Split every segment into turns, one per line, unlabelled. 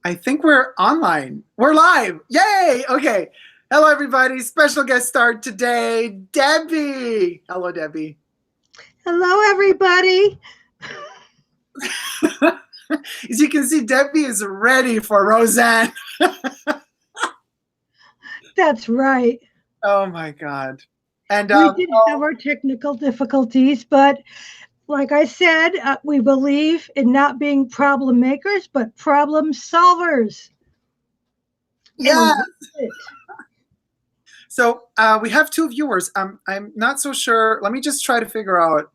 I think we're online. We're live. Yay! Okay. Hello, everybody. Special guest star today, Debbie. Hello, Debbie.
Hello, everybody.
As you can see, Debbie is ready for Roseanne.
That's right.
Oh, my God. And
we did have our technical difficulties, but like I said, we believe in not being problem makers, but problem solvers.
Yeah. So we have two viewers. I'm not so sure. Let me just try to figure out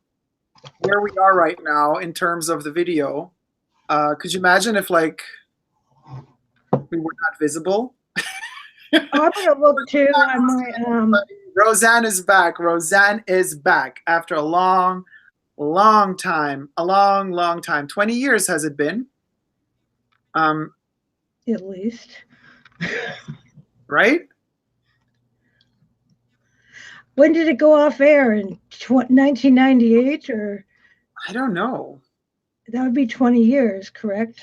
where we are right now in terms of the video. Could you imagine if like we were not visible?
I'm gonna look too on my
Roseanne is back. Roseanne is back after a long time. 20 years has it been?
At least.
Right?
When did it go off air? In 1998 or?
I don't know.
That would be 20 years, correct?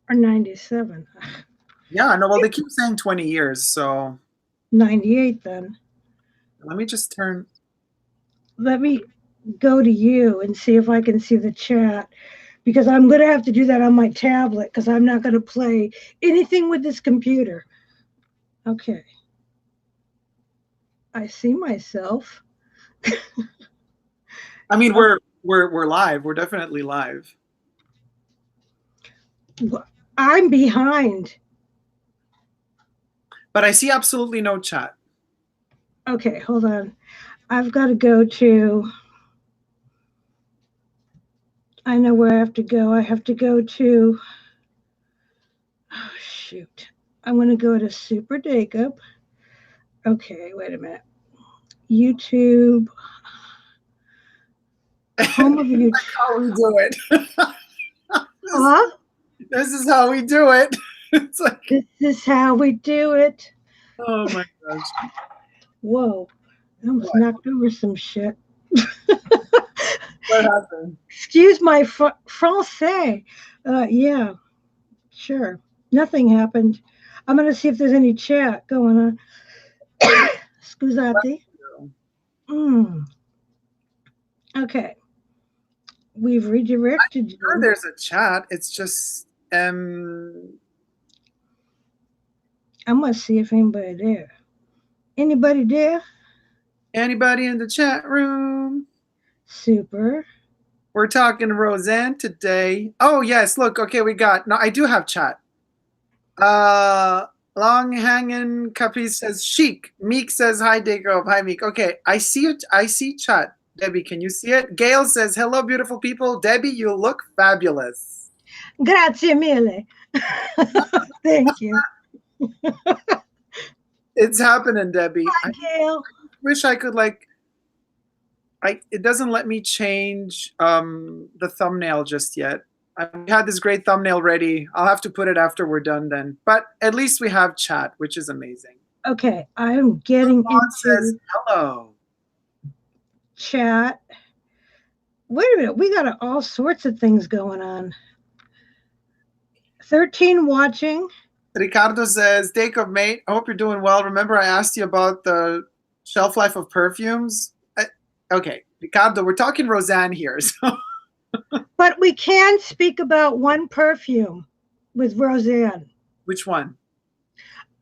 Or 97.
Yeah, no, well, they keep saying 20 years, so.
98 then.
Let me just turn.
Let me go to you and see if I can see the chat, because I'm going to have to do that on my tablet because I'm not going to play anything with this computer. Okay. I see myself.
I mean, we're live. We're definitely live.
I'm behind.
But I see absolutely no chat.
Okay, hold on. I've got to go to, I know where I have to go. I have to go to, oh, shoot. I'm going to go to Super Dacob. Okay, wait a minute. YouTube. Home of YouTube.
That's how we do it.
Huh?
This is how we do it. It's like,
this is how we do it.
Oh my gosh.
Whoa. I almost knocked over some shit.
What happened?
Excuse my français. Yeah, sure. Nothing happened. I'm going to see if there's any chat going on. Scusate. Okay. We've redirected you.
Sure, there's a chat. It's just
I'm going to see if anybody there. Anybody there?
Anybody in the chat room?
Super.
We're talking Roseanne today. Oh yes, look. Okay, we got. No, I do have chat. Long hanging Capi says chic. Meek says hi, Dacob. Hi, Meek. Okay, I see it. I see chat. Debbie, can you see it? Gail says hello, beautiful people. Debbie, you look fabulous.
Grazie mille. Thank you.
It's happening, Debbie.
Hi, Gail.
I wish I could like. It doesn't let me change the thumbnail just yet. We had this great thumbnail ready. I'll have to put it after we're done then. But at least we have chat, which is amazing.
Okay, I'm getting into
says hello.
Chat. Wait a minute, we got all sorts of things going on. 13 watching.
Ricardo says, Dacob, mate, I hope you're doing well. Remember I asked you about the shelf life of perfumes? Okay, Ricardo, we're talking Roseanne here. So.
But we can speak about one perfume with Roseanne.
Which one?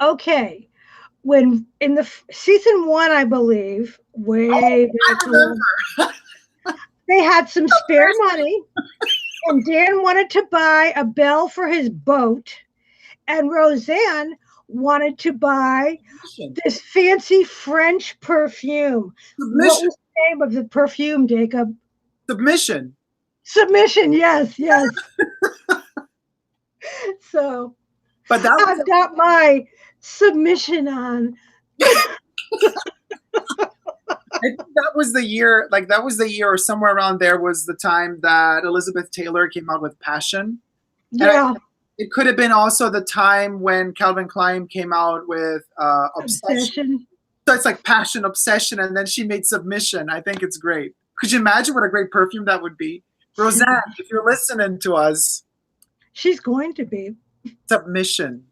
Okay. When in the season 1, I believe, way back, they had some spare money, and Dan wanted to buy a bell for his boat, and Roseanne wanted to buy this fancy French perfume.
Submission.
What was the name of the perfume, Dacob?
Submission.
Submission, yes. So,
but that
I've got my submission on.
I think that was the year, or somewhere around there was the time that Elizabeth Taylor came out with Passion.
Yeah.
It could have been also the time when Calvin Klein came out with Obsession. So it's like Passion, Obsession, and then she made Submission. I think it's great. Could you imagine what a great perfume that would be? Roseanne, if you're listening to us.
She's going to be.
Submission.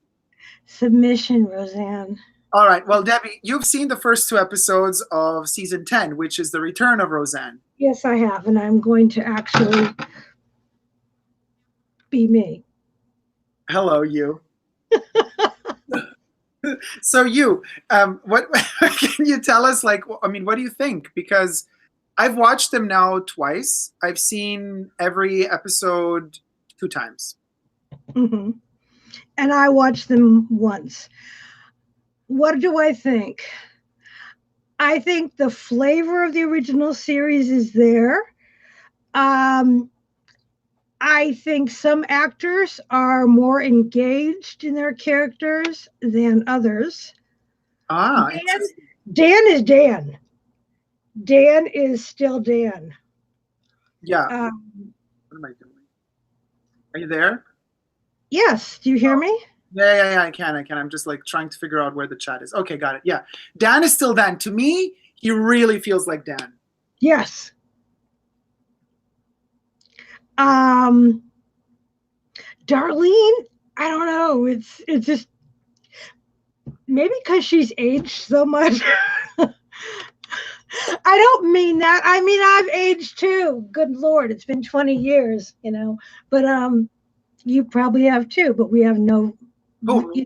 Submission, Roseanne.
All right. Well, Debbie, you've seen the first 2 episodes of season 10, which is the return of Roseanne.
Yes, I have, and I'm going to actually be me.
Hello, you. So what can you tell us? Like, I mean, what do you think? Because I've watched them now twice. I've seen every episode 2 times.
Mm-hmm. And I watched them once. What do I think? I think the flavor of the original series is there. I think some actors are more engaged in their characters than others. Dan is Dan. Dan is still Dan.
Yeah. What am I doing? Are you there?
Yes. Do you hear me?
Yeah, I can. I'm just like trying to figure out where the chat is. Okay, got it. Yeah. Dan is still Dan. To me, he really feels like Dan.
Yes. Darlene, I don't know. It's just maybe because she's aged so much. I don't mean that. I mean I've aged too. Good Lord, it's been 20 years, you know. But you probably have too. But we have no.
Oh,
we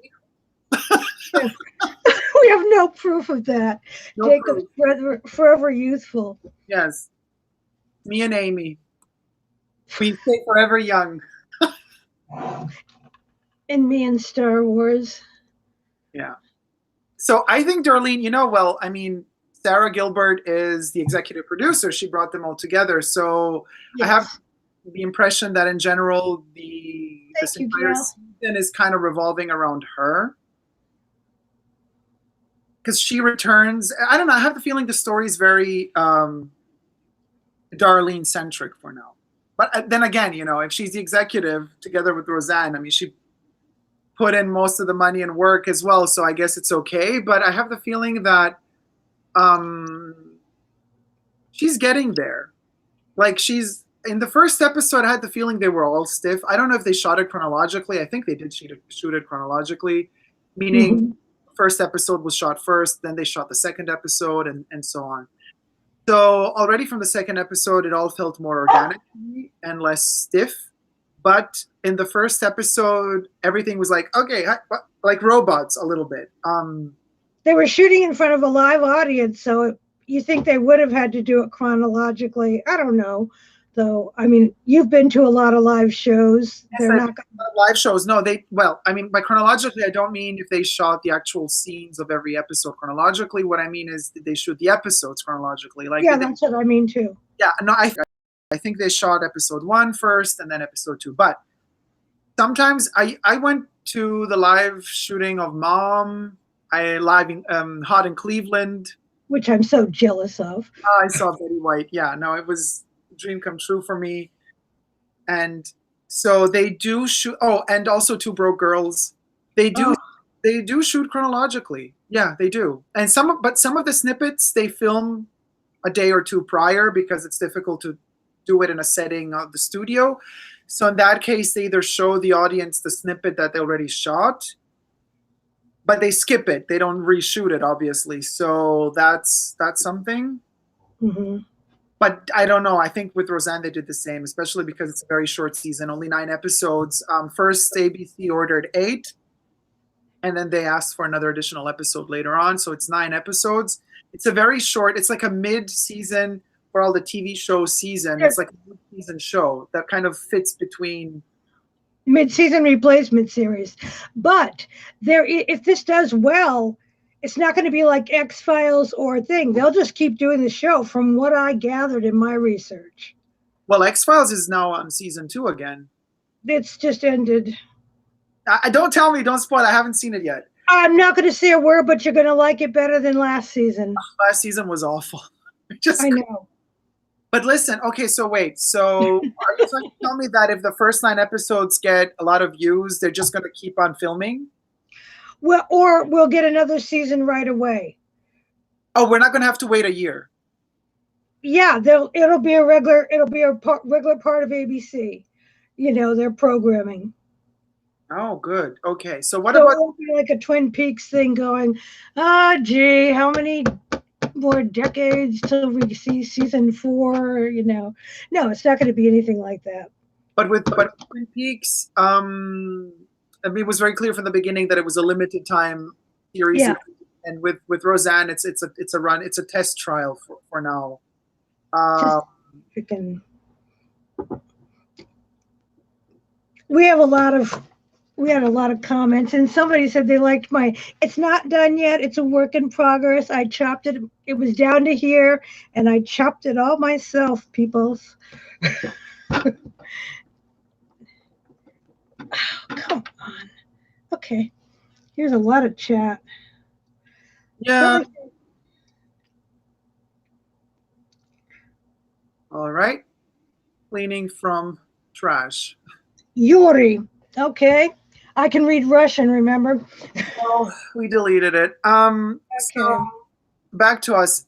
have no proof of that.
no
Dacob's forever youthful.
Yes, me and Amy. We stay forever young.
And me in Star Wars.
Yeah. So I think Darlene, well, I mean, Sarah Gilbert is the executive producer. She brought them all together. So yes. I have the impression that in general, this entire season is kind of revolving around her. Because she returns. I don't know. I have the feeling the story is very Darlene-centric for now. But then again, if she's the executive together with Roseanne, I mean, she put in most of the money and work as well, so I guess it's okay. But I have the feeling that she's getting there. Like she's in the first episode, I had the feeling they were all stiff. I don't know if they shot it chronologically. I think they did shoot it chronologically, meaning the first episode was shot first, then they shot the second episode, and so on. So already from the second episode, it all felt more organic and less stiff. But in the first episode, everything was like, okay, like robots a little bit.
They were shooting in front of a live audience, so you think they would have had to do it chronologically. I don't know, though. I mean, you've been to a lot of live shows.
Yes, they're not live shows. No, I mean, by chronologically, I don't mean if they shot the actual scenes of every episode chronologically. What I mean is, did they shoot the episodes chronologically? Like,
yeah, that's what I mean too.
Yeah, no, I think they shot episode 1 first and then episode 2. But sometimes I went to the live shooting of Mom. I live in Hot in Cleveland,
which I'm so jealous of.
I saw Betty White. Yeah, no, it was a dream come true for me. And so they do shoot. Oh, and also Two Broke Girls. They do shoot chronologically. Yeah, they do. And some of the snippets they film a day or two prior because it's difficult to do it in a setting of the studio. So in that case, they either show the audience the snippet that they already shot, but they skip it. They don't reshoot it, obviously. So that's something.
Mm-hmm.
But I don't know. I think with Roseanne, they did the same, especially because it's a very short season, only 9 episodes. First, ABC ordered 8, and then they asked for another additional episode later on. So it's 9 episodes. It's a very short, it's like a mid-season for all the TV show season. It's like a mid-season show that kind of fits between
mid-season replacement series. But if this does well, it's not going to be like X-Files or a thing. They'll just keep doing the show from what I gathered in my research.
Well, X-Files is now on season 2 again.
It's just ended.
Don't tell me, don't spoil. I haven't seen it yet.
I'm not going to say a word, but you're going to like it better than last season.
Last season was awful.
I know.
But listen, okay, so wait. So are you trying to tell me that if the first 9 episodes get a lot of views, they're just going to keep on filming?
Well, or we'll get another season right away.
Oh, we're not going to have to wait a year.
Yeah, it'll be a regular part of ABC. Their programming.
Oh, good. Okay. So what
So
about
it won't be like a Twin Peaks thing going, ah, gee, how many more decades till we see season four? No, it's not going to be anything like that.
but Twin Peaks? I mean, it was very clear from the beginning that it was a limited time series,
Yeah,
and with Roseanne, it's a run, it's a test trial for now.
just
Uh,
freaking. We have a lot of we had a lot of comments, and somebody said they liked my. It's not done yet. It's a work in progress. I chopped it. It was down to here, and I chopped it all myself. Peoples, come on. Okay, here's a lot of chat.
yeah.
Somebody,
All right. Cleaning from trash.
Yuri. Okay, I can read Russian. Remember?
Well, we deleted it. So
Okay.
back to us.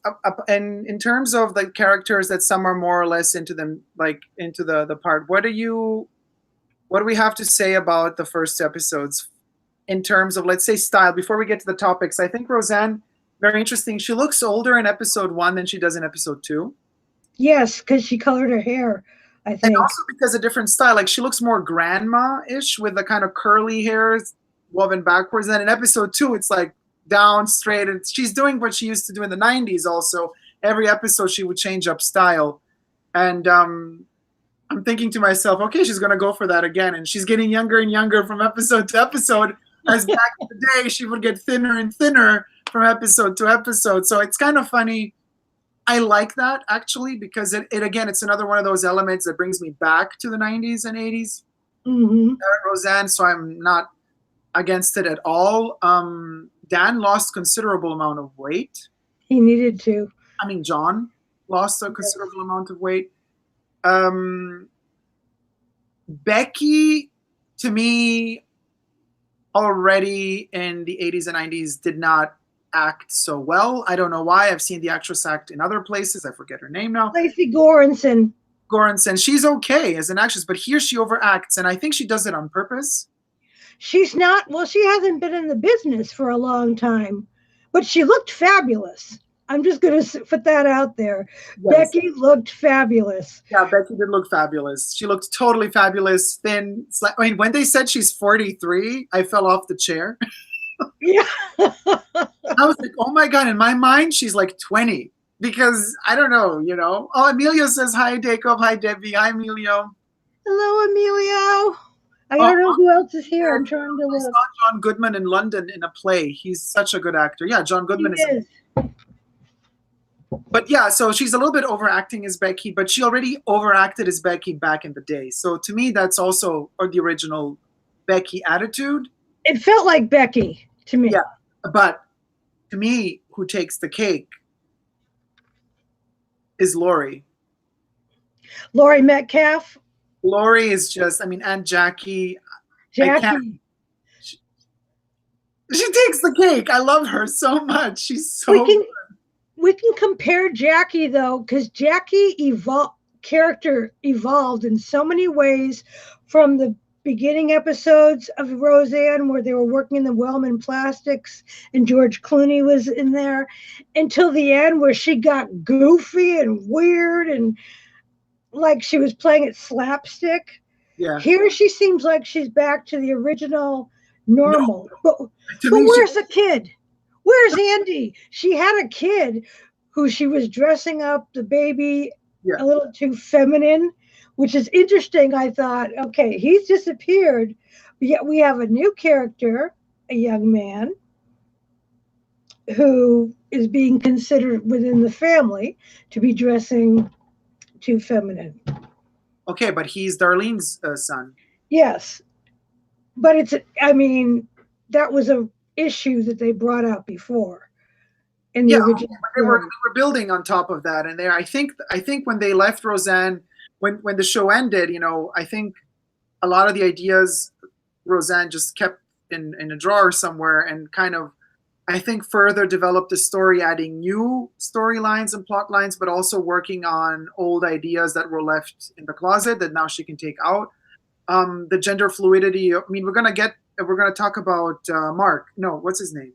And in terms of the characters that some are more or less into them, like into the part, what do we have to say about the first episodes in terms of, let's say, style? Before we get to the topics, I think Roseanne, very interesting. She looks older in episode 1 than she does in episode 2.
Yes, because she colored her hair. I
And
think.
also because a different style. Like she looks more grandma-ish with the kind of curly hairs woven backwards. And then in episode 2, it's like down straight. And she's doing what she used to do in the 90s also. Every episode she would change up style. And I'm thinking to myself, okay, she's gonna go for that again. And she's getting younger and younger from episode to episode. As back in the day, she would get thinner and thinner from episode to episode. So it's kind of funny. I like that actually because it again, it's another one of those elements that brings me back to the 90s and 80s.
Mm-hmm.
Roseanne, so I'm not against it at all. Dan lost considerable amount of weight.
He needed to.
I mean, John lost a
Yes.
considerable amount of weight. Um, Becky, to me, already in the 80s and 90s, did not act so well. I don't know why. I've seen the actress act in other places. I forget her name now.
Lacey Goranson.
Goranson, she's okay as an actress, but here she overacts, and I think she does it on purpose.
She's not, well, she hasn't been in the business for a long time, but she looked fabulous. I'm just going to put that out there.
Yes.
Becky looked fabulous.
Yeah, Becky did look fabulous. She looked totally fabulous. Thin. I mean, when they said she's 43, I fell off the chair.
Yeah.
I was like, oh my God. In my mind, she's like 20 because I don't know. Oh, Emilio says, hi, Dacob. Hi, Debbie. Hi, Emilio.
Hello, Emilio. I
Oh,
don't know who else is here. I'm trying to
I
look.
saw John Goodman in London in a play. He's such a good actor. Yeah, John
He
Goodman is.
is.
But yeah, so she's a little bit overacting as Becky, but she already overacted as Becky back in the day. So to me, that's also the original Becky attitude.
It felt like Becky to me.
Yeah, but to me, who takes the cake is Lori.
Laurie Metcalf.
Lori is just, I mean, Aunt Jackie.
Jackie.
She takes the cake. I love her so much. She's so
We can compare Jackie though, because Jackie character evolved in so many ways from the beginning episodes of Roseanne, where they were working in the Wellman Plastics and George Clooney was in there, until the end where she got goofy and weird and like she was playing it slapstick.
Yeah.
Here she seems like she's back to the original normal.
No,
but where's the kid? Where's Andy? She had a kid who she was dressing up the baby a little too feminine, which is interesting. I thought, okay, he's disappeared, but yet we have a new character, a young man who is being considered within the family to be dressing too feminine.
Okay, but he's Darlene's son.
Yes, but that was a issue that they brought out before in the original.
They were building on top of that, and there, I think when they left Roseanne, when the show ended, I think a lot of the ideas Roseanne just kept in a drawer somewhere, and kind of, I think, further developed the story, adding new storylines and plot lines, but also working on old ideas that were left in the closet that now she can take out. the gender fluidity. I mean, we're gonna talk about Mark. No, what's his name?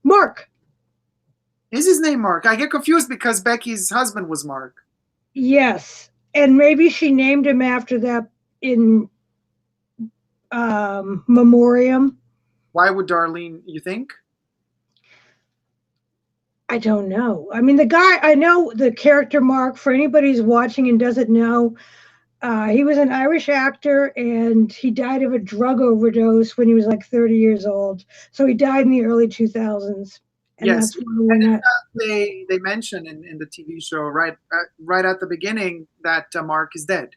Mark.
Is his name Mark? I get confused because Becky's husband was Mark.
Yes, and maybe she named him after that in memoriam.
Why would Darlene, you think?
I don't know. I mean, the guy, I know the character Mark, for anybody who's watching and doesn't know, he was an Irish actor and he died of a drug overdose when he was like 30 years old. So he died in the early 2000s. And
Yes.
that's when that.
They mention in the TV show right at the beginning that Mark is dead.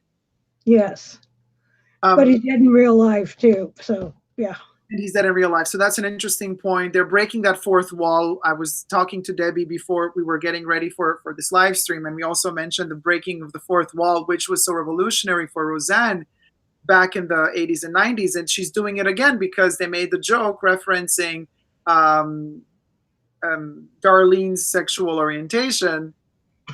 Yes. But he's dead in real life too. So, yeah.
And he's dead in real life. So that's an interesting point. They're breaking that fourth wall. I was talking to Debbie before we were getting ready for this live stream, and we also mentioned the breaking of the fourth wall, which was so revolutionary for Roseanne back in the 80s and 90s. And she's doing it again because they made the joke referencing Darlene's sexual orientation.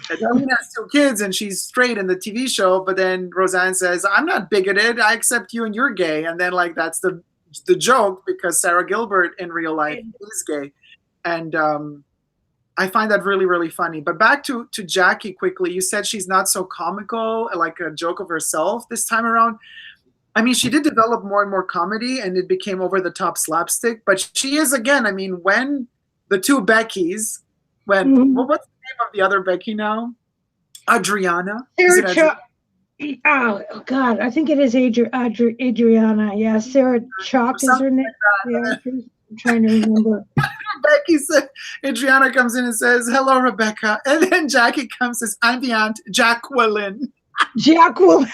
And Darlene has two kids and she's straight in the TV show, but then Roseanne says, I'm not bigoted. I accept you and you're gay. And then like that's the joke because Sarah Gilbert in real life is gay. And I find that really, really funny. But back to Jackie quickly, you said she's not so comical, like a joke of herself this time around. I mean, she did develop more and more comedy and it became over the top slapstick, but she is again, I mean, when the two Beckys, what's the name of the other Becky now? Adriana?
Oh God, I think it is Adriana. Yeah, Sarah Chalk is her name. Yeah, I'm trying to remember.
Becky said, Adriana comes in and says, "Hello, Rebecca," and then Jackie comes and says, "I'm the aunt, Jacqueline."
Jacqueline.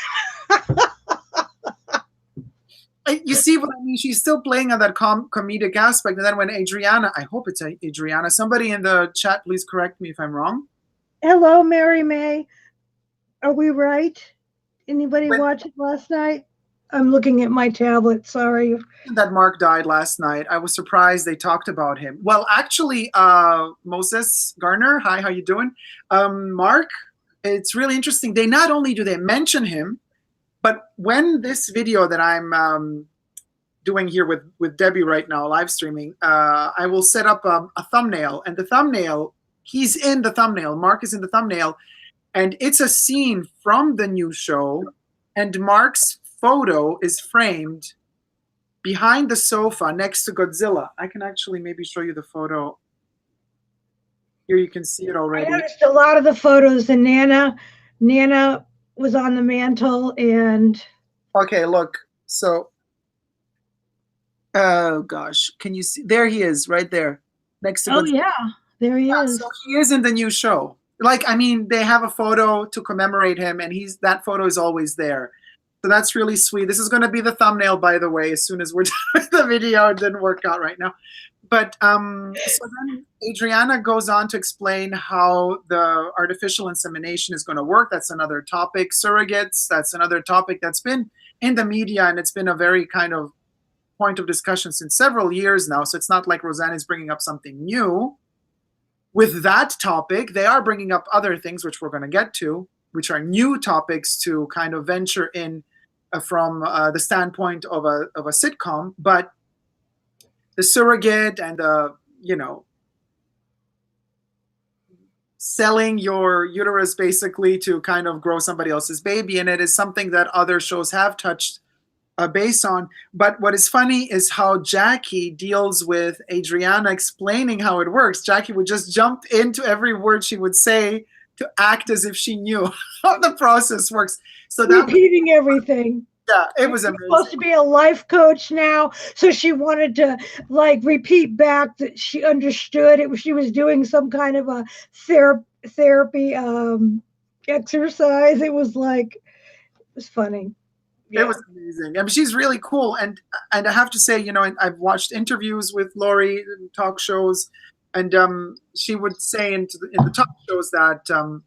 You see what I mean? She's still playing on that comedic aspect, and then when Adriana, I hope it's Adriana. Somebody in the chat, please correct me if I'm wrong.
Hello, Mary May. Are we right? Anybody watch it last night? I'm looking at my tablet. Sorry.
That Mark died last night. I was surprised they talked about him. Well, actually, Moses Garner, hi, how you doing? Mark, it's really interesting. They not only do they mention him, but when this video that I'm doing here with Debbie right now, live streaming, I will set up a thumbnail. And the thumbnail, he's in the thumbnail. Mark is in the thumbnail. And it's a scene from the new show. And Mark's photo is framed behind the sofa next to Godzilla. I can actually maybe show you the photo. Here you can see it already.
I noticed a lot of the photos. And Nana was on the mantle and...
Okay, look. So, oh gosh. Can you see? There he is, right there. Next to Godzilla.
Oh, yeah. There he is.
So he is in the new show. Like, I mean, they have a photo to commemorate him, and that photo is always there. So that's really sweet. This is going to be the thumbnail, by the way, as soon as we're done with the video. It didn't work out right now. But so then Adriana goes on to explain how the artificial insemination is going to work. That's another topic. Surrogates, that's another topic that's been in the media, and it's been a very kind of point of discussion since several years now. So it's not like Roseanne is bringing up something new. With that topic, they are bringing up other things, which we're going to get to, which are new topics to kind of venture in from the standpoint of a sitcom. But the surrogate and the, selling your uterus basically to kind of grow somebody else's baby, and it is something that other shows have touched base on. But what is funny is how Jackie deals with Adriana explaining how it works. Jackie would just jump into every word she would say to act as if she knew how the process works. So that
repeating everything.
Yeah, it was amazing.
She's supposed to be a life coach now, so she wanted to like repeat back that she understood it. She was doing some kind of a therapy exercise. It was funny.
Yeah. It was amazing. I mean, she's really cool, and I have to say, I've watched interviews with Lori, talk shows, and she would say in the talk shows that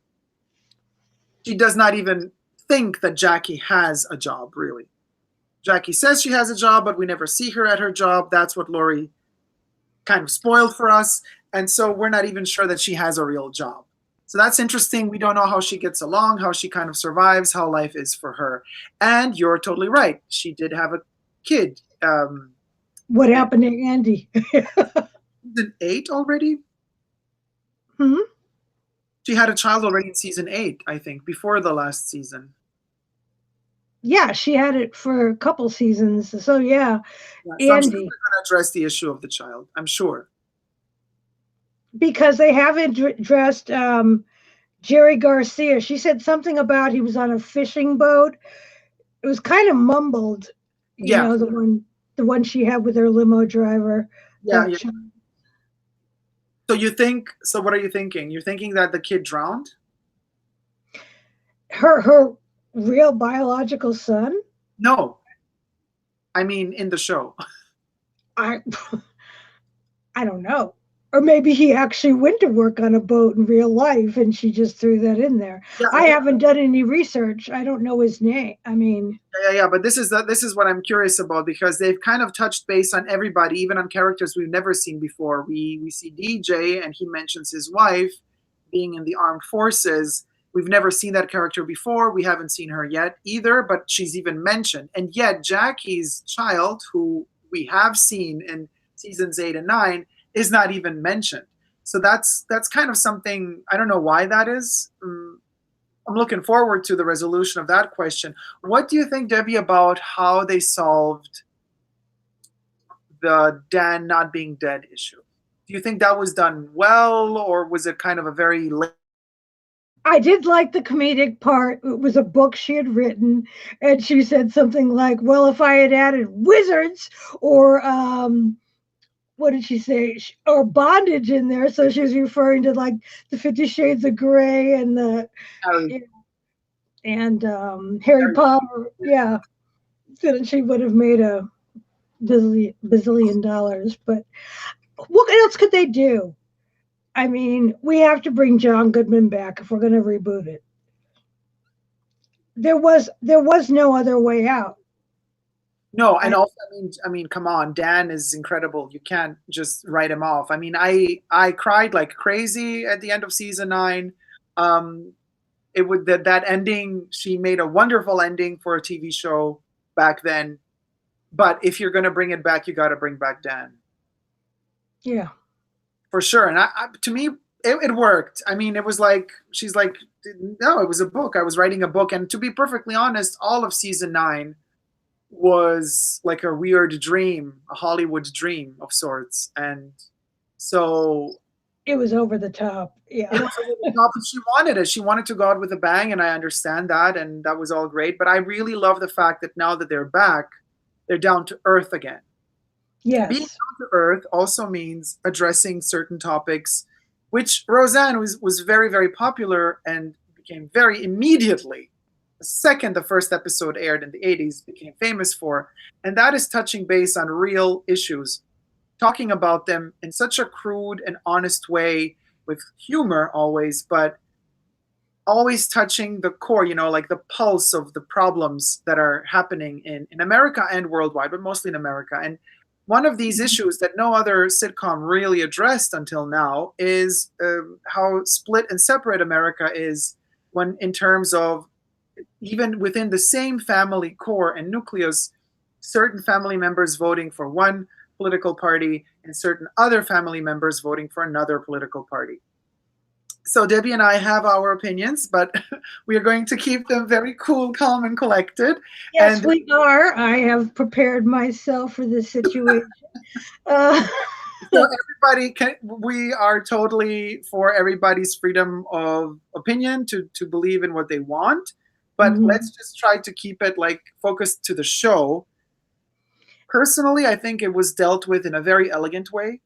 she does not even think that Jackie has a job, really. Jackie says she has a job, but we never see her at her job. That's what Lori kind of spoiled for us, and so we're not even sure that she has a real job. So that's interesting. We don't know how she gets along, how she kind of survives, how life is for her. And you're totally right. She did have a kid.
What happened to Andy?
Season 8 already?
Hmm?
She had a child already in season 8, I think, before the last season.
Yeah, she had it for a couple seasons. So yeah,
Yeah, so I'm sure they're
Andy,
going to address the issue of the child. I'm sure.
because they haven't addressed Jerry Garcia. She said something about he was on a fishing boat. It was kind of mumbled,
Yeah,
the one she had with her limo driver.
yeah,
That
yeah.
child.
So you think? So what are you thinking? You're thinking that the kid drowned?
Her real biological son.
No, I mean in the show.
I I don't know. Or maybe he actually went to work on a boat in real life and she just threw that in there.
Yeah,
I haven't done any research. I don't know his name. I mean,
yeah. But this is what I'm curious about because they've kind of touched base on everybody, even on characters we've never seen before. We see DJ, and he mentions his wife being in the armed forces. We've never seen that character before. We haven't seen her yet either, but she's even mentioned. And yet, Jackie's child, who we have seen in seasons 8 and 9, is not even mentioned. So that's kind of something. I don't know why that is. I'm looking forward to the resolution of that question. What do you think, Debbie, about how they solved the Dan not being dead issue? Do you think that was done well, or was it kind of a very late?
I did like the comedic part. It was a book she had written, and she said something like, "Well, if I had added wizards or what did she say? Or bondage in there." So she was referring to like the 50 Shades of Grey and the
Harry?
and Harry Potter. Yeah, then she would have made a bazillion dollars. But what else could they do? I mean, we have to bring John Goodman back if we're going to reboot it. There was no other way out.
No, and
I,
also, I mean, come on, Dan is incredible. You can't just write him off. I mean, I cried like crazy at the end of season 9. Um, it would that ending. She made a wonderful ending for a TV show back then. But if you're going to bring it back, you got to bring back Dan.
yeah,
For sure. And to me, it worked. I mean, it was like she's like, no, it was a book. I was writing a book, and to be perfectly honest, all of season 9 was like a weird dream, a Hollywood dream of sorts, and so
it was over the top.
it
Yeah,
was over the top. And she wanted it. She wanted to go out with a bang, and I understand that, and that was all great. But I really love the fact that now that they're back, they're down to earth again. Being
yes,
down to earth also means addressing certain topics, which Roseanne was very, very popular and became very immediately, the second the first episode aired in the 80s, became famous for. And that is touching base on real issues, talking about them in such a crude and honest way with humor always, but always touching the core, like the pulse of the problems that are happening in America and worldwide, but mostly in America. And one of these issues that no other sitcom really addressed until now is how split and separate America is when, in terms of even within the same family core and nucleus, certain family members voting for one political party and certain other family members voting for another political party. So Debbie and I have our opinions, but we are going to keep them very cool, calm, and collected.
yes,
And
we are. I have prepared myself for this situation. Uh,
so we are totally for everybody's freedom of opinion to believe in what they want. But
mhm.
let's just try to keep it like focused to the show. Personally, I think it was dealt with in a very elegant way,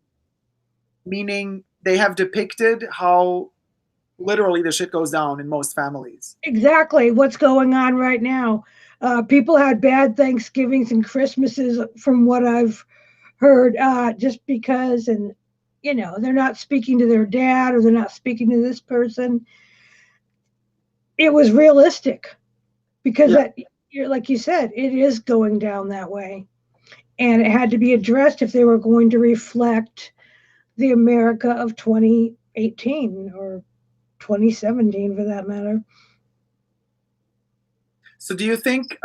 meaning they have depicted how literally the shit goes down in most families.
Exactly what's going on right now. People had bad Thanksgivings and Christmases, from what I've heard, just because, and they're not speaking to their dad or they're not speaking to this person. It was realistic because
Yeah.
that, like you said, it is going down that way, and it had to be addressed if they were going to reflect the America of 2018 or 2017 for that matter.
So do you think,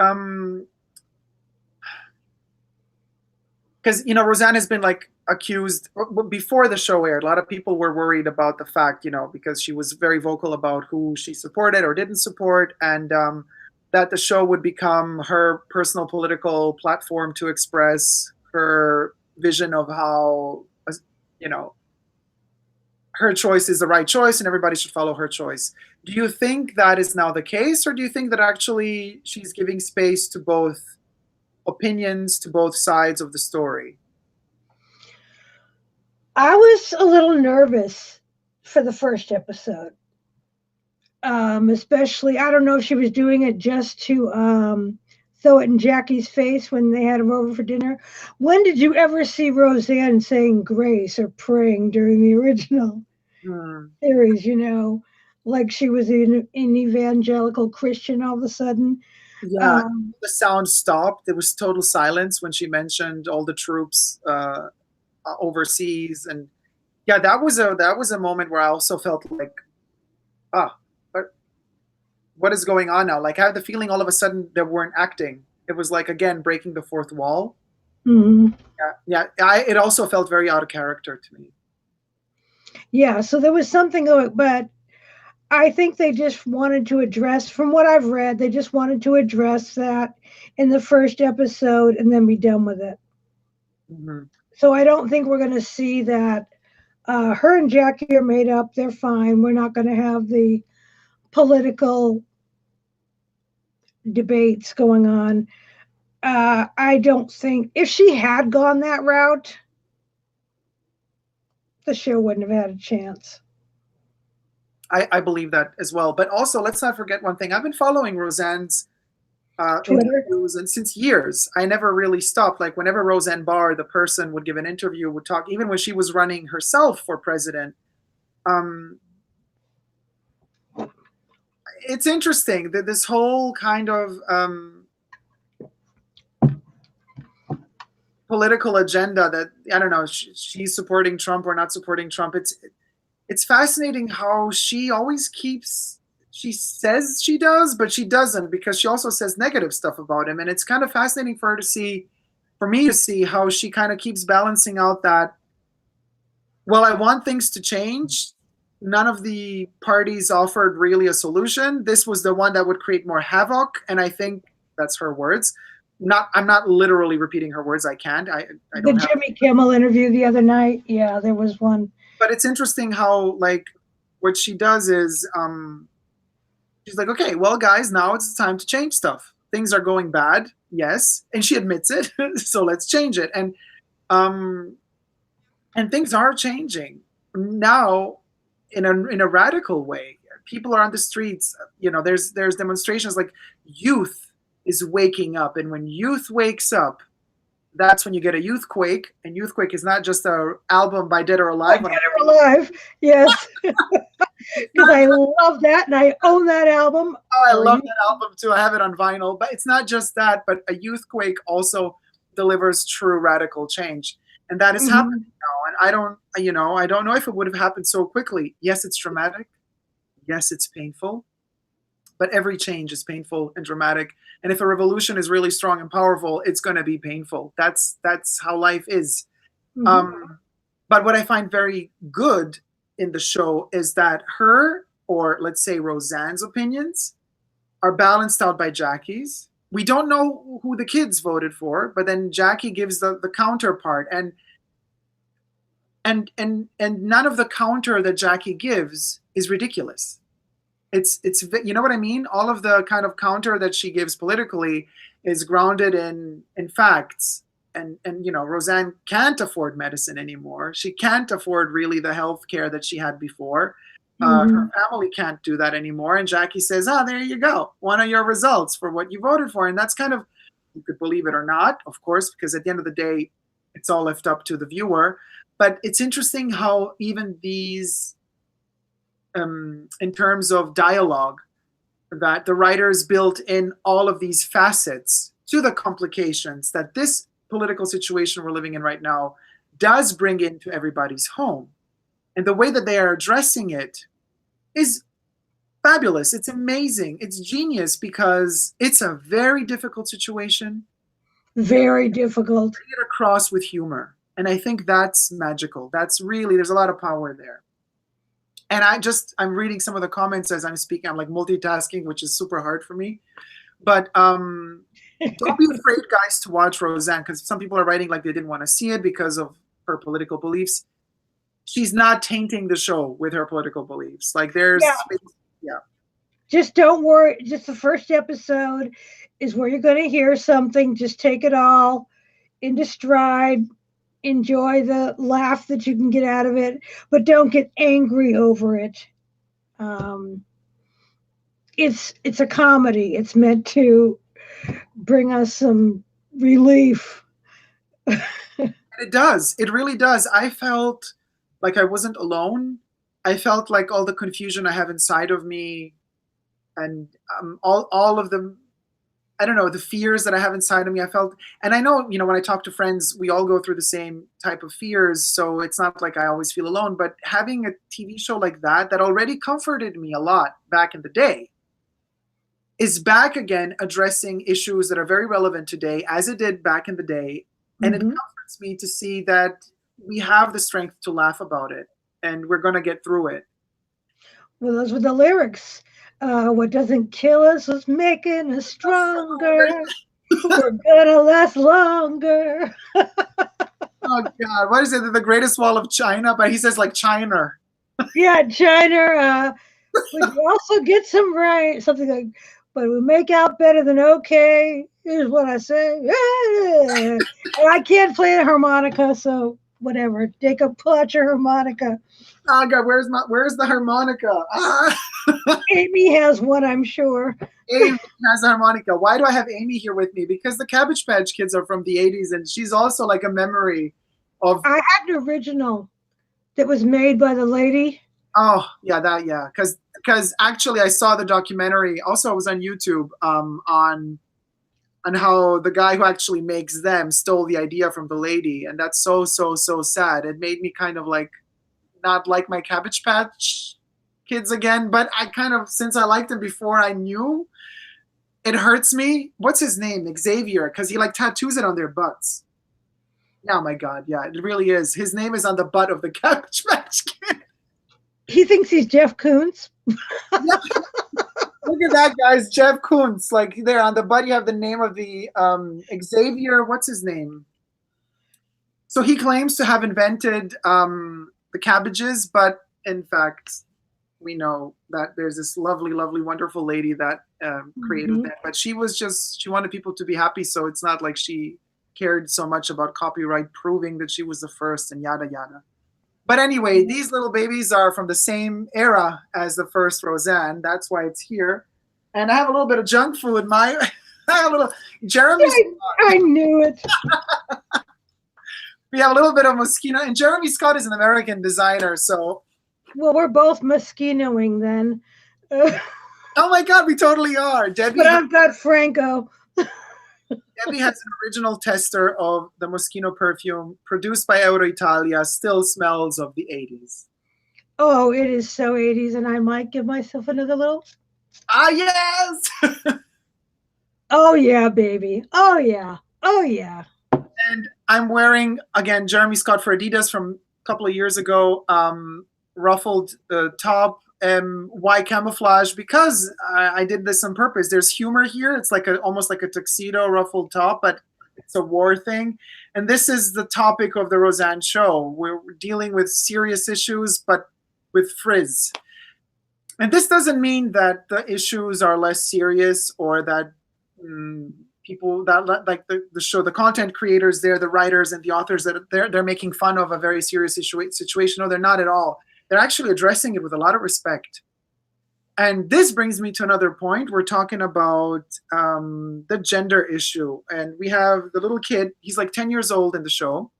because Roseanne has been like accused before the show aired. A lot of people were worried about the fact, because she was very vocal about who she supported or didn't support, and that the show would become her personal political platform to express her vision of how, you know, her choice is the right choice and everybody should follow her choice. Do you think that is now the case, or do you think that actually she's giving space to both opinions, to both sides of the story?
I was a little nervous for the first episode. Especially, I don't know if she was doing it just to throw it in Jackie's face when they had her over for dinner. When did you ever see Roseanne saying grace or praying during the original series? Like she was an evangelical Christian all of a sudden.
Yeah, the sound stopped. There was total silence when she mentioned all the troops overseas, and yeah, that was a moment where I also felt like, ah, what is going on now? Like I had the feeling all of a sudden they weren't acting. It was like again breaking the fourth wall.
Mm-hmm.
Yeah. It also felt very out of character to me.
Yeah, so there was something going, but I think they just wanted to address, from what I've read, they just wanted to address that in the first episode and then be done with it.
Mm-hmm.
So I don't think we're going to see that. Her and Jackie are made up. They're fine. We're not going to have the political debates going on. I don't think if she had gone that route, the show wouldn't have had a chance.
I believe that as well. But also, let's not forget one thing. I've been following Roseanne's
Twitter.
interviews and since years. I never really stopped. Like whenever Roseanne Barr, the person, would give an interview, would talk, even when she was running herself for president. It's interesting that this whole kind of political agenda that I don't know, she's supporting Trump or not supporting Trump. It's fascinating how she always keeps. She says she does, but she doesn't, because she also says negative stuff about him, and it's kind of fascinating for her to see, for me to see how she kind of keeps balancing out that. Well, I want things to change. None of the parties offered really a solution. This was the one that would create more havoc, and I think that's her words. I'm not literally repeating her words. I can't. I
The
don't have.
Jimmy Kimmel interview the other night. Yeah, there was one.
But it's interesting how like what she does is she's like, okay, well, guys, now it's time to change stuff. Things are going bad, yes, and she admits it. So let's change it, um, and things are changing now in a radical way. People are on the streets. There's demonstrations. Like youth is waking up, and when youth wakes up, that's when you get a youthquake. And youthquake is not just a album by Dead or Alive.
Dead or Alive, yes. Because I love that, and I own that album.
Oh, I love that album too. I have it on vinyl. But it's not just that, but a youthquake also delivers true radical change. And that is happening now. And I don't know if it would have happened so quickly. Yes, it's dramatic. Yes, it's painful. But every change is painful and dramatic. And if a revolution is really strong and powerful, it's going to be painful. That's how life is. But what I find very good in the show is that her, or let's say Roseanne's, opinions are balanced out by Jackie's. We don't know who the kids voted for, but then Jackie gives the counterpart, and none of the counter that Jackie gives is ridiculous. It's you know what I mean? All of the kind of counter that she gives politically is grounded in facts. And Roseanne can't afford medicine anymore. She can't afford really the health care that she had before. Her family can't do that anymore. And Jackie says, "Oh, there you go. One of your results for what you voted for." And that's kind of, you could believe it or not, of course, because at the end of the day, it's all left up to the viewer. But it's interesting how even these, in terms of dialogue, that the writers built in all of these facets to the complications that this political situation we're living in right now does bring into everybody's home. And the way that they are addressing it is fabulous. It's amazing. It's genius because it's a very difficult situation.
Very difficult.
Bring it across with humor. And I think that's magical. That's really, there's a lot of power there. And I'm reading some of the comments as I'm speaking. I'm like multitasking, which is super hard for me. But don't be afraid, guys, to watch Roseanne, because some people are writing like they didn't want to see it because of her political beliefs. She's not tainting the show with her political beliefs. Like there's, yeah.
Just don't worry. Just the first episode is where you're going to hear something. Just take it all into stride. Enjoy the laugh that you can get out of it, but don't get angry over it. It's a comedy. It's meant to bring us some relief.
It does. It really does. I felt like I wasn't alone. I felt like all the confusion I have inside of me, and all of them, I don't know, the fears that I have inside of me, I felt, and I know, when I talk to friends, we all go through the same type of fears. So it's not like I always feel alone, but having a TV show like that already comforted me a lot back in the day, is back again addressing issues that are very relevant today, as it did back in the day. And it comforts me to see that we have the strength to laugh about it and we're going to get through it.
Well, those were the lyrics. What doesn't kill us is making us stronger. We're gonna last longer.
Oh God, what is it? The Greatest Wall of China? But he says like China.
Yeah, China. We also get some right. Something like, but we make out better than okay. Here's what I say. And I can't play the harmonica, so whatever. Dacob, pull out your harmonica.
Oh God, where's the harmonica?
Amy has one, I'm sure.
Amy has a harmonica. Why do I have Amy here with me? Because the Cabbage Patch Kids are from the 80s, and she's also like a memory of.
I had an original that was made by the lady.
Oh yeah, because actually I saw the documentary. Also, it was on YouTube on how the guy who actually makes them stole the idea from the lady, and that's so sad. It made me kind of like not like my Cabbage Patch Kids again, but I kind of, since I liked him before I knew, it hurts me. What's his name? Xavier, because he like tattoos it on their butts. Oh my God, yeah, it really is. His name is on the butt of the Cabbage Patch Kid.
He thinks he's Jeff Koons.
Look at that, guys. Jeff Koons. Like there on the butt, you have the name of the Xavier. What's his name? So he claims to have invented the cabbages, but in fact, we know that there's this lovely, wonderful lady that created that. But she wanted people to be happy. So it's not like she cared so much about copyright proving that she was the first and yada, yada. But anyway, these little babies are from the same era as the first Roseanne. That's why it's here. And I have a little bit of junk food. I have a little Jeremy.
I knew it.
We have a little bit of Moschino, and Jeremy Scott is an American designer. So,
well, we're both Moschinoing then.
Oh my God, we totally are. Debbie,
but I've got Franco.
Debbie has an original tester of the Moschino perfume produced by Euro Italia. Still smells of the 80s.
Oh, it is so 80s, and I might give myself another little.
Ah, yes.
Oh yeah, baby. Oh yeah. Oh yeah.
And I'm wearing again Jeremy Scott for Adidas from a couple of years ago. Ruffled top. Why camouflage? Because I did this on purpose. There's humor here. It's like almost like a tuxedo ruffled top, but it's a war thing. And this is the topic of the Roseanne show. We're dealing with serious issues, but with frizz. And this doesn't mean that the issues are less serious or that people that like the show, the content creators, they're the writers and the authors that they're making fun of a very serious situation. No, they're not at all. They're actually addressing it with a lot of respect. And this brings me to another point. We're talking about the gender issue. And we have the little kid, he's like 10 years old in the show.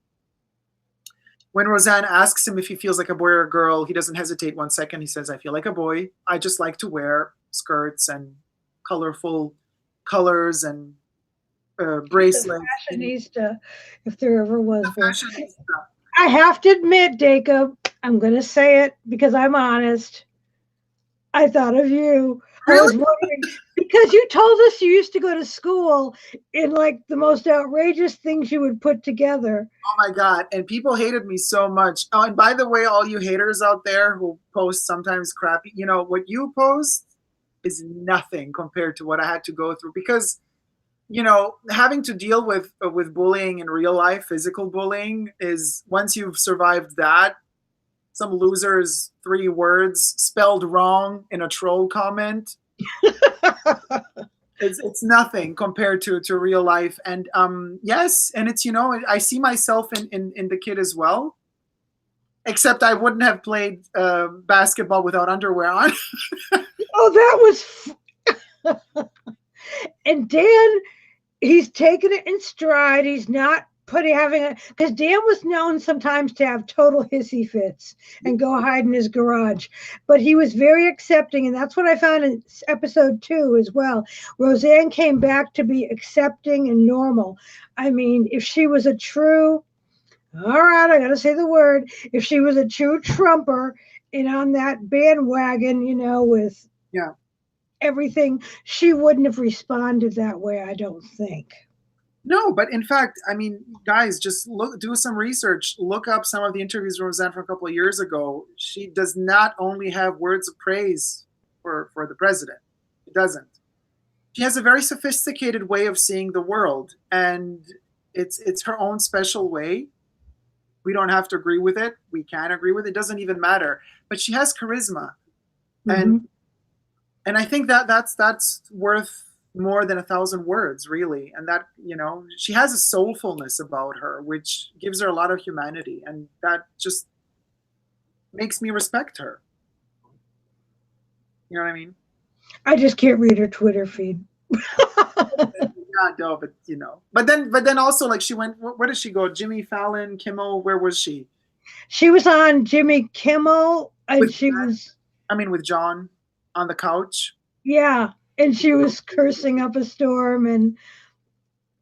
When Roseanne asks him if he feels like a boy or a girl, he doesn't hesitate 1 second. He says, I feel like a boy. I just like to wear skirts and colorful colors and bracelets.
Fashionista, if there ever was one. I have to admit, Dacob, I'm going to say it because I'm honest. I thought of you. I
Really?
was wondering because you told us you used to go to school in like the most outrageous things you would put together.
Oh my God. And people hated me so much. Oh, and by the way, all you haters out there who post sometimes crappy, what you post is nothing compared to what I had to go through because, having to deal with bullying in real life, physical bullying is once you've survived that, some loser's 3 words spelled wrong in a troll comment. It's nothing compared to real life. And yes, and it's I see myself in the kid as well, except I wouldn't have played basketball without underwear on.
Oh, that was and Dan, he's taking it in stride. He's not having it because Dan was known sometimes to have total hissy fits and go hide in his garage, but he was very accepting, and that's what I found in episode 2 as well. Roseanne came back to be accepting and normal. I mean, if she was a true, all right, I gotta say the word, if she was a true Trumper and on that bandwagon, with
Yeah.
everything, she wouldn't have responded that way, I don't think.
No, but in fact, I mean, guys, just do some research. Look up some of the interviews with Roseanne from a couple of years ago. She does not only have words of praise for the president. She doesn't. She has a very sophisticated way of seeing the world, and it's her own special way. We don't have to agree with it. We can agree with it. It doesn't even matter. But she has charisma, and
Mhm.
and I think that's worth more than 1,000 words, really. And that she has a soulfulness about her, which gives her a lot of humanity, and that just makes me respect her. You know what I mean?
I just can't read her Twitter feed.
Yeah, no, but but then also like she went. Where did she go? Jimmy Fallon, Kimmel. Where was she?
She was on Jimmy Kimmel and
With
she was,
with John on the couch.
yeah, and she was cursing up a storm and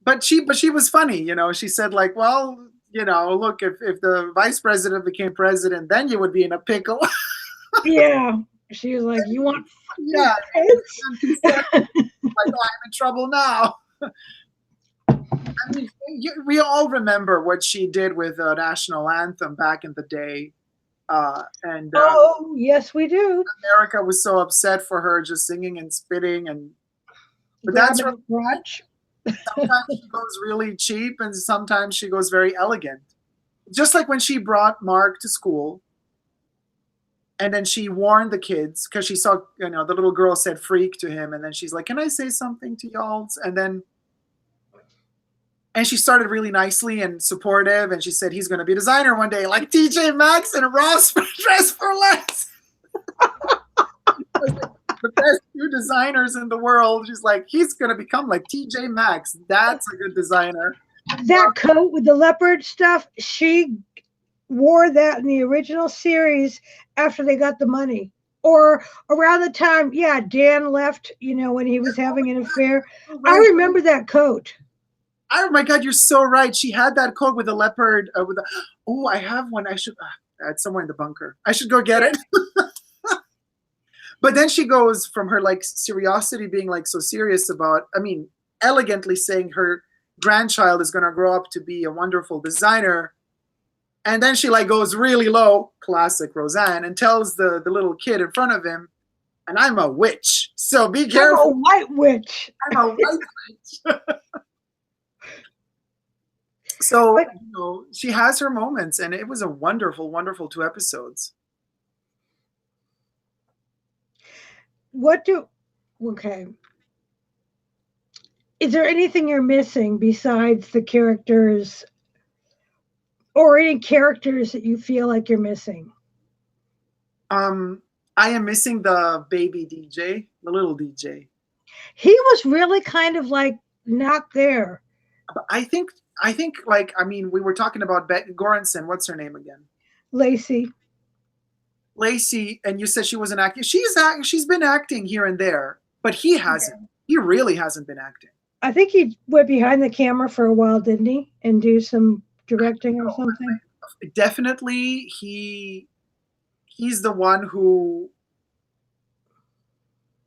But she was funny. She said like, well, look, if the vice president became president, then you would be in a pickle.
yeah, she was like, "You want fucking
Yeah.
kids?"
And he said, like, oh, I'm in trouble now. I mean, we all remember what she did with the national anthem back in the day. And
Oh, yes, we do.
America was so upset for her just singing and spitting. But that's
Grabbing
her.
a crotch.
Sometimes she goes really cheap and sometimes she goes very elegant. Just like when she brought Mark to school and then she warned the kids because she saw, the little girl said freak to him. And then she's like, can I say something to y'all? And she started really nicely and supportive. And she said, he's going to be a designer one day, like TJ Maxx and Ross Dress for Less. The best 2 designers in the world. She's like, he's going to become like TJ Maxx. That's a good designer.
That coat with the leopard stuff, she wore that in the original series after they got the money. Or around the time, yeah, Dan left, when he was having an affair. I remember that coat.
Oh my God, you're so right. She had that coat with a leopard. Oh, I have one. I should. It's somewhere in the bunker. I should go get it. But then she goes from her like seriosity being like so serious about, elegantly saying her grandchild is going to grow up to be a wonderful designer. And then she like goes really low, classic Roseanne, and tells the little kid in front of him, and I'm a witch. So be careful.
I'm a white witch.
I'm a white witch. So, she has her moments, and it was a wonderful, wonderful 2 episodes.
Okay. Is there anything you're missing besides the characters or any characters that you feel like you're missing?
I am missing the baby DJ, the little DJ.
He was really kind of like not there.
I think like, we were talking about Goranson. What's her name again?
Lacey,
and you said she wasn't acting. She's been acting here and there, but he hasn't. Yeah. He really hasn't been acting.
I think he went behind the camera for a while, didn't he? And do some directing or something?
Definitely, he's the one who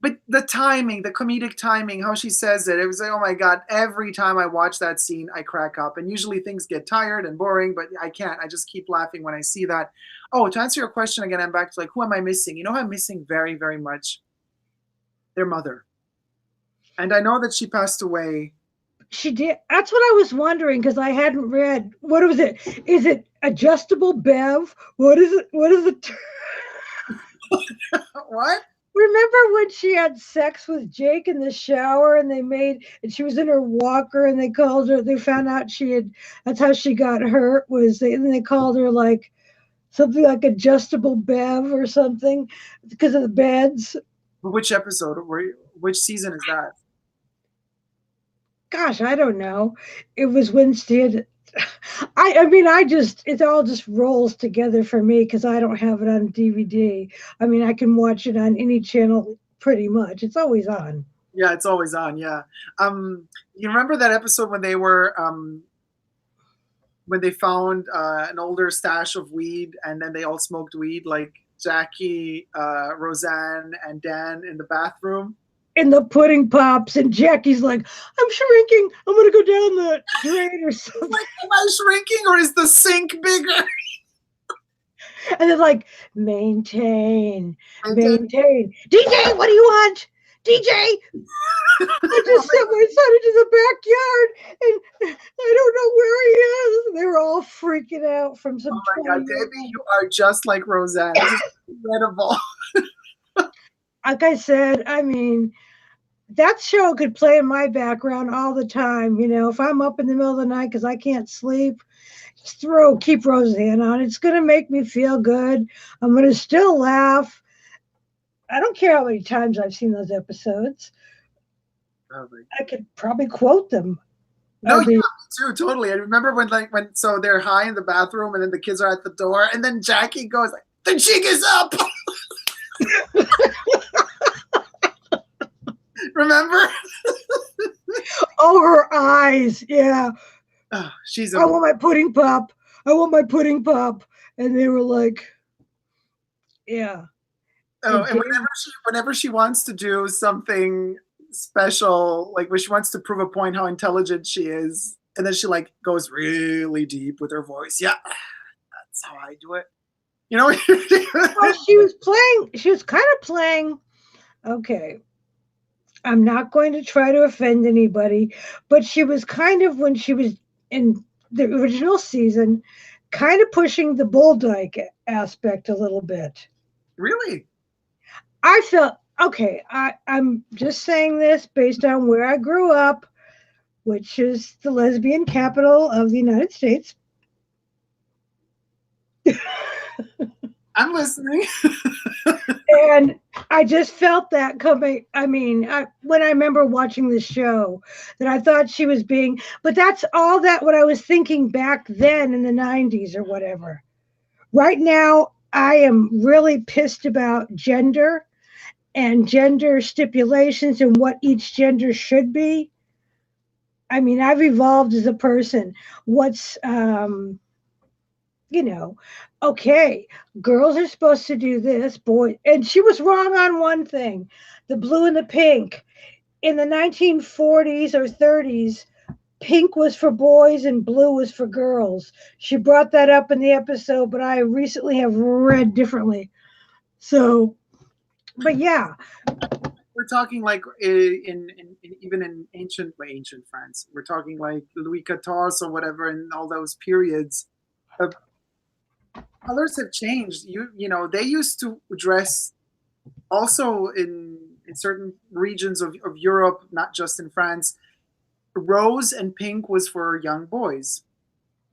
but the timing, the comedic timing, how she says it was like, oh my god! Every time I watch that scene, I crack up. And usually things get tired and boring, but I can't. I just keep laughing when I see that. Oh, to answer your question again, I'm back to like, who am I missing? You know, who I'm missing very, very much their mother, and I know that she passed away.
She did. That's what I was wondering because I hadn't read. What was it? Is it adjustable Bev? What is it? What is it?
What?
Remember when she had sex with Jake in the shower and and she was in her walker and they found out that's how she got hurt and they called her like something like adjustable Bev or something because of the beds.
Which episode? Which season is that?
Gosh, I don't know. It was when she had, I mean, it all just rolls together for me because I don't have it on DVD. I mean, I can watch it on any channel pretty much. It's always on.
Yeah, it's always on. Yeah. You remember that episode when they found an older stash of weed, and then they all smoked weed, like Jackie, Roseanne, and Dan in the bathroom.
In the pudding pops, and Jackie's like, I'm shrinking. I'm going to go down the drain or something.
Like, am I shrinking or is the sink bigger?
And they're like, maintain. DJ, what do you want? DJ, I just sent my son into the backyard and I don't know where he is. They were all freaking out from some.
Oh my god, Debbie, you are just like Roseanne. This is incredible.
Like I said, I mean, that show could play in my background all the time. You know, if I'm up in the middle of the night because I can't sleep, just keep Roseanne on. It's going to make me feel good. I'm going to still laugh. I don't care how many times I've seen those episodes.
Probably.
I could probably quote them.
No, yeah, too, totally. I remember when so they're high in the bathroom and then the kids are at the door and then Jackie goes like, the jig is up. Remember?
Oh, her eyes. Yeah.
Oh,
I want my pudding pop. I want my pudding pop. And they were like, yeah.
Oh, and whenever she wants to do something special, like when she wants to prove a point how intelligent she is, and then she like goes really deep with her voice. Yeah, that's how I do it. You know?
Well, she was kind of playing, okay, I'm not going to try to offend anybody, but she was kind of, when she was in the original season, kind of pushing the bull dyke aspect a little bit.
Really?
I felt, okay, I'm just saying this based on where I grew up, which is the lesbian capital of the United States.
I'm listening.
And I just felt that coming. I mean, when I remember watching the show, that I thought she was being, but that's all that what I was thinking back then in the 90s or whatever. Right now, I am really pissed about gender and gender stipulations and what each gender should be. I mean, I've evolved as a person. What's, you know, okay, girls are supposed to do this, boy. And she was wrong on one thing, the blue and the pink. In the 1940s or 30s, pink was for boys and blue was for girls. She brought that up in the episode, but I recently have read differently. So, but yeah.
We're talking like in even in ancient France. We're talking like Louis XIV or whatever, in all those periods. Colors have changed. You know, they used to dress also in certain regions of Europe, not just in France. Rose and pink was for young boys.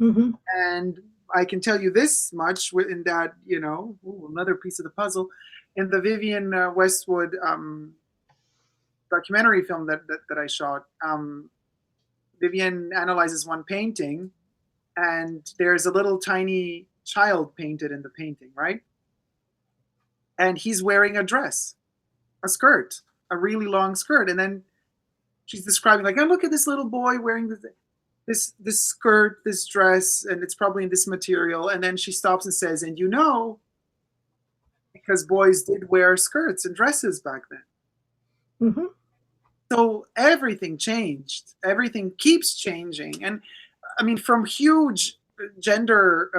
Mm-hmm.
And I can tell you this much in that, you know, another piece of the puzzle, in the Vivian Westwood documentary film that I shot, Vivian analyzes one painting, and there's a little tiny child painted in the painting, right? And he's wearing a dress, a skirt, a really long skirt. And then she's describing like, oh, look at this little boy wearing this skirt, this dress, and it's probably in this material. And then she stops and says, and you know, because boys did wear skirts and dresses back then.
Hmm.
So everything changed. Everything keeps changing. And I mean, from huge gender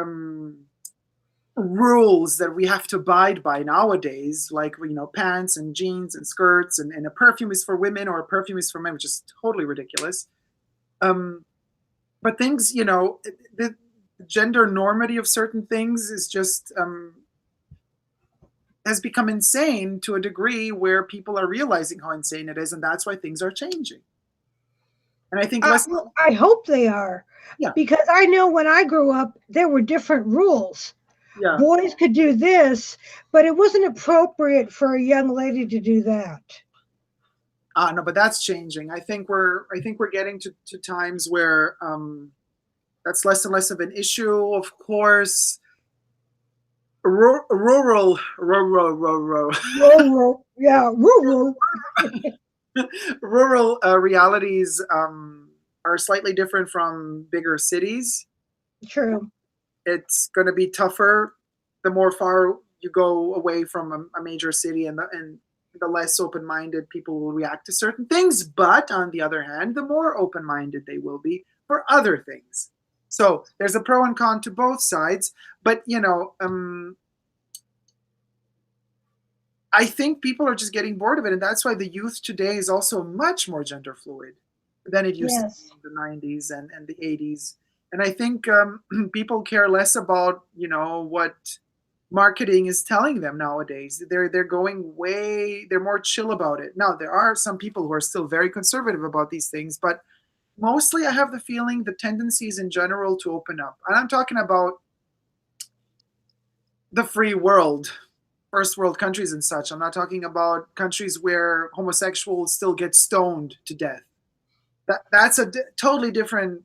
rules that we have to abide by nowadays, like, pants and jeans and skirts, and a perfume is for women or a perfume is for men, which is totally ridiculous. Um, but things, the gender normity of certain things is just has become insane to a degree where people are realizing how insane it is, and that's why things are changing. And I think less,
Well, I hope they are,
yeah,
because I know when I grew up, there were different rules.
yeah.
Boys could do this, but it wasn't appropriate for a young lady to do that.
No, but that's changing. I think we're getting to times where that's less and less of an issue. Of course, rural
Rural, yeah, rural.
rural realities are slightly different from bigger cities.
True.
It's going to be tougher the more far you go away from a major city, and the less open-minded people will react to certain things. But on the other hand, the more open-minded they will be for other things. So there's a pro and con to both sides. But I think people are just getting bored of it, and that's why the youth today is also much more gender fluid than it used to
Yes.
be in the 90s and the 80s. And I think people care less about what marketing is telling them nowadays. They're going way, they're more chill about it. Now there are some people who are still very conservative about these things, but mostly I have the feeling the tendencies in general to open up. And I'm talking about the free world, first world countries and such. I'm not talking about countries where homosexuals still get stoned to death. That's a totally different.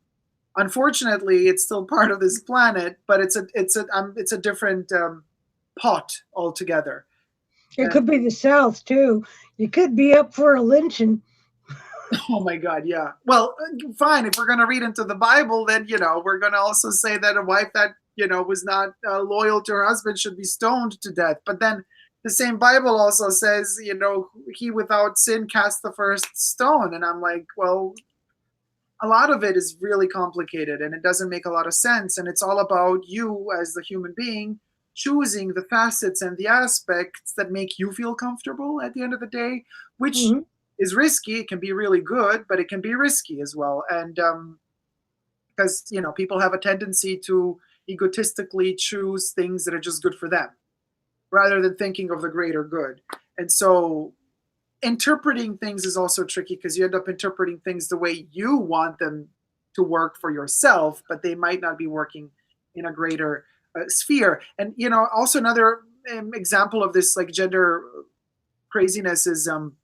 Unfortunately, it's still part of this planet, but it's a different pot altogether.
It
And
could be the South too. You could be up for a lynching.
oh my God, yeah. Well, fine. If we're going to read into the Bible, then we're going to also say that a wife that was not loyal to her husband should be stoned to death. But then the same Bible also says, he without sin cast the first stone, and I'm like, well, a lot of it is really complicated, and it doesn't make a lot of sense. And it's all about you as the human being choosing the facets and the aspects that make you feel comfortable at the end of the day, which
Hmm.
is risky. It can be really good, but it can be risky as well. And because people have a tendency to egotistically choose things that are just good for them rather than thinking of the greater good. And so interpreting things is also tricky because you end up interpreting things the way you want them to work for yourself, but they might not be working in a greater sphere. And also another example of this like gender craziness is um,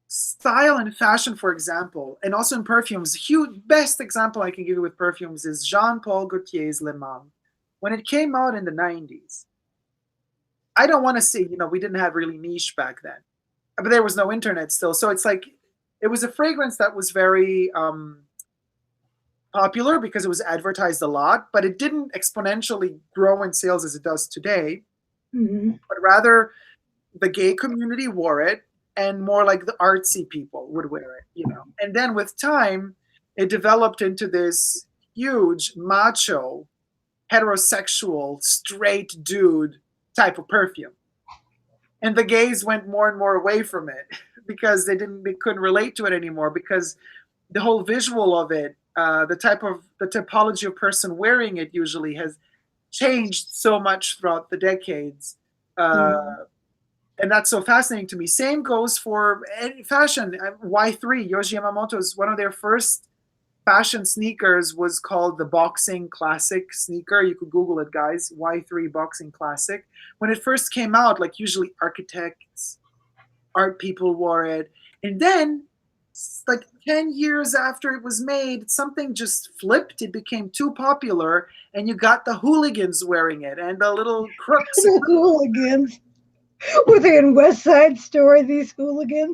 style and fashion, for example, and also in perfumes. Huge best example I can give you with perfumes is Jean Paul Gaultier's Le Mans. When it came out in the 90s, I don't want to say, we didn't have really niche back then, but there was no internet still. So it's like, it was a fragrance that was very popular because it was advertised a lot, but it didn't exponentially grow in sales as it does today.
Hmm.
But rather, the gay community wore it, and more like the artsy people would wear it. And then with time, it developed into this huge macho, heterosexual, straight dude type of perfume. And the gays went more and more away from it because they couldn't relate to it anymore, because the whole visual of it, the typology of person wearing it usually has changed so much throughout the decades. uh,
Hmm.
and that's so fascinating to me. Same goes for fashion. Y3, Yohji Yamamoto's, one of their first fashion sneakers was called the Boxing Classic sneaker. You could Google it, guys. Y3 Boxing Classic. When it first came out, like usually architects, art people wore it. And then, like 10 years after it was made, something just flipped. It became too popular, and you got the hooligans wearing it and the little crooks.
The hooligans. Were they in West Side Story, these hooligans?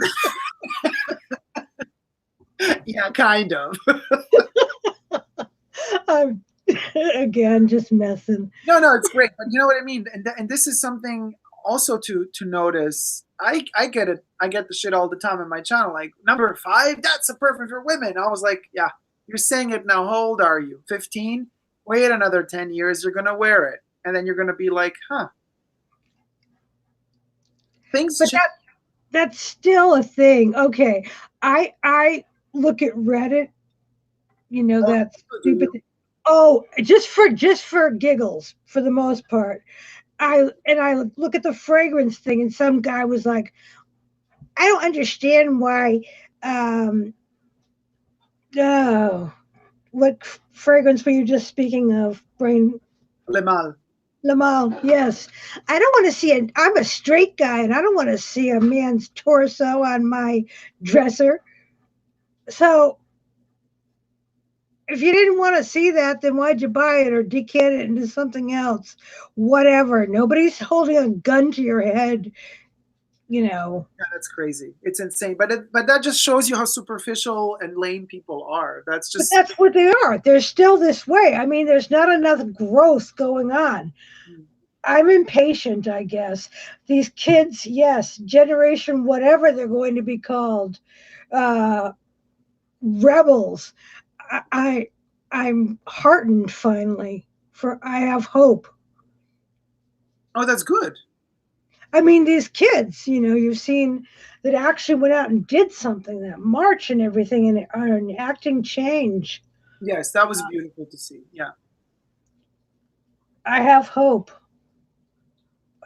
Yeah, kind of.
I'm again just messing.
No, no, it's great. But you know what I mean? And this is something also to notice. I get it. I get the shit all the time in my channel. Like number 5, that's a perfect for women. I was like, yeah, you're saying it now. How old are you? 15? Wait another 10 years. You're gonna wear it, and then you're gonna be like, huh. Things
But
change.
that's still a thing. Okay. I look at Reddit,
Oh,
that
do
stupid
you?
thing. Oh, just for giggles for the most part. I look at the fragrance thing and some guy was like, I don't understand why um oh, what fragrance were you just speaking of? Brain
Le mal.
Lamal, yes. I don't want to see it. I'm a straight guy and I don't want to see a man's torso on my dresser. So if you didn't want to see that, then why'd you buy it or decant it into something else? Whatever. Nobody's holding a gun to your head, you know.
Yeah, that's crazy. It's insane. But that just shows you how superficial and lame people are. That's
But
just.
that's what they are. They're still this way. I mean, there's not enough growth going on. I'm impatient, I guess. These kids, yes, generation whatever they're going to be called, uh, rebels. I I'm heartened finally. For I have hope.
Oh, that's good.
I mean, these kids, you've seen that actually went out and did something, that march and everything, and are enacting change.
Yes, that was beautiful to see. Yeah.
I have hope,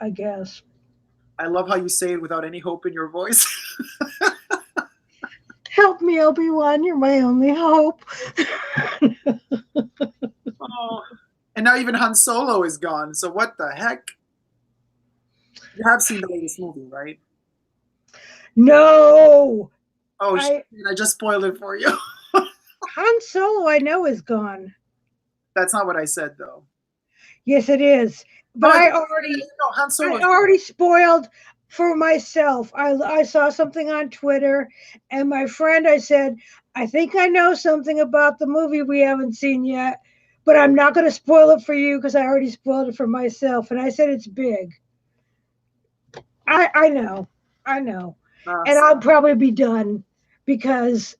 I guess.
I love how you say it without any hope in your voice.
Help me, Obi-Wan. You're my only hope.
Oh. And now even Han Solo is gone. So what the heck? You have seen the latest movie, right?
No,
Oh,
I
I just spoiled it for you.
Han Solo, I know, is gone.
That's not what I said, though.
Yes, it is.
Oh,
But
I
I
thought
already,
no, Han
I
Solo.
already spoiled for myself. I saw something on Twitter, and my friend, I said, I think I know something about the movie we haven't seen yet, but I'm not going to spoil it for you because I already spoiled it for myself. And I said it's big. I know, I know, and
So,
I'll probably be done because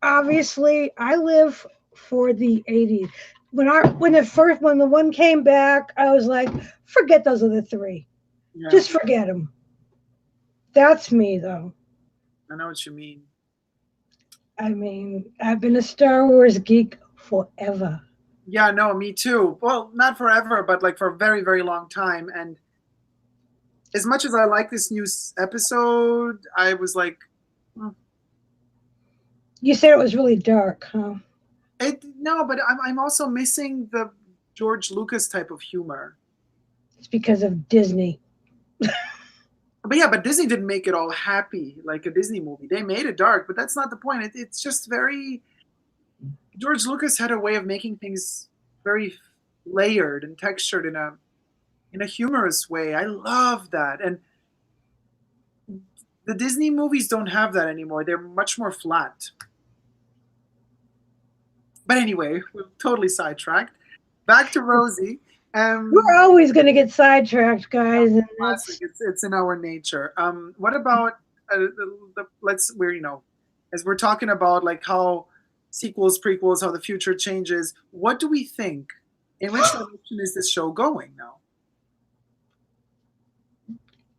obviously I live for the 80s. When the one came back, I was like, forget those other three.
yeah,
Just forget them. That's me though.
I know what you mean.
I mean, I've been a Star Wars geek forever.
Yeah, no, me too. Well, not forever, but like for a very, very long time. And as much as I like this new episode, I was like, "Hmm,
You said it was really dark, huh?
it no, but I'm also missing the George Lucas type of humor.
It's because of Disney.
But yeah, but Disney didn't make it all happy like a Disney movie. They made it dark, but that's not the point. It's just very. George Lucas had a way of making things very layered and textured in a humorous way. I love that. And the Disney movies don't have that anymore. They're much more flat. But anyway, we're totally sidetracked. Back to Rosie.
We're
Um,
always going to get sidetracked, guys, and
Classic.
that's
It's in our nature. What about let's we're as we're talking about like how sequels, prequels, how the future changes. What do we think? In which direction is this show going now?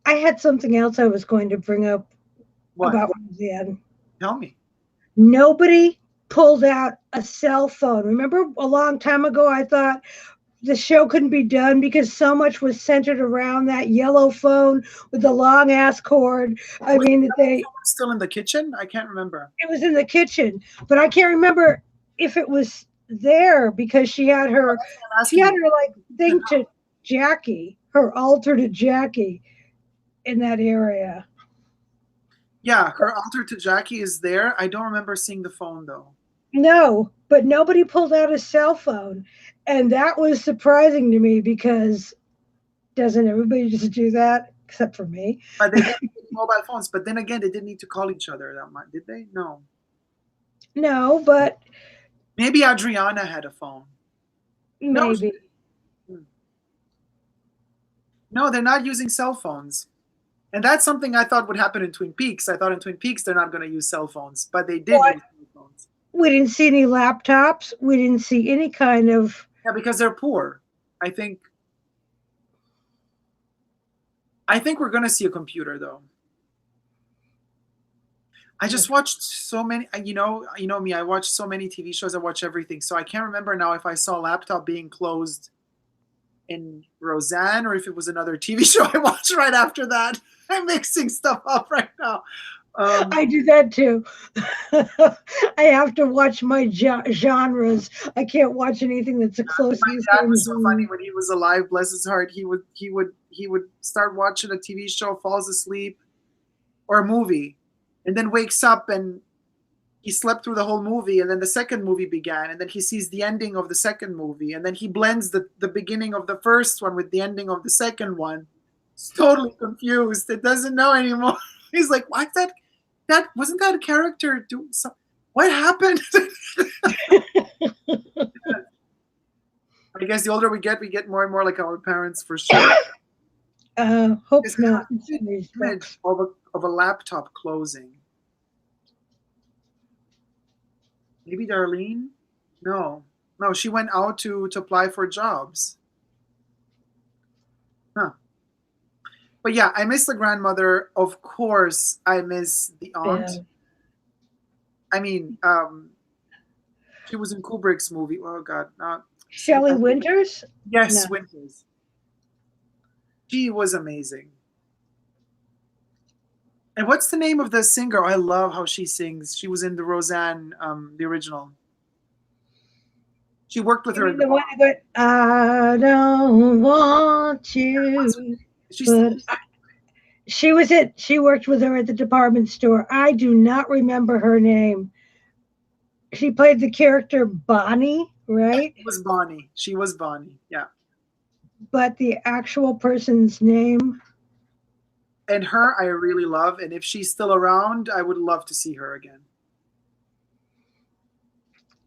I had something else I was going to bring up
What?
about Roseanne.
Tell me.
Nobody pulled out a cell phone. Remember a long time ago, I thought the show couldn't be done because so much was centered around that yellow phone with the long ass cord. I
Was
mean,
someone still in the kitchen? I can't remember.
it was in the kitchen, but I can't remember if it was there because
I'm
she
asking
had
you.
her like thing to Jackie, her altar to Jackie in that area.
Yeah, her altar to Jackie is there. I don't remember seeing the phone though.
No, but nobody pulled out a cell phone. And that was surprising to me because doesn't everybody just do that except for me?
But they did mobile phones. But then again, they didn't need to call each other that much, did they? No.
No, but
Maybe Adriana had a phone. No,
maybe.
hmm. No, they're not using cell phones. And that's something I thought would happen in Twin Peaks. I thought in Twin Peaks they're not going to use cell phones, but they did
What?
use cell phones.
We didn't see any laptops. We didn't see any kind of.
Yeah, because they're poor. I think I think we're going to see a computer though. I just watched so many, you know me, I watch so many TV shows, I watch everything. So I can't remember now if I saw a laptop being closed in Roseanne or if it was another TV show I watched right after that. I'm mixing stuff up right now.
I do that too. I have to watch my genres. I can't watch anything that's close to
My
the
dad
same
was so funny
genre.
when he was alive, bless his heart. He would start watching a TV show, falls asleep, or a movie, and then wakes up and he slept through the whole movie, and then the second movie began, and then he sees the ending of the second movie, and then he blends the beginning of the first one with the ending of the second one. He's totally confused. It doesn't know anymore. He's like, "What? That wasn't that a character? What happened?" I guess the older we get more and more like our parents for sure.
Hope
This
not.
image of a laptop closing. Maybe Darlene? No. No, she went out to apply for jobs. Huh. But yeah, I miss the grandmother. Of course, I miss the
Yeah.
aunt. I mean, she was in Kubrick's movie. Oh God, not
Shelley Winters? No.
yes, Winters. She was amazing. And what's the name of the singer? I love how she sings. She was in the Roseanne, the original. She worked with
You
her
mean
in the
the one
bar.
that went, I don't want you,
She's
but she was it. She worked with her at the department store. I do not remember her name. She played the character Bonnie, right?
she was Bonnie. She was Bonnie. Yeah.
But the actual person's name,
And her, I really love. And if she's still around, I would love to see her again.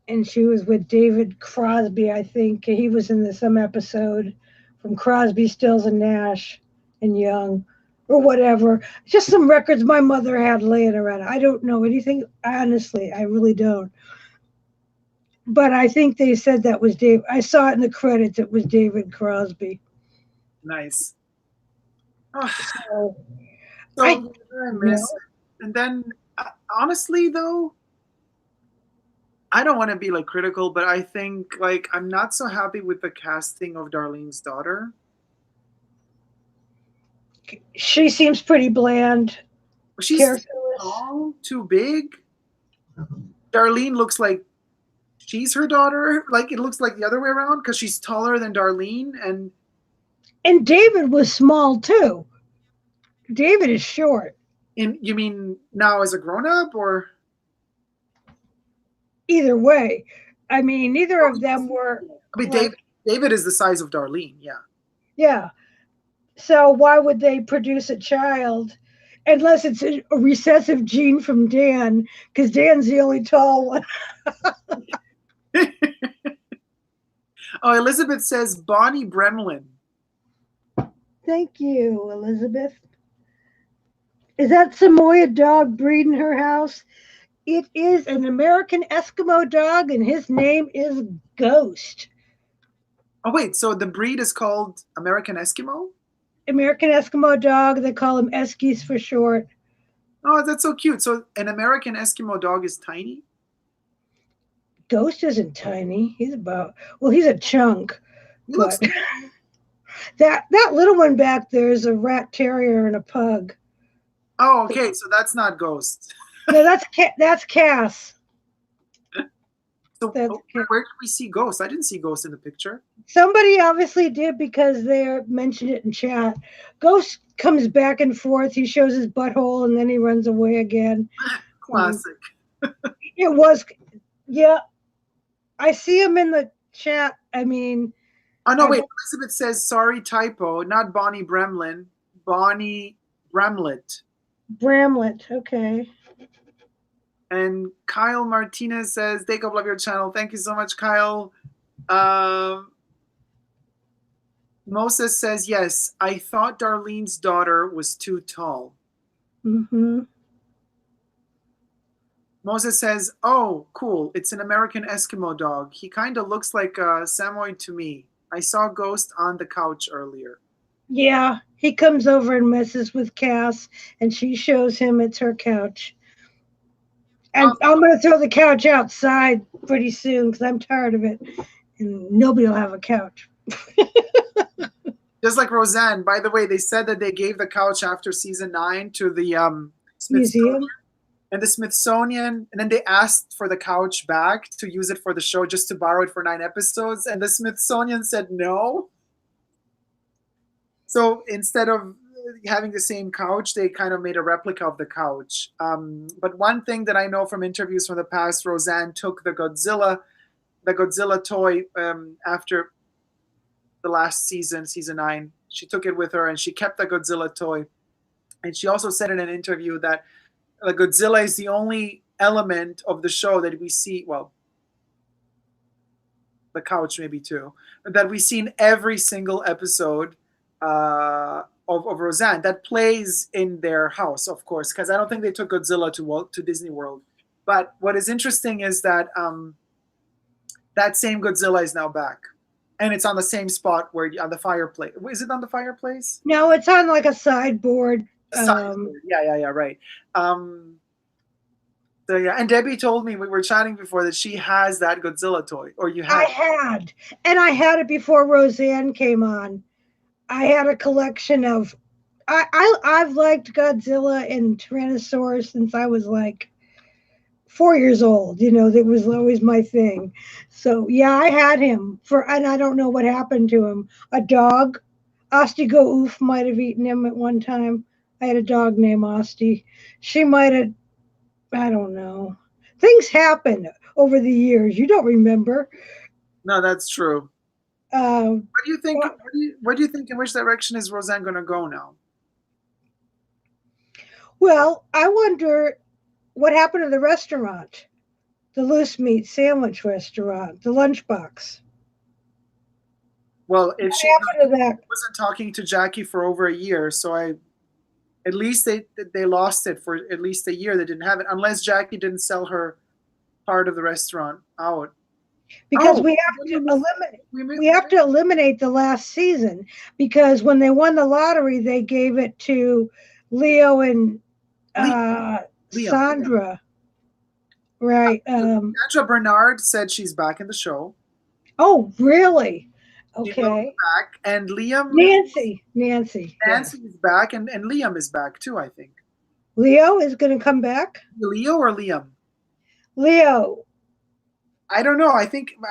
and she was with David Crosby, I think. He was in some episode from Crosby, Stills, and Nash and Young or whatever. Just some records my mother had laying around. I don't know anything, honestly. I really don't. But I think they said that was Dave. I saw it in the credits. It was David Crosby.
Nice. Oh,
So I
so I
know.
miss. And then, honestly, though, I don't want to be like critical, but I think like I'm not so happy with the casting of Darlene's daughter.
She seems pretty bland,
She's too
characterless.
tall, too big. Darlene looks like she's her daughter. Like it looks like the other way around because she's taller than Darlene.
And David was small too. David is short.
And you mean now as a grown up or?
Either way, I mean, neither of them were
I mean,
like,
David is the size of Darlene. Yeah.
yeah. So why would they produce a child unless it's a recessive gene from Dan? Because Dan's the only tall one.
Oh, Elizabeth says Bonnie Bremlin.
Thank you, Elizabeth. Is that Samoyed dog breed in her house? It is an American Eskimo dog, and his name is Ghost.
Oh wait, so the breed is called American Eskimo?
American Eskimo dog. They call him Eskies for short.
Oh, that's so cute. So an American Eskimo dog is tiny?
Ghost isn't tiny. He's about, well, he's a chunk,
He looks
but that little one back there is a rat terrier and a pug.
Oh, okay, so that's not Ghost.
No, that's Cass.
So
That's
where did we see Ghost? I didn't see Ghost in the picture.
somebody obviously did because they mentioned it in chat. Ghost comes back and forth. He shows his butthole and then he runs away again.
Classic.
It was, yeah. I see him in the chat. I mean,
Oh no, wait. Elizabeth says sorry typo, not Bonnie Bremlin, Bonnie Bramlett.
Bramlett. Okay.
And Kyle Martinez says, Dacob, love your channel. Thank you so much, Kyle. Um, Moses says, yes, I thought Darlene's daughter was too tall.
Mm-hmm.
Moses says, oh, cool. It's an American Eskimo dog. He kind of looks like a Samoyed to me. I saw Ghost on the couch earlier.
Yeah, he comes over and messes with Cass, and she shows him it's her couch.
Um,
And I'm going to throw the couch outside pretty soon because I'm tired of it, and nobody will have a couch.
just like Roseanne, by the way, they said that they gave the couch after season 9 to the Smithsonian.
Museum.
And the Smithsonian, and then they asked for the couch back to use it for the show, just to borrow it for 9 episodes. And the Smithsonian said no. So instead of having the same couch, they kind of made a replica of the couch. But one thing that I know from interviews from the past, Roseanne took the Godzilla toy after the last season, season 9. She took it with her, and she kept the Godzilla toy. And she also said in an interview that Godzilla is the only element of the show that we see. Well, the couch maybe too, that we see in every single episode of Roseanne that plays in their house, of course, because I don't think they took Godzilla to Disney World. But what is interesting is that that same Godzilla is now back, and it's on the same spot where on the fireplace. Is it on the fireplace?
No, it's on like a sideboard.
Sideboard. Yeah, right. So yeah, and Debbie told me we were chatting before that she has that Godzilla toy, or you
I
had.
had, and I had it before Roseanne came on. I had a collection of. I've liked Godzilla and Tyrannosaurus since I was like 4 years old. You know, that was always my thing. So yeah, I had him for, and I don't know what happened to him. A dog, Asti Go Oof might have eaten him at one time. I had a dog named Asti. She might have. I don't know. Things happen over the years. You don't remember.
No, that's true.
Uh,
What do you think? What do you think? In which direction is Roseanne going to go now?
well, I wonder what happened to the restaurant, the loose meat sandwich restaurant, the lunchbox.
Well, if
What
she
happened to that?
wasn't talking to Jackie for over a year, so I at least they lost it for at least a year. They didn't have it unless Jackie didn't sell her part of the restaurant out.
Because
Oh,
we have to eliminate.
we
We have to eliminate the last season because when they won the lottery, they gave it to Leo and
Liam.
Sandra. Right.
Sandra Bernard said she's back in the show.
Oh, really?
She will be
Okay.
back, and Liam,
Nancy. Yeah.
Nancy is back, and Liam is back too. I think
Leo is going to come back.
Leo or Liam.
Leo.
I don't know. I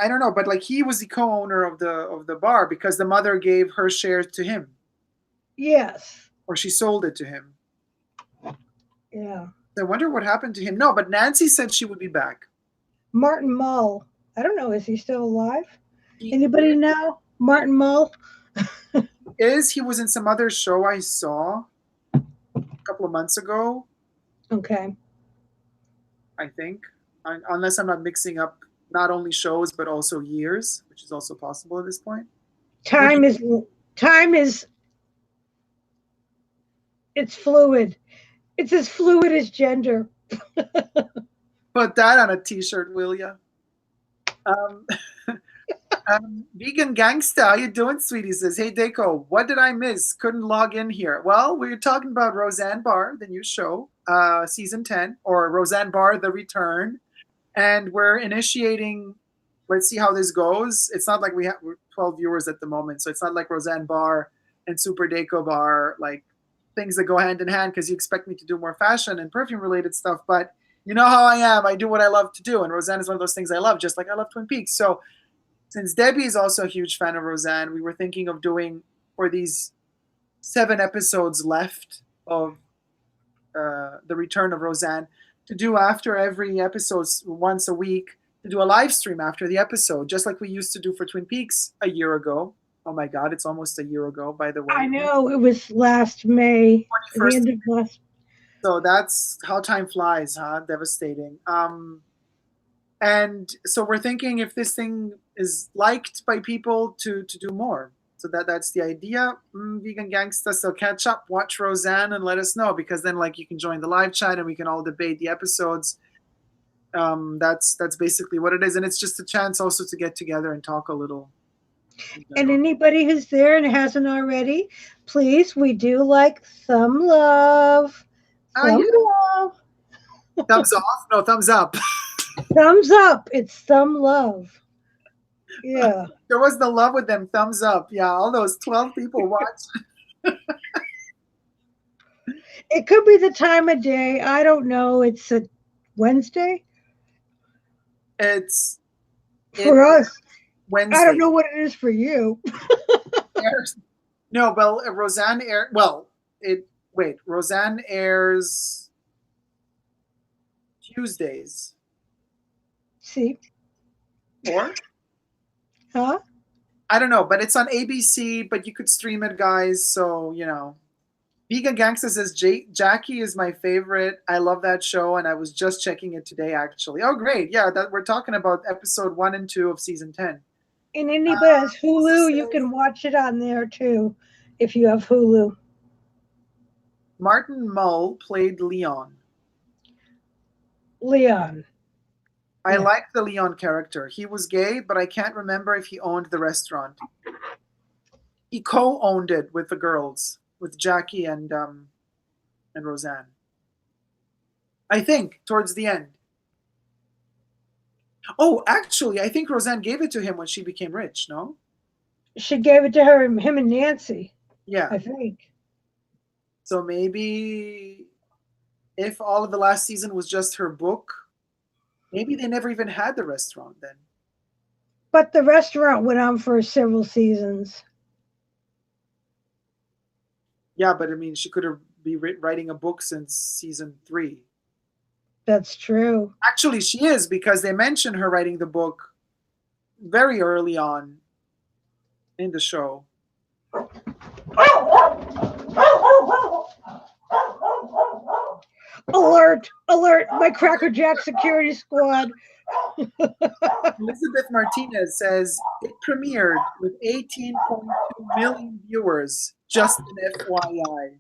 don't know, but like he was the co-owner of the bar because the mother gave her shares to him,
Yes.
or she sold it to him.
Yeah.
I wonder what happened to him. No, but Nancy said she would be back.
Martin Mull. I don't know. Is he still alive?
He
Anybody know? Martin Mull?
he was in some other show I saw a couple of months ago,
Okay.
I think. Unless I'm not mixing up not only shows but also years, which is also possible at this point.
Time is it's fluid. It's as fluid as gender.
Put that on a t-shirt, will ya? Um, Vegan Gangsta, how you doing, sweetie? Says, hey, Dacob, what did I miss? Couldn't log in here. Well, we were talking about Roseanne Barr, the new show, season 10, or Roseanne Barr, The Return. And we're initiating, let's see how this goes. It's not like we're 12 viewers at the moment, so it's not like Roseanne Barr and Super Dacob are like things that go hand in hand because you expect me to do more fashion and perfume related stuff. But you know how I am. I do what I love to do. And Roseanne is one of those things I love, just like I love Twin Peaks. So since Debbie is also a huge fan of Roseanne, we were thinking of doing for these 7 episodes left of The Return of Roseanne to do after every episode once a week to do a live stream after the episode, just like we used to do for Twin Peaks a year ago. Oh my God, it's almost a year ago, by the way.
I know it was last May, the
21st.
end of last.
So that's how time flies, huh? Devastating. And so we're thinking if this thing is liked by people to do more. So that's the idea. Vegan Gangsta. So catch up, watch Roseanne, and let us know, because then like you can join the live chat and we can all debate the episodes. That's basically what it is, and it's just a chance also to get together and talk a little in
And
general.
anybody who's there and hasn't already, please, we do like thumb love.
Ah,
Thumb
yeah.
love.
Thumbs off? No, thumbs up.
Thumbs up. It's thumb love. Yeah.
There was the love with them. Thumbs up. Yeah, all those 12 people watched.
It could be the time of day. I don't know. It's a Wednesday
It's it
for us. I don't
Wednesday.
know what it is for you.
Airs. No, well, Roseanne air. Well, it wait. Roseanne airs Tuesdays,
See?
or
Huh?
I don't know, but it's on ABC. But you could stream it, guys. So Vegan Gangsta says Jackie is my favorite. I love that show, and I was just checking it today, actually. Oh, great! Yeah, that we're talking about episode 1 and 2 of season 10.
And anybody has
Also
Hulu, you
says
can watch it on there too if you have Hulu.
Martin Mull played Leon.
Leon.
I
Yeah.
like the Leon character. He was gay, but I can't remember if he owned the restaurant. He co-owned it with the girls, with Jackie and Roseanne. I think towards the end. Oh, actually, I think Roseanne gave it to him when she became rich. No?
She gave it to her, him and Nancy,
Yeah.
I think.
So maybe if all of the last season was just her book, maybe they never even had the restaurant then.
But the restaurant went on for several seasons.
Yeah, but I mean, she could have been writing a book since season 3.
That's true.
Actually, she is, because they mention her writing the book very early on in the show.
Alert! Alert! My Cracker Jack security squad.
Elizabeth Martinez says it premiered with 18.2 million viewers, just an FYI.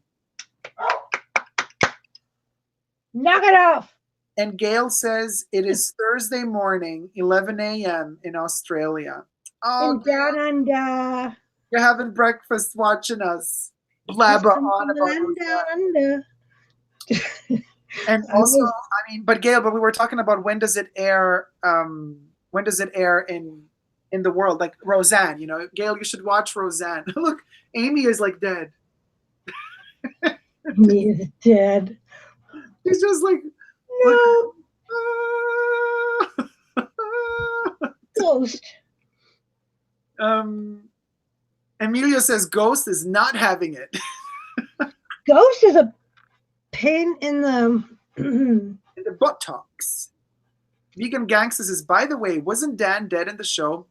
Knock it off!
And Gail says it is Thursday morning, 11 a.m. in Australia. Oh,
And down under.
you're having breakfast watching us blabber on
Down
about
under.
And also, I mean, but Gail, but we were talking about when does it air? When does it air in the world? Like Roseanne, Gail, you should watch Roseanne. Look, Amy is like dead.
He is dead.
She's just like
No.
look,
Ghost.
Emilio says Ghost is not having it.
Ghost is a pain in the
In the buttocks. Vegan Gangsta says, by the way, wasn't Dan dead in the show?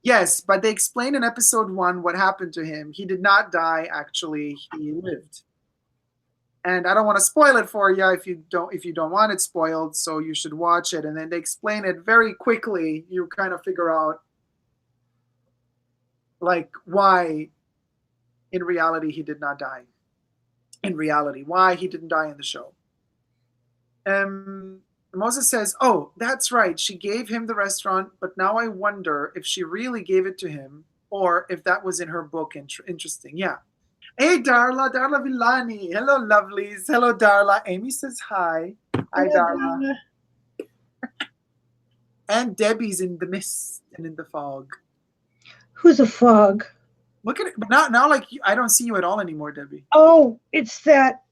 Yes, but they explain in episode 1 what happened to him. He did not die, actually. He lived. And I don't want to spoil it for you if you don't want it spoiled, so you should watch it. And then they explain it very quickly. You kind of figure out like why in reality he did not die. In reality, why he didn't die in the show. Moses says, oh, that's right. She gave him the restaurant, but now I wonder if she really gave it to him or if that was in her book. Interesting. Yeah. Hey, Darla Villani. Hello, lovelies. Hello, Darla. Amy says hi. Hi, Darla. And Debbie's in the mist and in the fog.
Who's a fog?
Look at it. But now like, I don't see you at all anymore, Debbie.
Oh, it's that.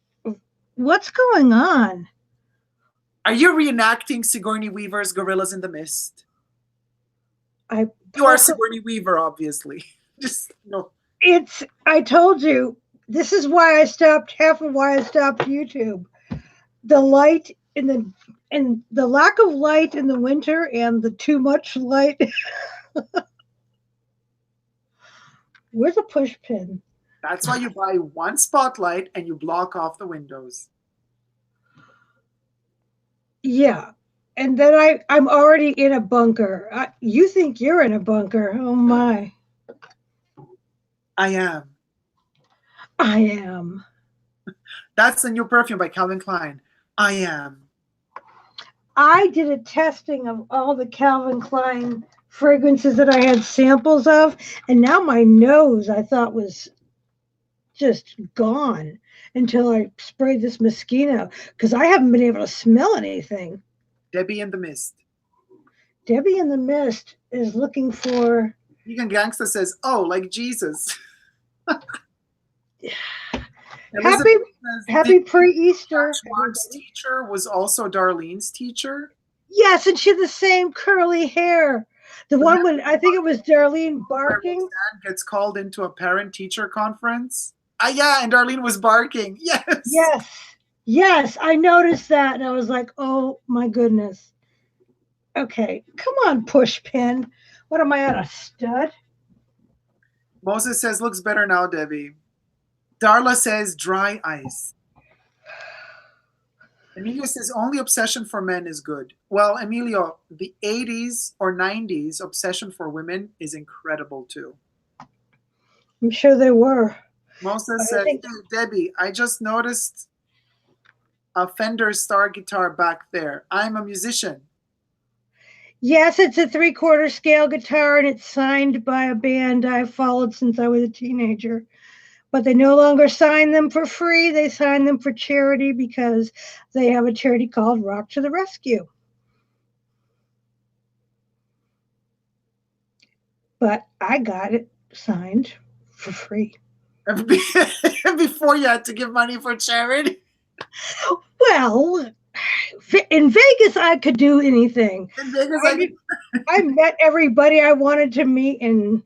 What's going on?
Are you reenacting Sigourney Weaver's Gorillas in the Mist?
You
are Sigourney Weaver, obviously. Just no.
I told you, this is why I stopped, half of why I stopped YouTube. The light and the lack of light in the winter and the too much light. Where's a push pin?
That's why you buy one spotlight and you block off the windows.
Yeah. And then I'm already in a bunker. You think you're in a bunker. Oh, my.
I am.
I am.
That's the new perfume by Calvin Klein. I am.
I did a testing of all the Calvin Klein fragrances that I had samples of, and now my nose I thought was just gone until I sprayed this mosquito because I haven't been able to smell anything.
Debbie in the Mist.
Debbie in the Mist is looking for.
Vegan Gangsta says, "Oh, like Jesus."
Happy
Elizabeth says,
Happy
"Did
pre-Easter,
Mark's
everybody.
teacher was also Darlene's teacher?"
Yes, and she had the same curly hair. The one when I think it was Darlene
Where
barking.
Roseanne gets called into a parent-teacher conference. Ah, yeah, and Darlene was barking. Yes.
Yes, yes, I noticed that, and I was like, "Oh my goodness." Okay, come on, pushpin. What am I at, a stud?
Moses says, "Looks better now, Debbie." Darla says, "Dry ice." Emilio says, "Only obsession for men is good." Well, Emilio, the 80s or 90s obsession for women is incredible too.
I'm sure they were.
Moses
But I
says,
think
"Hey, Debbie, I just noticed a Fender Star guitar back there. I'm a musician."
yes, it's a 3/4 scale guitar, and it's signed by a band I've followed since I was a teenager. But they no longer sign them for free. They sign them for charity because they have a charity called Rock to the Rescue. But I got it signed for free.
Before you had to give money for charity.
Well, in Vegas, I could do anything.
In Vegas,
I met everybody I wanted to meet and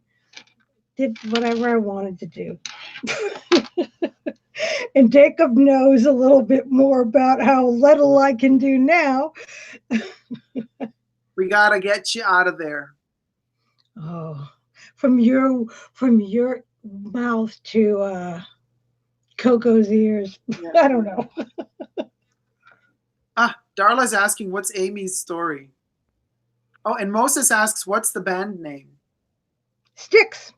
did whatever I wanted to do. And Dacob knows a little bit more about how little I can do now.
we gotta get you out of there.
Oh, from your mouth to Coco's ears.
Yeah.
I don't know.
Ah, Darla's asking, "What's Amy's story?" Oh, and Moses asks, "What's the band name?"
Styx.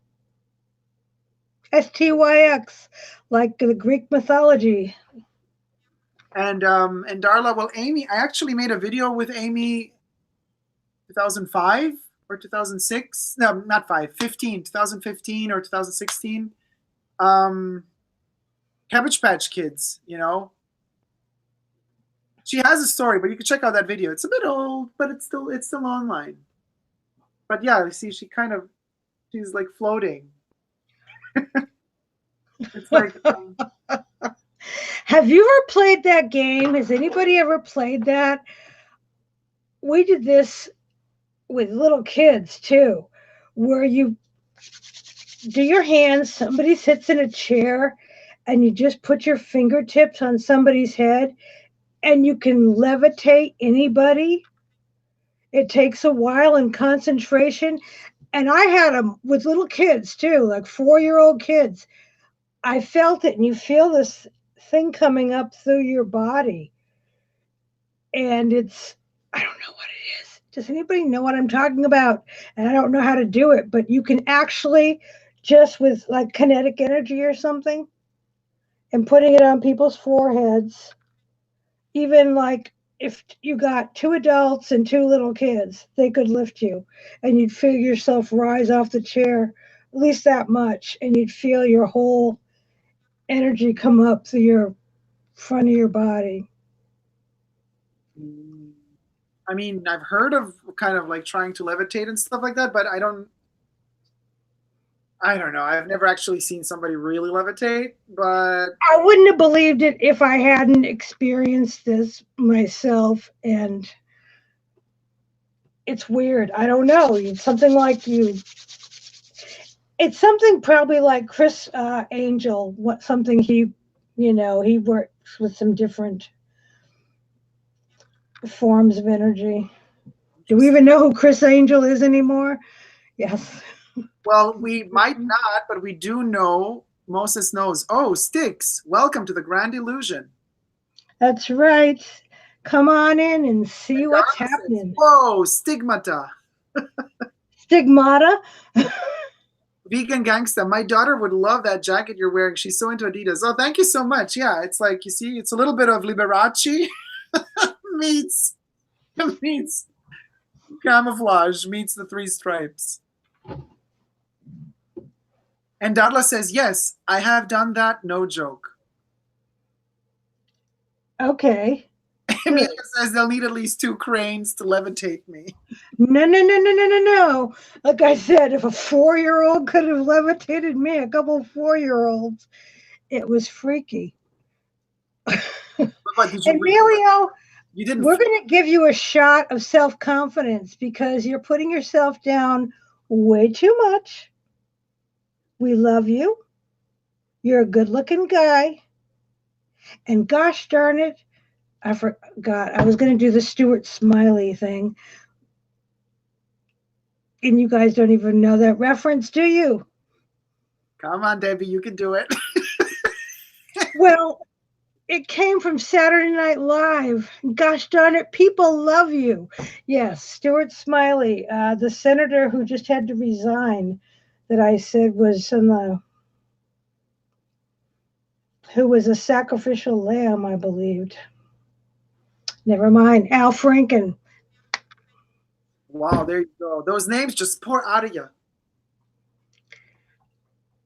STYX, like the Greek mythology.
And Darla, well, Amy, I actually made a video with Amy 2005 or 2006. No, not 5, 15, 2015 or 2016. Cabbage Patch Kids, you know. She has a story, but you can check out that video. It's a bit old, but it's still online. But yeah, see, she's like floating. It's like
Have you ever played that game? Has anybody ever played that? We did this with little kids too, where you do your hands, somebody sits in a chair, and you just put your fingertips on somebody's head, and you can levitate anybody. It takes a while and concentration. And I had them with little kids too, like 4-year-old kids. I felt it, and you feel this thing coming up through your body. And I don't know what it is. Does anybody know what I'm talking about? And I don't know how to do it, but you can actually just with like kinetic energy or something and putting it on people's foreheads, even like if you got 2 adults and 2 little kids, they could lift you and you'd feel yourself rise off the chair, at least that much, and you'd feel your whole energy come up through your front of your body.
I mean, I've heard of kind of like trying to levitate and stuff like that, but I don't know. I've never actually seen somebody really levitate, but
I wouldn't have believed it if I hadn't experienced this myself, and it's weird. I don't know. It's something like you. It's something probably like Chris Angel. What something he works with some different forms of energy. Do we even know who Chris Angel is anymore? Yes.
well, we might not, but we do know. Moses knows. Oh, Styx, welcome to the Grand Illusion.
That's right. Come on in and see
And
what's
Donna says,
happening.
"Whoa, stigmata."
Stigmata.
Vegan Gangsta. My daughter would love that jacket you're wearing. She's so into Adidas. Oh, thank you so much. Yeah, it's like, you see, it's a little bit of Liberace meets meets camouflage meets the three stripes. And Darla says, yes, I have done that. No joke.
Okay.
Emilia says they'll need at least 2 cranes to levitate me.
No. Like I said, if a 4-year-old could have levitated me, a couple of 4-year-olds, it was freaky.
But did you
Emilio,
you didn't
we're going to give you a shot of self-confidence because you're putting yourself down way too much. We love you. You're a good-looking guy. And gosh darn it, I forgot. I was going to do the Stuart Smiley thing. And you guys don't even know that reference, do you?
Come on, Debbie, you can do it.
Well, it came from Saturday Night Live. Gosh darn it, people love you. Yes, Stuart Smiley, the senator who just had to resign, that I said was who was a sacrificial lamb, I believed. Never mind, Al Franken.
Wow, there you go. Those names just pour out of you.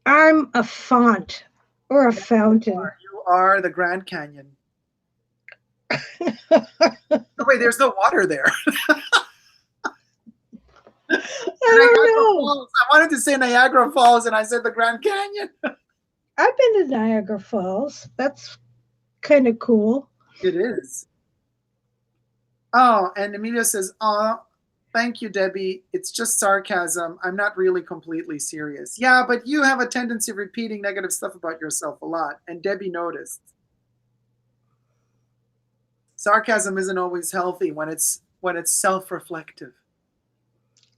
I'm a font or a fountain.
You are the Grand Canyon. Oh, wait, there's no water there.
I don't know.
Falls. I wanted to say Niagara Falls, and I said the Grand Canyon.
I've been to Niagara Falls. That's kind of cool.
It is. Oh, and Emilia says, oh, thank you, Debbie. It's just sarcasm. I'm not really completely serious. Yeah, but you have a tendency of repeating negative stuff about yourself a lot, and Debbie noticed. Sarcasm isn't always healthy when it's self-reflective.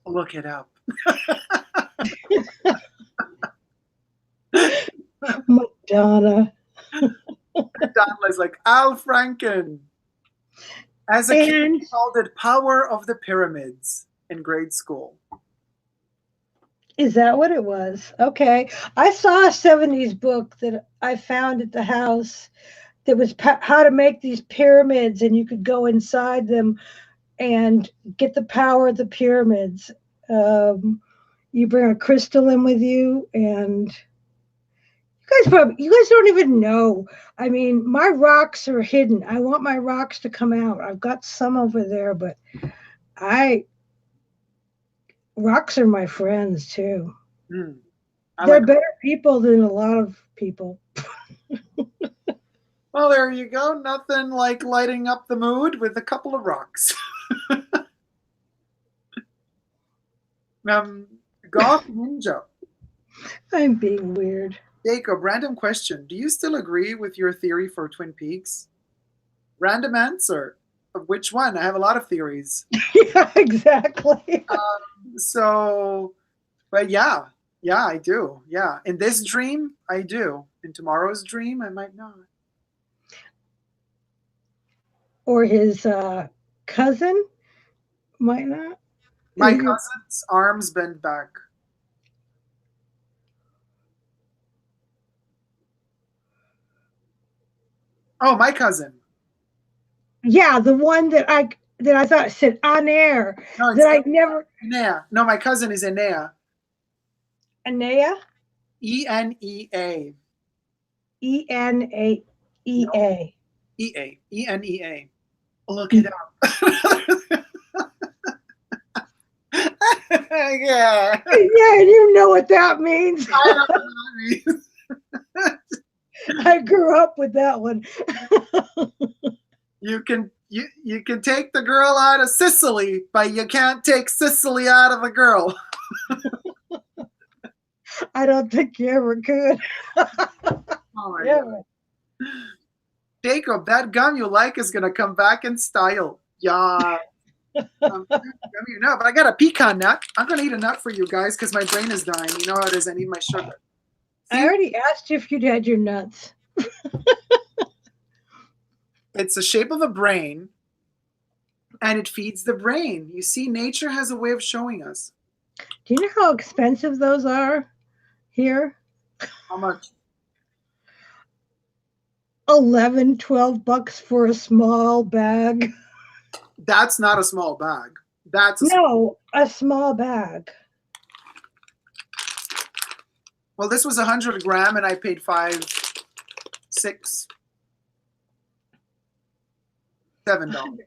Look it up.
Madonna.
Madonna's like Al Franken. As a kid, he called it Power of the Pyramids in grade school.
Is that what it was? Okay. I saw a 70s book that I found at the house that was how to make these pyramids, and you could go inside them and get the power of the pyramids. You bring a crystal in with you, and you guys don't even know. I mean, my rocks are hidden. I want my rocks to come out. I've got some over there, but rocks are my friends too. They're better people than a lot of people.
Well, there you go. Nothing like lighting up the mood with a couple of rocks. Golf Ninja.
I'm being weird.
Dacob, random question. Do you still agree with your theory for Twin Peaks? Random answer. Which one? I have a lot of theories.
Yeah, exactly.
But yeah, I do. Yeah. In this dream, I do. In tomorrow's dream, I might not.
Or his cousin might not.
My cousin's arms bent back. Oh, my cousin.
Yeah, the one that I thought said on air. No, that I never.
Enea. No, my cousin is Enea.
Enea.
E-N-E-A.
E-N-A-E-A.
E-A. E-N-E-A. Look it up. Yeah.
Yeah, you know what that means.
I know what that means.
I grew up with that one.
You can take the girl out of Sicily, but you can't take Sicily out of a girl.
I don't think you ever could.
Oh my God. Dacob, that gum you like is gonna come back in style. Yeah. No, but I got a pecan nut. I'm gonna eat a nut for you guys because my brain is dying. You know how it is. I need my sugar. See?
I already asked you if you'd had your nuts.
It's the shape of a brain, and it feeds the brain. You see, nature has a way of showing us.
Do you know how expensive those are? here.
How much?
11, 12 bucks for a small bag.
That's not a small bag. That's a
No, a small bag.
well, this was 100 gram, and I paid 5, 6, $7.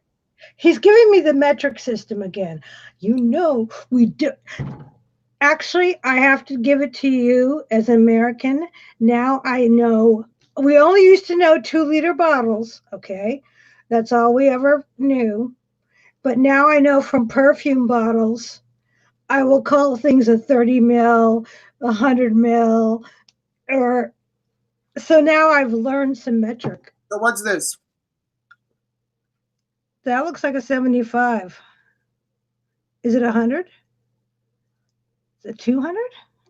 He's giving me the metric system again. You know, we do. Actually, I have to give it to you as an American. Now I know. We only used to know 2-liter bottles. Okay. That's all we ever knew. But now I know from perfume bottles, I will call things a 30 mil, 100 mil, or so now I've learned some metric.
So what's this?
That looks like a 75. Is it 100? Is it 200?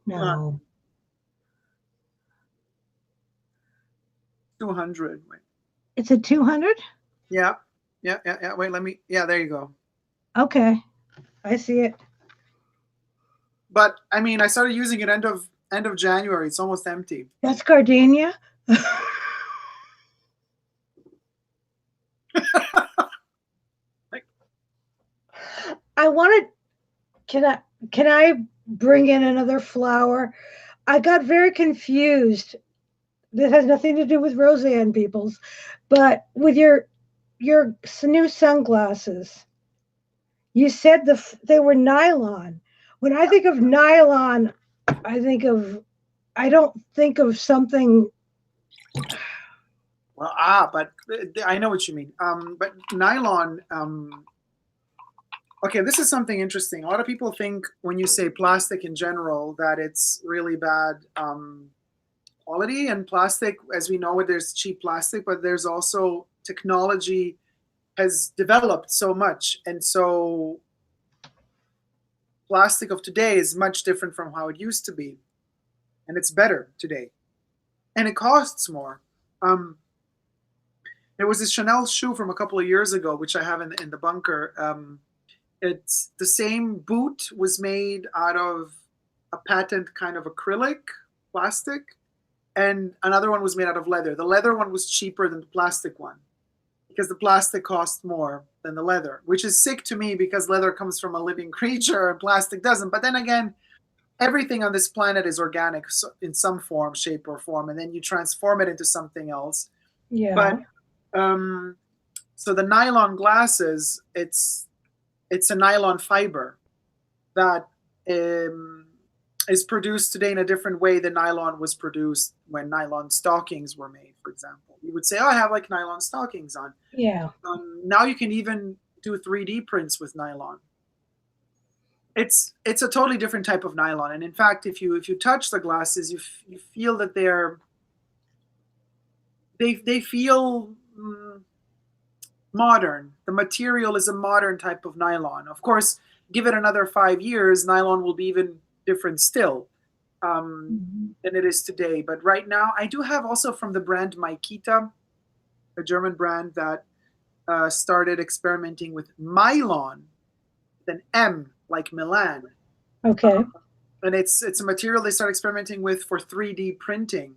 No.
200. Wait.
It's a 200?
Yeah. Wait, let me. Yeah, there you go.
Okay. I see it.
But I mean, I started using it end of January. It's almost empty.
That's gardenia. I wanted. Can I bring in another flower? I got very confused. This has nothing to do with Roseanne peoples, but with your new sunglasses, you said they were nylon. When I think of nylon, I don't think of something.
Well, but I know what you mean. But nylon. Okay, this is something interesting. A lot of people think when you say plastic in general that it's really bad quality. And plastic, as we know it, there's cheap plastic, but there's also technology has developed so much. And so plastic of today is much different from how it used to be. And it's better today. And it costs more. There was this Chanel shoe from a couple of years ago, which I have in the bunker. It's the same boot was made out of a patent kind of acrylic plastic, and another one was made out of leather. The leather one was cheaper than the plastic one because the plastic cost more than the leather, which is sick to me because leather comes from a living creature and plastic doesn't. But then again, everything on this planet is organic in some form, shape, or form, and then you transform it into something else.
Yeah.
But so the nylon glasses, it's a nylon fiber that is produced today in a different way than nylon was produced when nylon stockings were made, for example. You would say, oh, I have like nylon stockings on.
Yeah.
Now you can even do 3D prints with nylon. It's a totally different type of nylon. And in fact, if you touch the glasses, you feel that they feel modern. The material is a modern type of nylon. Of course, give it another 5 years, nylon will be even different still than it is today. But right now, I do have also from the brand Maikita, a German brand that started experimenting with Mylon, with an M like Milan.
Okay.
And it's a material they started experimenting with for 3D printing.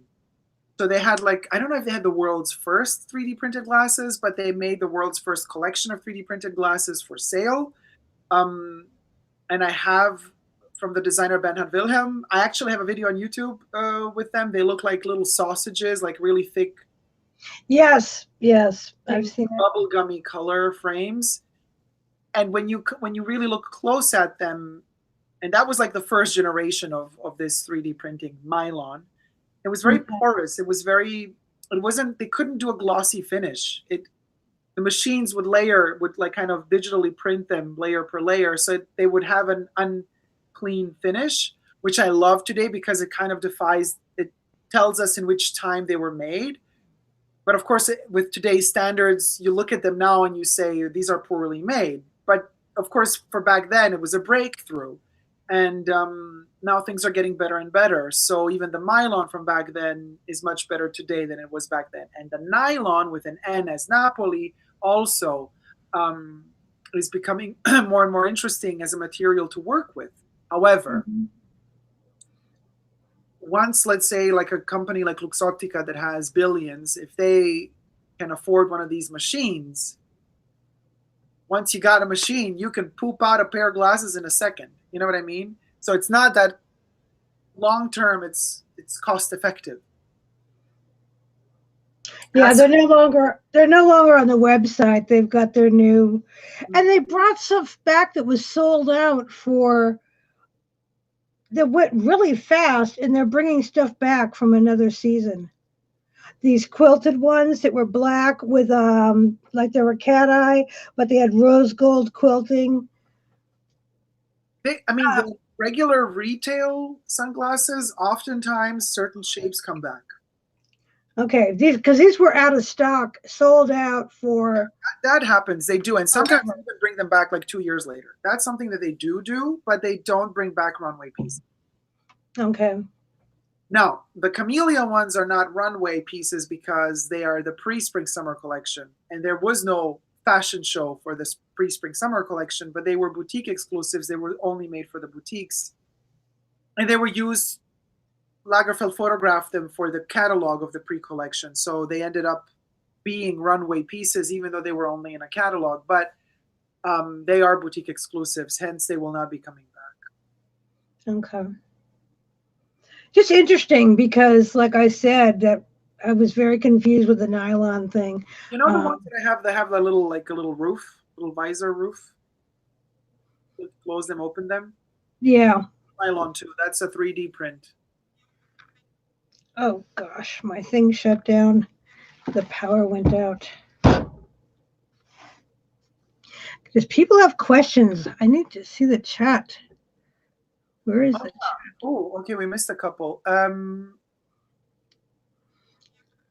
So they had I don't know if they had the world's first 3D printed glasses, but they made the world's first collection of 3D printed glasses for sale. And I have from the designer Bernhard Wilhelm. I actually have a video on YouTube with them. They look like little sausages, like really thick.
Yes, I've seen it.
Bubblegummy color frames. And when you really look close at them, and that was like the first generation of this 3D printing, Mylon. It was very porous. It wasn't, they couldn't do a glossy finish. The machines would like kind of digitally print them layer per layer. So they would have an unclean finish, which I love today because it kind of it tells us in which time they were made. But of course, with today's standards, you look at them now and you say, these are poorly made. But of course, for back then, it was a breakthrough. And now things are getting better and better. So even the Mylon from back then is much better today than it was back then. And the nylon with an N as Napoli also is becoming more and more interesting as a material to work with. However, once, let's say, like a company like Luxottica that has billions, if they can afford one of these machines, once you got a machine, you can poop out a pair of glasses in a second. You know what I mean? So it's not that long term. It's cost effective.
Yeah, they're no longer on the website. They've got their new, and they brought stuff back that was sold out for that went really fast, and they're bringing stuff back from another season. These quilted ones that were black with like they were cat eye, but they had rose gold quilting.
I mean, the regular retail sunglasses, oftentimes certain shapes come back.
Okay, these were out of stock, sold out for.
That happens. They do, and sometimes they even bring them back like 2 years later. That's something that they do, but they don't bring back runway pieces.
Okay.
No, the Camellia ones are not runway pieces because they are the pre-spring summer collection, and there was no fashion show for this pre-spring summer collection, but they were boutique exclusives. They were only made for the boutiques, and they were used. Lagerfeld photographed them for the catalog of the pre-collection, so they ended up being runway pieces, even though they were only in a catalog. But they are boutique exclusives, hence they will not be coming back.
Okay. Just interesting because, like I said, that I was very confused with the nylon thing.
You know the ones that I have, they have a little like a little roof, little visor roof. You close them, open them.
Yeah.
Nylon too. That's a 3D print.
Oh gosh, my thing shut down. The power went out. Because people have questions. I need to see the chat. Where is the chat?
Oh, okay, we missed a couple.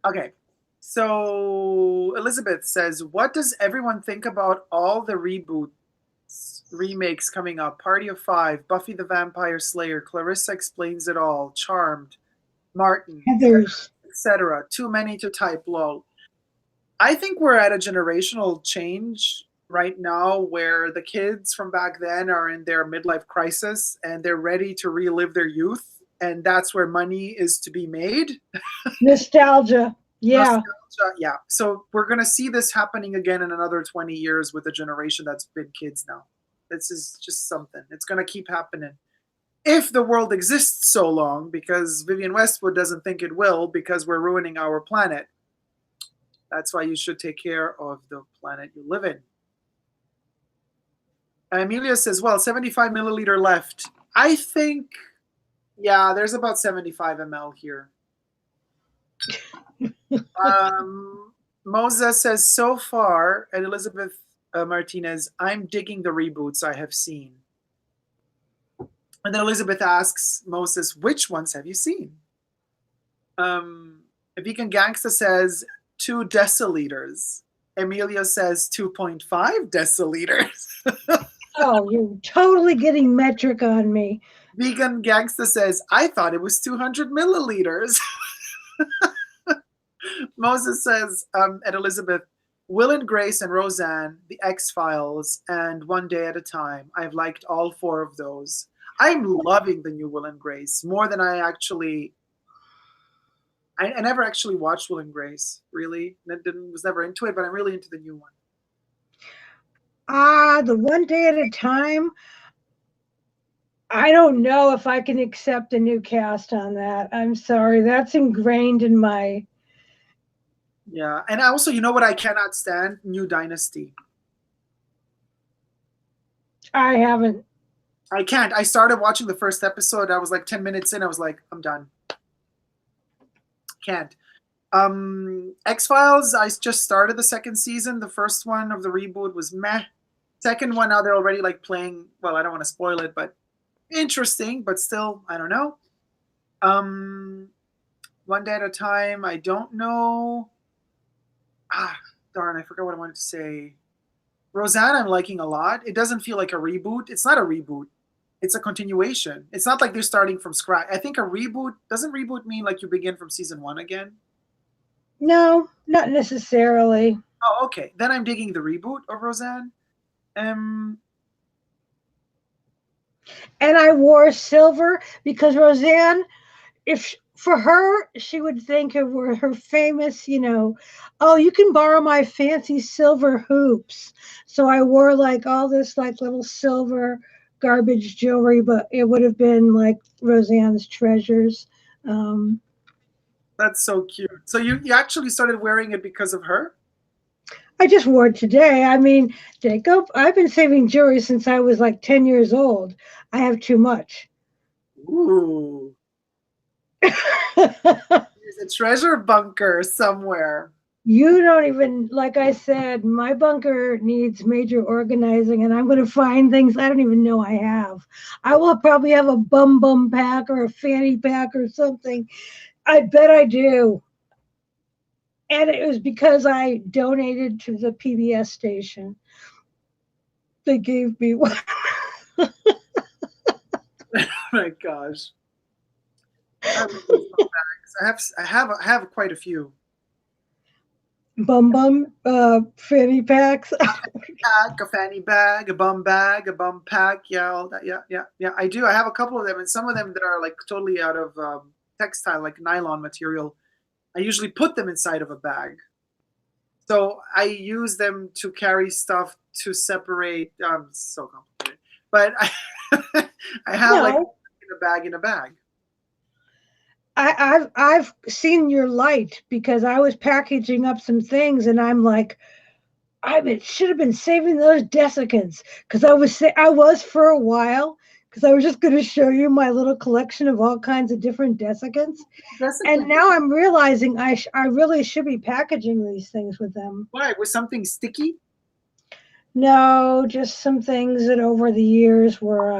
Okay, so Elizabeth says, what does everyone think about all the reboots, remakes coming up? Party of Five, Buffy the Vampire Slayer, Clarissa Explains It All, Charmed, Martin,
Heathers,
etc. Too many to type, lol. I think we're at a generational change right now where the kids from back then are in their midlife crisis and they're ready to relive their youth, and that's where money is to be made.
nostalgia. Yeah.
Nostalgia, yeah. So we're going to see this happening again in another 20 years with a generation that's been kids now. This is just something. It's going to keep happening. If the world exists so long, because Vivienne Westwood doesn't think it will, because we're ruining our planet. That's why you should take care of the planet you live in. Amelia says, well, 75 milliliter left. I think, yeah, there's about 75 ml here. Moza says, so far, and Elizabeth Martinez, I'm digging the reboots I have seen. And then Elizabeth asks Moses, which ones have you seen? Vegan Gangsta says 2 deciliters. Emilia says 2.5 deciliters.
Oh, you're totally getting metric on me.
Vegan Gangsta says, I thought it was 200 milliliters. Moses says, and Elizabeth, Will and Grace and Roseanne, The X-Files, and One Day at a Time. I've liked all 4 of those. I'm loving the new Will and Grace more than I actually. I never actually watched Will and Grace, really. Was never into it, but I'm really into the new one.
The One Day at a Time. I don't know if I can accept a new cast on that. I'm sorry. That's ingrained in my.
Yeah, and also, you know what I cannot stand? New Dynasty.
I haven't.
I can't. I started watching the first episode. I was like 10 minutes in. I was like, I'm done. Can't. X-Files, I just started the second season. The first one of the reboot was meh. Second one, now they're already like playing, well, I don't want to spoil it, but interesting, but still, I don't know. One Day at a Time, I don't know. Darn, I forgot what I wanted to say. Roseanne, I'm liking a lot. It doesn't feel like a reboot. It's not a reboot. It's a continuation. It's not like they're starting from scratch. I think a reboot, doesn't reboot mean like you begin from season 1 again?
No, not necessarily.
Oh, okay. Then I'm digging the reboot of Roseanne.
And I wore silver because Roseanne, for her, she would think of her famous, oh, you can borrow my fancy silver hoops. So I wore like all this like little silver garbage jewelry, but it would have been like Roseanne's treasures. Um,
That's so cute. So you actually started wearing it because of her?
I just wore it today. I mean, Jacob, I've been saving jewelry since I was like 10 years old. I have too much.
Ooh. There's a treasure bunker somewhere.
You don't even, like I said, my bunker needs major organizing, and I'm going to find things I don't even know I have. I will probably have a bum pack or a fanny pack or something. I bet I do. And it was because I donated to the PBS station. They gave me one.
Oh my gosh. I love those bags. I have quite a few.
Fanny packs.
Pack, a fanny bag, a bum pack, yeah, all that, yeah, yeah, yeah. I do. I have a couple of them, and some of them that are like totally out of textile, like nylon material. I usually put them inside of a bag. So I use them to carry stuff to separate. So complicated, but I have like
No,
in a bag.
I've seen your light because I was packaging up some things, and I'm like, should have been saving those desiccants because I was for a while because I was just going to show you my little collection of all kinds of different desiccants, and
Desiccant.
now I'm realizing I really should be packaging these things with them.
Why? Was something sticky?
No, just some things that over the years were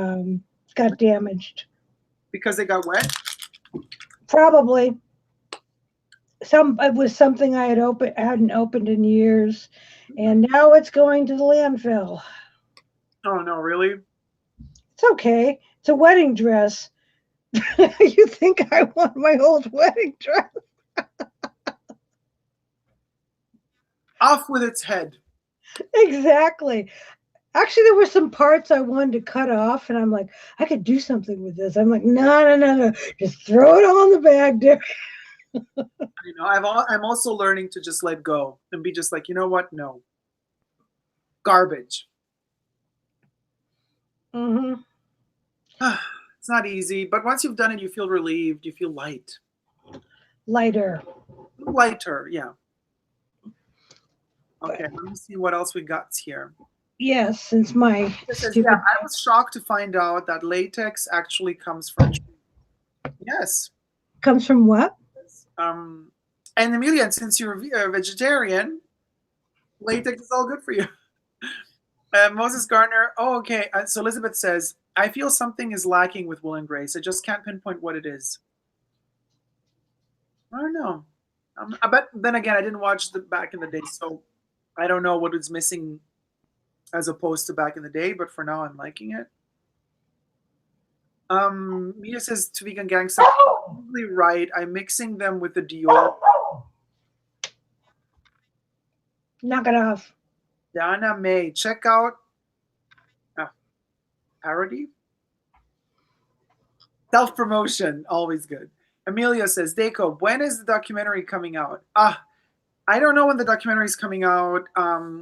got damaged.
Because they got wet?
Probably some it was something I hadn't opened in years, and now it's going to the landfill.
Oh no, really?
It's okay. It's a wedding dress. You think I want my old wedding dress?
Off with its head.
Exactly. Actually, there were some parts I wanted to cut off, and I'm like, I could do something with this. I'm like, no. Just throw it all in the bag, dear.
I'm also learning to just let go and be just like, you know what? No, garbage.
Mm-hmm.
It's not easy, but once you've done it, you feel relieved. You feel light,
Lighter.
lighter. Yeah.
But
Okay. Let me see what else we got here.
yes, since my
It says, yeah,
stupid
I was shocked to find out that latex actually comes from trees. Yes.
comes from what?
Um, and Amelia, since you're a vegetarian, latex is all good for you. Moses Gardner. Oh, okay. So Elizabeth says, I feel something is lacking with Will and Grace. I just can't pinpoint what it is. I don't know. But then again, I didn't watch the back in the day, so I don't know what was missing as opposed to back in the day. But for now, I'm liking it. Mia says to vegan gangsta, probably right. I'm mixing them with the Dior.
Knock it off.
Dana May, check out parody. Self promotion, always good. Amelia says, Dacob, when is the documentary coming out? I don't know when the documentary is coming out.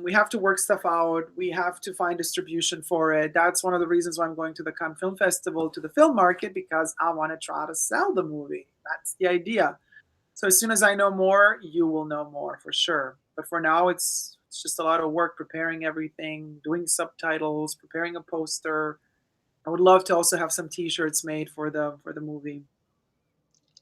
We have to work stuff out. We have to find distribution for it. That's one of the reasons why I'm going to the Cannes Film Festival, to the film market, because I want to try to sell the movie. That's the idea. So as soon as I know more, you will know more for sure. But for now, it's just a lot of work preparing everything, doing subtitles, preparing a poster. I would love to also have some T-shirts made for the movie.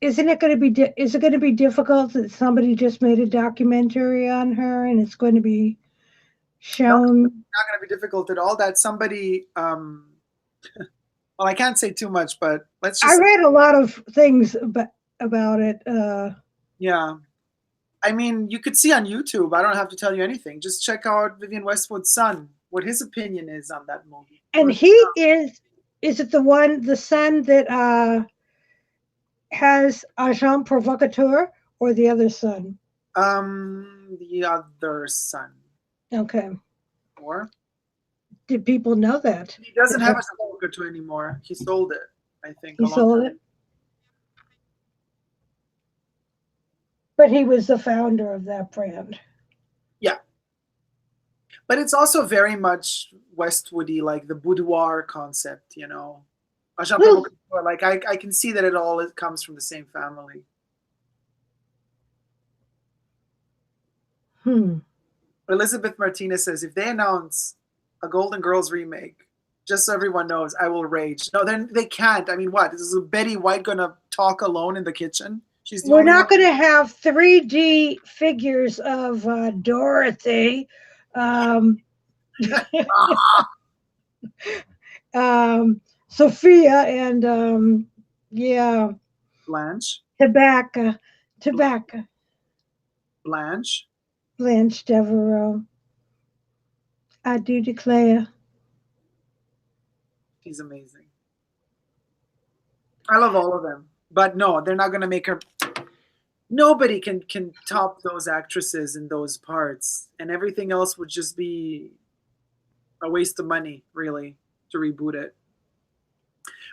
Isn't it going to be? Is it going to be difficult that somebody just made a documentary on her and it's going to be
No,
shown?
it's not going to be difficult at all. That somebody, well, I can't say too much, but let's
I
just,
read a lot of things about it.
yeah. I mean, you could see on YouTube. I don't have to tell you anything. Just check out Vivian Westwood's son, what his opinion is on that movie.
And he is it the son that has agent provocateur or the other son?
The other son.
Okay.
Or
Did people know that?
he doesn't have a Stalker anymore. He sold it, I think,
He
a long
sold
time.
it? But he was the founder of that brand.
Yeah, but it's also very much Westwoody, like the boudoir concept, you know.
Well,
Like I can see that it comes from the same family.
hmm.
Elizabeth Martinez says if they announce a Golden Girls remake, just so everyone knows, I will rage. No, then they can't. I mean, what is Betty White gonna talk alone in the kitchen? She's the
We're
only one.
not going to have 3D figures of Dorothy, um, Sophia, and yeah,
Blanche,
Tobacco, Tobacco,
Blanche.
Blanche Devereaux. I do declare.
She's amazing. I love all of them, but no, they're not gonna make her. Nobody can top those actresses in those parts, and everything else would just be a waste of money, really, to reboot it.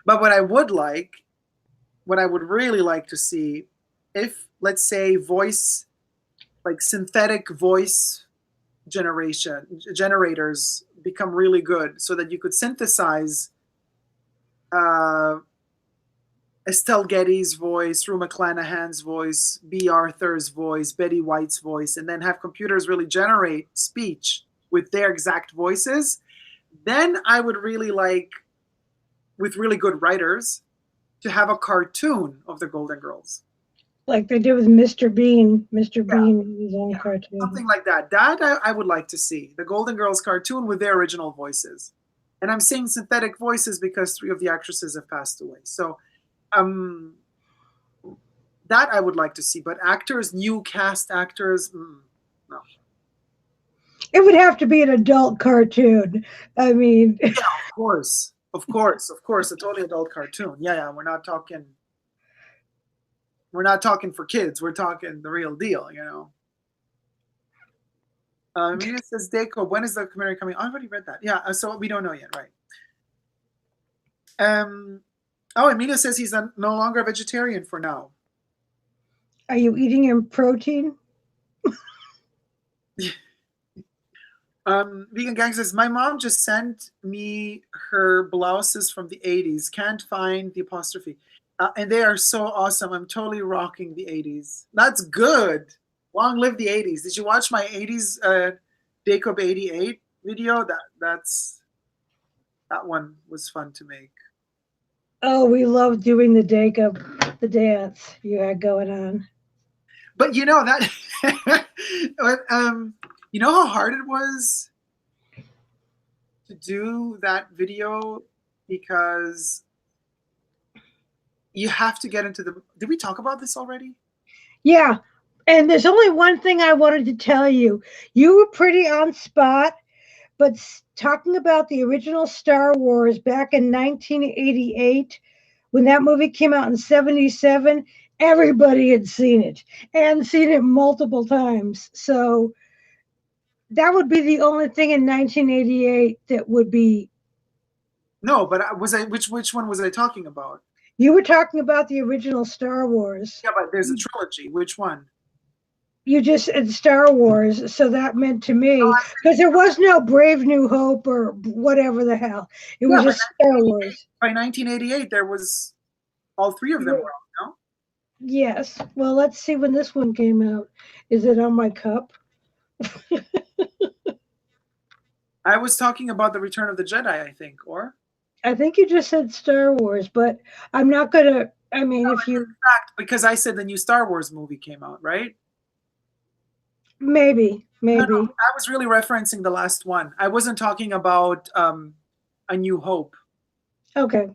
But what I would really like to see, if let's say voice, like synthetic voice generators become really good, so that you could synthesize uh, Estelle Getty's voice, Rue McClanahan's voice, B. Arthur's voice, Betty White's voice, and then have computers really generate speech with their exact voices, then I would really like, with really good writers, to have a cartoon of the Golden Girls.
Like they did with Mr. Bean. Mr.
Yeah,
Bean, his own
yeah,
cartoon.
something like that. That I would like to see. The Golden Girls cartoon with their original voices. And I'm saying synthetic voices because three of the actresses have passed away. So um, that I would like to see. But actors, new cast actors, no.
It would have to be an adult cartoon. I mean,
Yeah, of course, of course, of course, a totally adult cartoon. Yeah, yeah, we're not talking for kids. We're talking the real deal, you know. Mina says, Dacob, when is the documentary coming? I already read that. Yeah, so we don't know yet, right? Oh, Amina says he's no longer a vegetarian for now.
are you eating your protein?
Vegan Gang says, my mom just sent me her blouses from the 80s. Can't find the apostrophe. And they are so awesome. I'm totally rocking the 80s. That's good. Long live the 80s. Did you watch my 80s Dacob 88 video? That one was fun to make.
Oh, we love doing the Dacob, the dance you had going on.
But you know that you know how hard it was to do that video, because you have to get into the. Did we talk about this already?
Yeah. And there's only one thing I wanted to tell you. You were pretty on spot, but talking about the original Star Wars back in 1988, when that movie came out in 77, everybody had seen it and seen it multiple times. So that would be the only thing in 1988 that would be.
No, but was I which one was I talking about?
You were talking about the original Star Wars.
Yeah, but there's a trilogy. Which one?
You just said Star Wars, so that meant to me because there was no Brave New Hope or whatever the hell. It
Yeah,
was just Star Wars.
by 1988 there was all three of them
Yeah.
were out. No,
Yes. Well, let's see when this one came out. Is it on my cup?
I was talking about the Return of the Jedi, I think, or
I think you just said Star Wars, but I'm not gonna. I mean, if you
because I said the new Star Wars movie came out, right?
maybe,
No, no,
maybe.
I was really referencing the last one. I wasn't talking about A New Hope.
Okay,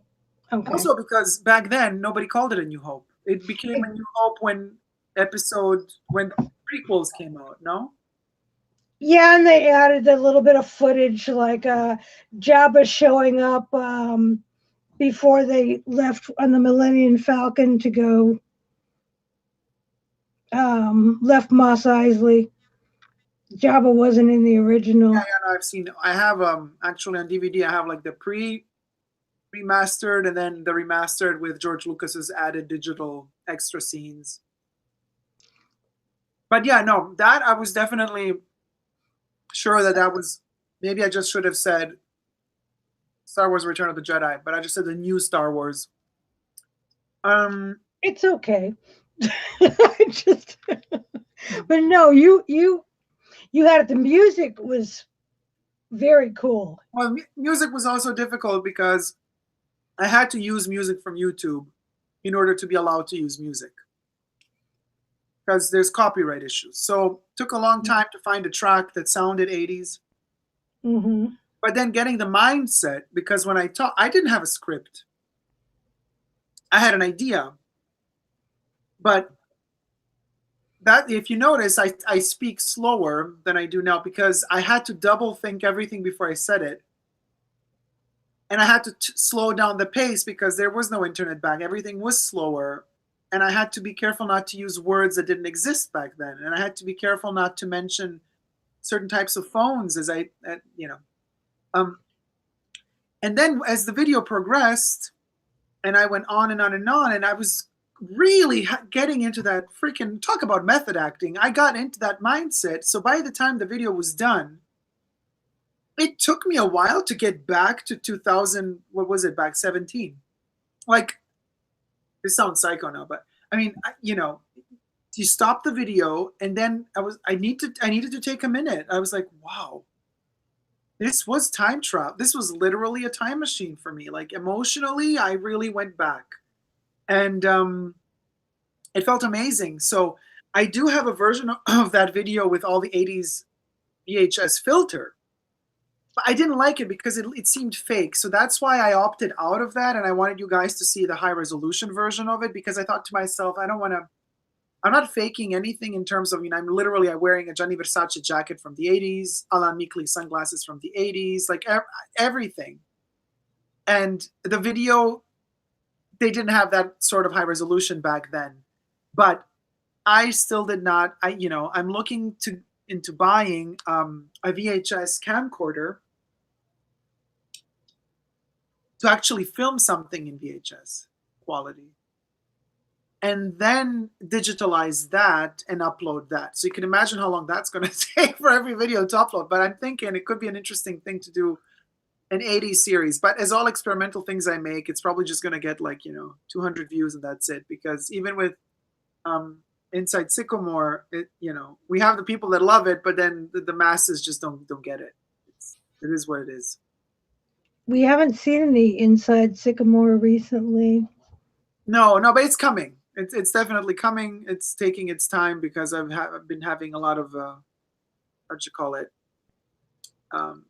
okay.
Also, because back then nobody called it A New Hope. It became A New Hope when prequels came out. No.
Yeah, and they added a little bit of footage, like Jabba showing up before they left on the Millennium Falcon to go left Moss Eisley. Jabba wasn't in the
Yeah,
original.
yeah, no, I've seen. I have actually on DVD. I have like the remastered and then the remastered with George Lucas's added digital extra scenes. But yeah, no, that I was definitely sure that that was, maybe I just should have said Star Wars Return of the Jedi, but I just said the new Star Wars. Um,
It's okay. I just, but no, you had it. The music was very cool.
well, music was also difficult because I had to use music from YouTube in order to be allowed to use music because there's copyright issues. So it took a long time to find a track that sounded 80s.
Mm-hmm.
But then getting the mindset, because when I taught, I didn't have a script. I had an idea, but that, if you notice, I speak slower than I do now because I had to double think everything before I said it. And I had to slow down the pace because there was no internet back. Everything was slower. And I had to be careful not to use words that didn't exist back then. And I had to be careful not to mention certain types of phones as you know. Um, and then as the video progressed, and I went on and on and on, and I was really getting into that freaking, talk about method acting. I got into that mindset. So by the time the video was done, it took me a while to get back to 2000. What was it, back 17? Like, this sounds psycho now, but I mean, you know, you stop the video, and then I needed to take a minute. I was like, wow, this was time travel. This was literally a time machine for me. Like, emotionally, I really went back, and it felt amazing. So I do have a version of that video with all the 80s VHS filter, but I didn't like it because it seemed fake. So that's why I opted out of that, and I wanted you guys to see the high resolution version of it, because I thought to myself, I don't want to, I'm not faking anything in terms of, I'm literally wearing a Gianni Versace jacket from the 80s, Alan Mikli sunglasses from the 80s, like everything. And the video, they didn't have that sort of high resolution back then. But I still did not, I'm looking into buying a VHS camcorder to actually film something in VHS quality, and then digitalize that and upload that. So you can imagine how long that's going to take for every video to upload. But I'm thinking it could be an interesting thing to do, an 80s series. But as all experimental things I make, it's probably just going to get like, 200 views and that's it. Because even with Inside Sycamore, we have the people that love it, but then the masses just don't get it. It is what it is.
We haven't seen any Inside Sycamore recently.
No, but it's coming. It's definitely coming. It's taking its time because I've been having a lot of what you call it,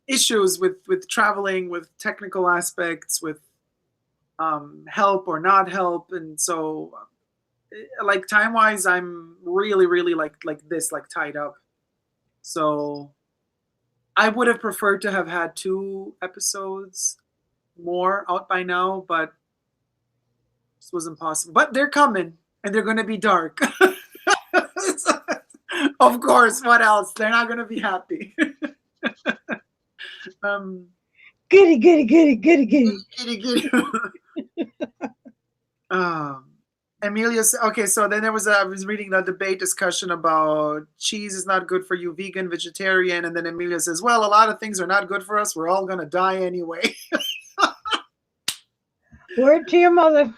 issues with traveling, with technical aspects, with help or not help, and so like time wise, I'm really like this, like tied up. So I would have preferred to have had 2 episodes more out by now, but this was impossible. But they're coming, and they're going to be dark. Of course, what else? They're not going to be happy. um,
Goody, goody, goody, goody, goody.
Giddy, giddy. um, Amelia, okay, so then I was reading the debate discussion about cheese is not good for you, vegan, vegetarian, and then Amelia says, well, a lot of things are not good for us. We're all going to die anyway.
Word to your mother.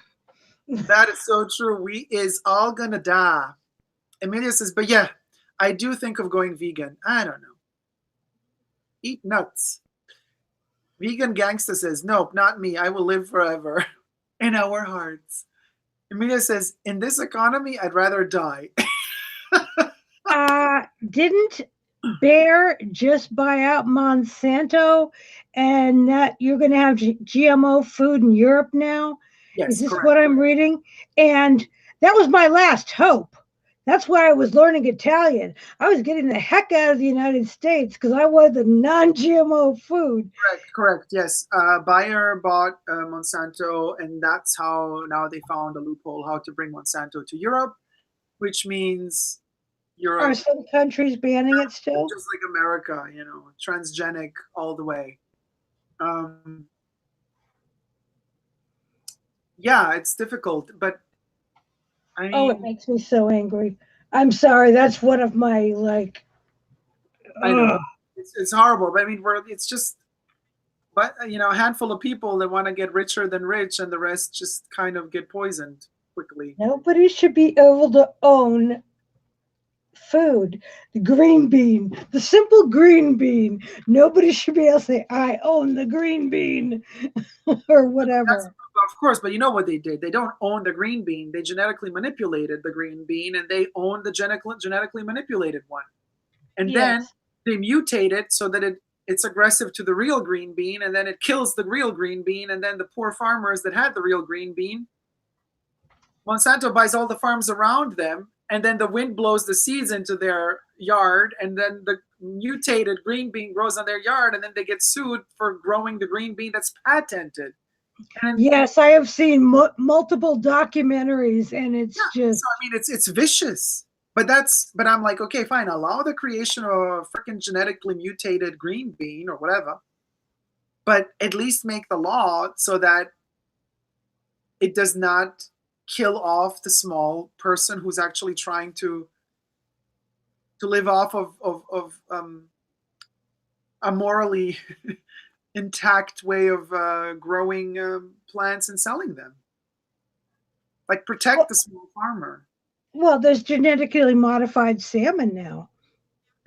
That is so true. We is all going to die. Amelia says, but yeah, I do think of going vegan. I don't know. Eat nuts. Vegan Gangsta says, nope, not me. I will live forever in our hearts. Emilia says, in this economy, I'd rather die.
Didn't Bayer just buy out Monsanto and that you're going to have GMO food in Europe now? Is
Yes,
this
correct.
what I'm reading? And that was my last hope. That's why I was learning Italian. I was getting the heck out of the United States because I wanted the non-GMO food.
Correct. Yes. Bayer bought Monsanto, and that's how now they found a loophole how to bring Monsanto to Europe, which means
Are
Europe,
some countries banning it still?
just like America, transgenic all the way. Yeah, it's difficult, but I
Oh, it
mean,
makes me so angry. I'm sorry, that's one of my like.
I know
Ugh.
it's horrible, but I mean, it's just, but a handful of people that want to get richer than rich, and the rest just kind of get poisoned quickly.
Nobody should be able to own food. The green bean, the simple green bean. Nobody should be able to say, I own the green bean or
That's
whatever.
of course, but you know what they did? They don't own the green bean. They genetically manipulated the green bean, and they own the genetically manipulated one. And then
Yes.
they mutate it so that it's aggressive to the real green bean, and then it kills the real green bean, and then the poor farmers that had the real green bean, Monsanto buys all the farms around them, and then the wind blows the seeds into their yard, and then the mutated green bean grows on their yard, and then they get sued for growing the green bean that's patented. And
Yes, I have seen multiple documentaries, and
yeah,
it's just
so I mean, it's vicious. But I'm like, okay, fine, allow the creation of a freaking genetically mutated green bean or whatever, but at least make the law so that it does not kill off the small person who's actually trying to live off of a morally intact way of growing plants and selling them. Like protect
well,
the small farmer.
well, there's genetically modified salmon now.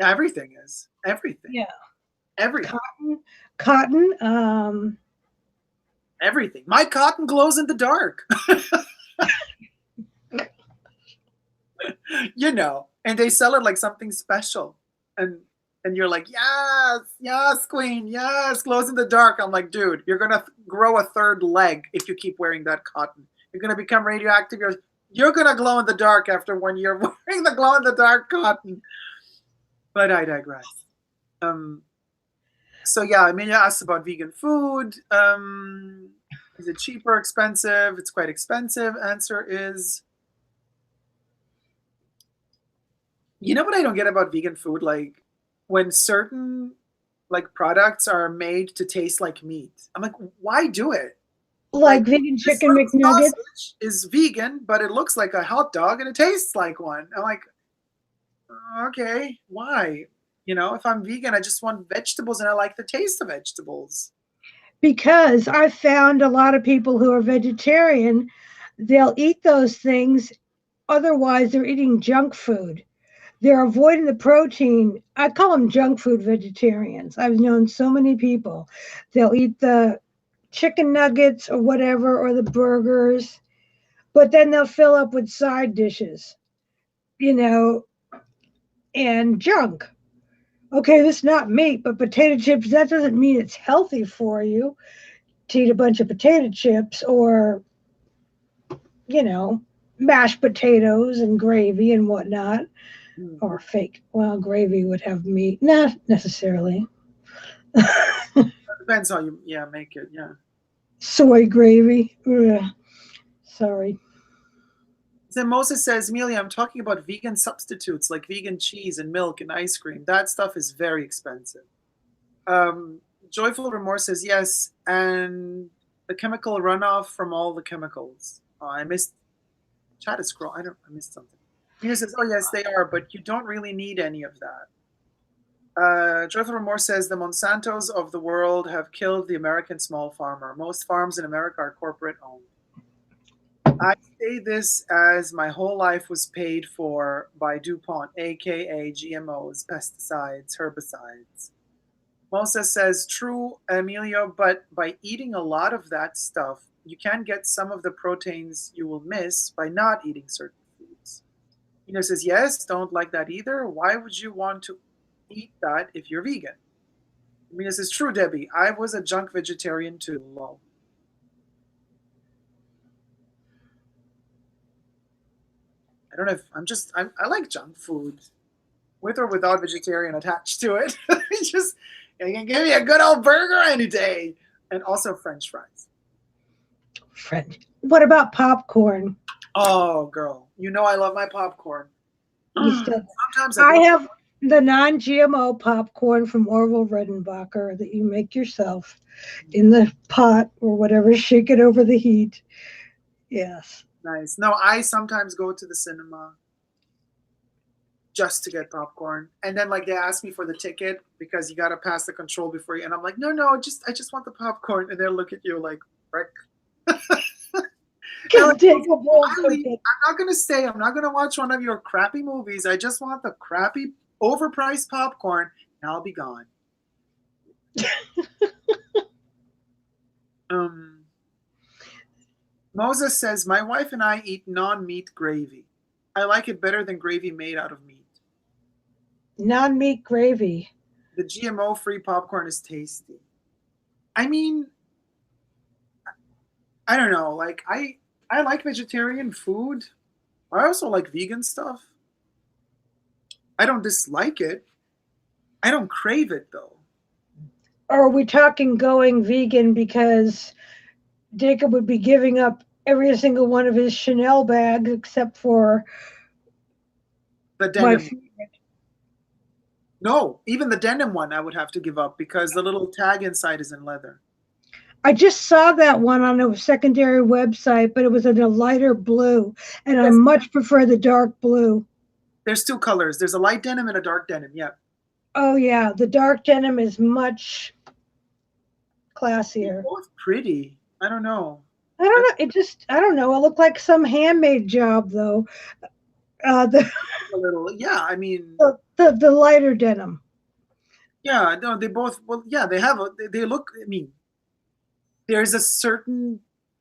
Everything is everything,
Yeah,
everything,
cotton.
everything. My cotton glows in the dark. And they sell it like something special, and you're like, yes, yes, queen, yes, glows in the dark. I'm like, dude, you're gonna grow a third leg if you keep wearing that cotton. You're gonna become radioactive. You're gonna glow in the dark after 1 year wearing the glow in the dark cotton. But I digress. So yeah, I mean, you asked about vegan food. Is it cheap or expensive? It's quite expensive. Answer is, you know what I don't get about vegan food? Like when certain like products are made to taste like meat. I'm like, why do it?
Like
Like
vegan
this
chicken
little
McNuggets.
sausage is vegan, but it looks like a hot dog and it tastes like one. I'm like, okay, why? If I'm vegan, I just want vegetables and I like the taste of vegetables.
Because I've found a lot of people who are vegetarian, they'll eat those things. Otherwise, they're eating junk food. They're avoiding the protein. I call them junk food vegetarians. I've known so many people. They'll eat the chicken nuggets or whatever, or the burgers, but then they'll fill up with side dishes, you know, and junk. Okay, this is not meat, but potato chips, that doesn't mean it's healthy for you to eat a bunch of potato chips or, you know, mashed potatoes and gravy and whatnot,
Mm.
or fake. Well, gravy would have meat. Not necessarily.
Depends how you make it. Yeah.
Soy gravy. Ugh, sorry.
Then Moses says, Amelia, I'm talking about vegan substitutes like vegan cheese and milk and ice cream. That stuff is very expensive. Um, Joyful Remorse says yes, and the chemical runoff from all the chemicals. I missed chat is scroll. I missed something. Mina says, oh yes, they are, but you don't really need any of that. Joyful Remorse says the Monsantos of the world have killed the American small farmer. Most farms in America are corporate owned. I say this as my whole life was paid for by DuPont, aka GMOs, pesticides, herbicides. Moses says, true, Emilio, but by eating a lot of that stuff, you can get some of the proteins you will miss by not eating certain foods. Says, yes, don't like that either. Why would you want to eat that if you're vegan? Says, true, Debbie. I was a junk vegetarian too. Lol. I don't know if I like junk food with or without vegetarian attached to it. Just, you can give me a good old burger any day. And also French fries.
Friend. What about popcorn?
Oh, girl. I love my popcorn.
You still,
Sometimes
I have the non-GMO popcorn from Orville Redenbacher that you make yourself in the pot or whatever, shake it over the heat. Yes.
Nice. No, I sometimes go to the cinema. just to get popcorn. And then like they ask me for the ticket because you got to pass the control before you. And I'm like, no, I just want the popcorn. And they'll look at you like, frick. And
Because
like,
Dacob won't
I
take
leave.
it.
I'm not gonna stay. I'm not gonna watch one of your crappy movies. I just want the crappy, overpriced popcorn, and I'll be gone. Um, Moses says, my wife and I eat non-meat gravy. I like it better than gravy made out of meat.
Non-meat gravy.
The GMO-free popcorn is tasty. I mean, I don't know. Like I like vegetarian food. I also like vegan stuff. I don't dislike it. I don't crave it though.
Or are we talking going vegan because Dacob would be giving up every single one of his Chanel bags except for
The
my
denim. No, even the denim one I would have to give up because the little tag inside is in leather.
I just saw that one on a secondary website, but it was in a lighter blue, and I
Yes,
much prefer the dark blue.
there's two colors. There's a light denim and a dark denim. Yeah.
Oh yeah, the dark denim is much
They're
classier.
both pretty. I don't know.
I don't know. I don't know. It looked like some handmade job though. The,
A little. Yeah, I mean,
the lighter denim.
yeah, no, they both, well, yeah, they look, I mean, there's a certain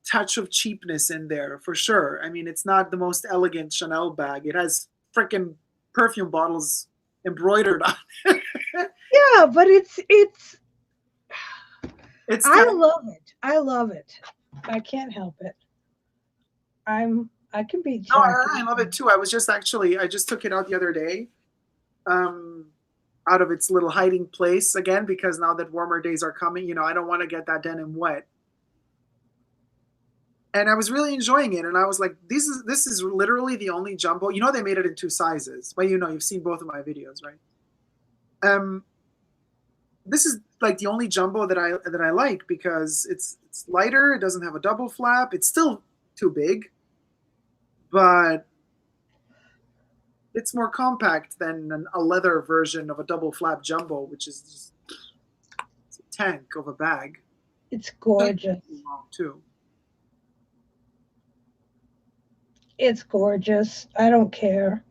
touch of cheapness in there for sure. I mean, it's not the most elegant Chanel bag. It has freaking perfume bottles embroidered on it.
Yeah, but
It's
I
kind of,
love it. I love it. I can't help it. I can be
no,
tacky.
I love it too. I just took it out the other day, um, out of its little hiding place again, because now that warmer days are coming, I don't want to get that denim wet. And I was really enjoying it. And I was like, this is literally the only jumbo. They made it in two sizes. Well, you've seen both of my videos, right? Um, this is like the only jumbo that I like because it's lighter. It doesn't have a double flap. It's still too big, but it's more compact than a leather version of a double flap jumbo, which is just it's a tank of a bag.
It's gorgeous.
Long too.
It's gorgeous. I don't care.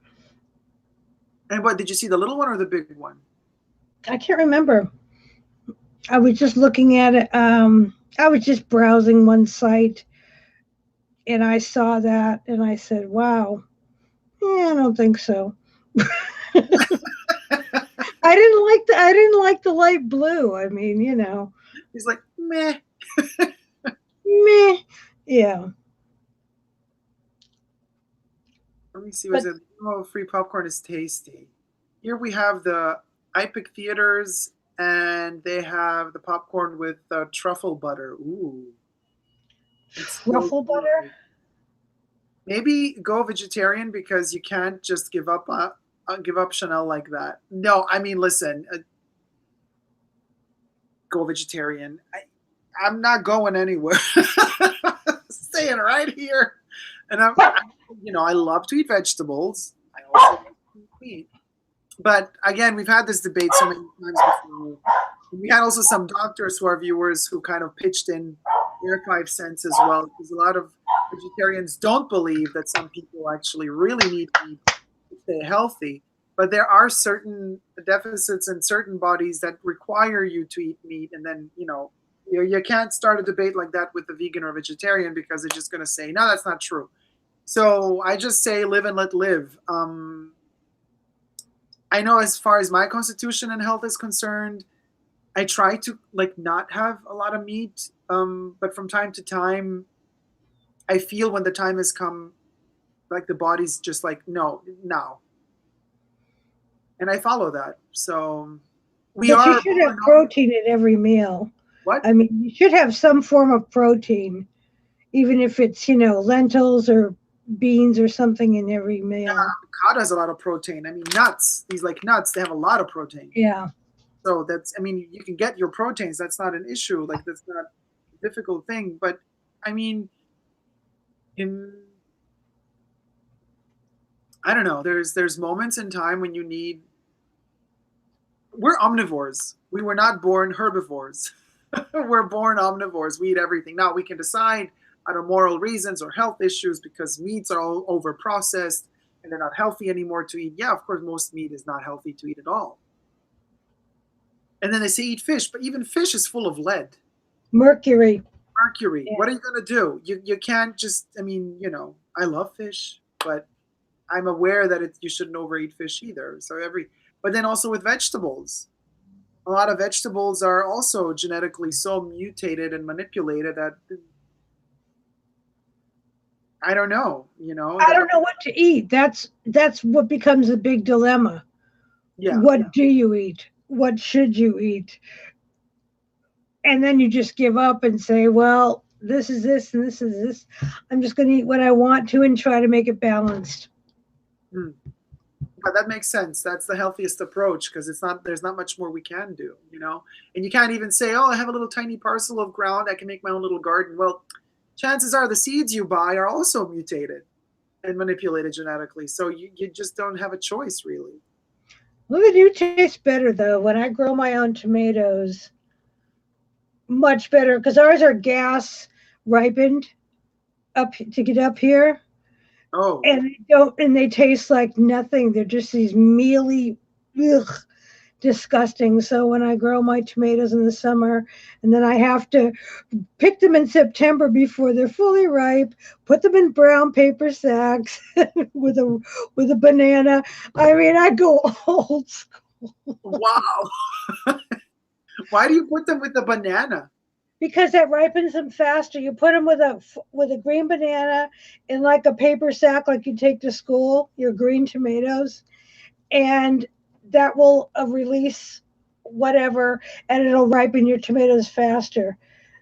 And what did you see, the little one or the big one?
I can't remember. I was just looking at it. I was just browsing one site and I saw that and I said, wow, I don't think so. I didn't like the light blue. I mean,
He's like, meh.
meh. Yeah.
Let me see.
But
Was it? Oh, free popcorn is tasty. Here we have the Epic Theaters, and they have the popcorn with truffle butter. Ooh, it's so
truffle
good.
butter?
Maybe go vegetarian because you can't just give up Chanel like that. No, I mean, listen, go vegetarian. I'm not going anywhere. Staying right here. And I love to eat vegetables. I also like to eat meat. But again, we've had this debate so many times before. We had also some doctors who are viewers who kind of pitched in their 5 cents as well, because a lot of vegetarians don't believe that some people actually really need meat to stay healthy. But there are certain deficits in certain bodies that require you to eat meat, and then you can't start a debate like that with the vegan or vegetarian because they're just going to say, no, that's not true. So I just say live and let live. I know as far as my constitution and health is concerned, I try to not have a lot of meat. But from time to time, I feel when the time has come, like the body's just like, no, now. And I follow that. So we
But you
are.
should have protein in every meal.
What?
I mean, you should have some form of protein, even if it's, lentils or beans or something in every meal.
Yeah, avocado has a lot of protein. I mean, nuts. These nuts, they have a lot of protein.
Yeah.
So you can get your proteins. That's not an issue. That's not a difficult thing. But I mean, in I don't know. There's moments in time when you need. We're omnivores. We were not born herbivores. We're born omnivores. We eat everything. Now we can decide out of moral reasons or health issues because meats are all over processed and they're not healthy anymore to eat. Yeah, of course, most meat is not healthy to eat at all. And then they say eat fish, but even fish is full of lead,
Mercury.
mercury.
Yeah.
What are you going to do? You can't just, I mean, I love fish, but I'm aware that you shouldn't overeat fish either. But then also with vegetables, a lot of vegetables are also genetically so mutated and manipulated that I don't know,
I don't know what to eat. That's what becomes a big dilemma.
yeah.
What do you eat? What should you eat? And then you just give up and say, well, this is this and this is this. I'm just going to eat what I want to and try to make it balanced.
Hmm. But that makes sense. That's the healthiest approach because there's not much more we can do, And you can't even say, oh, I have a little tiny parcel of ground, I can make my own little garden. Well, chances are the seeds you buy are also mutated and manipulated genetically. So you just don't have a choice, really.
Well, they do taste better though. When I grow my own tomatoes, much better because ours are gas ripened up to get up here,
Oh,
and they taste like nothing. They're just these mealy, ugh, disgusting. So when I grow my tomatoes in the summer, and then I have to pick them in September before they're fully ripe, put them in brown paper sacks with a banana. I mean, I go old school.
wow. Why do you put them with the banana?
Because that ripens them faster. You put them with a green banana in like a paper sack, like you take to school, your green tomatoes, and that will release whatever, and it'll ripen your tomatoes faster.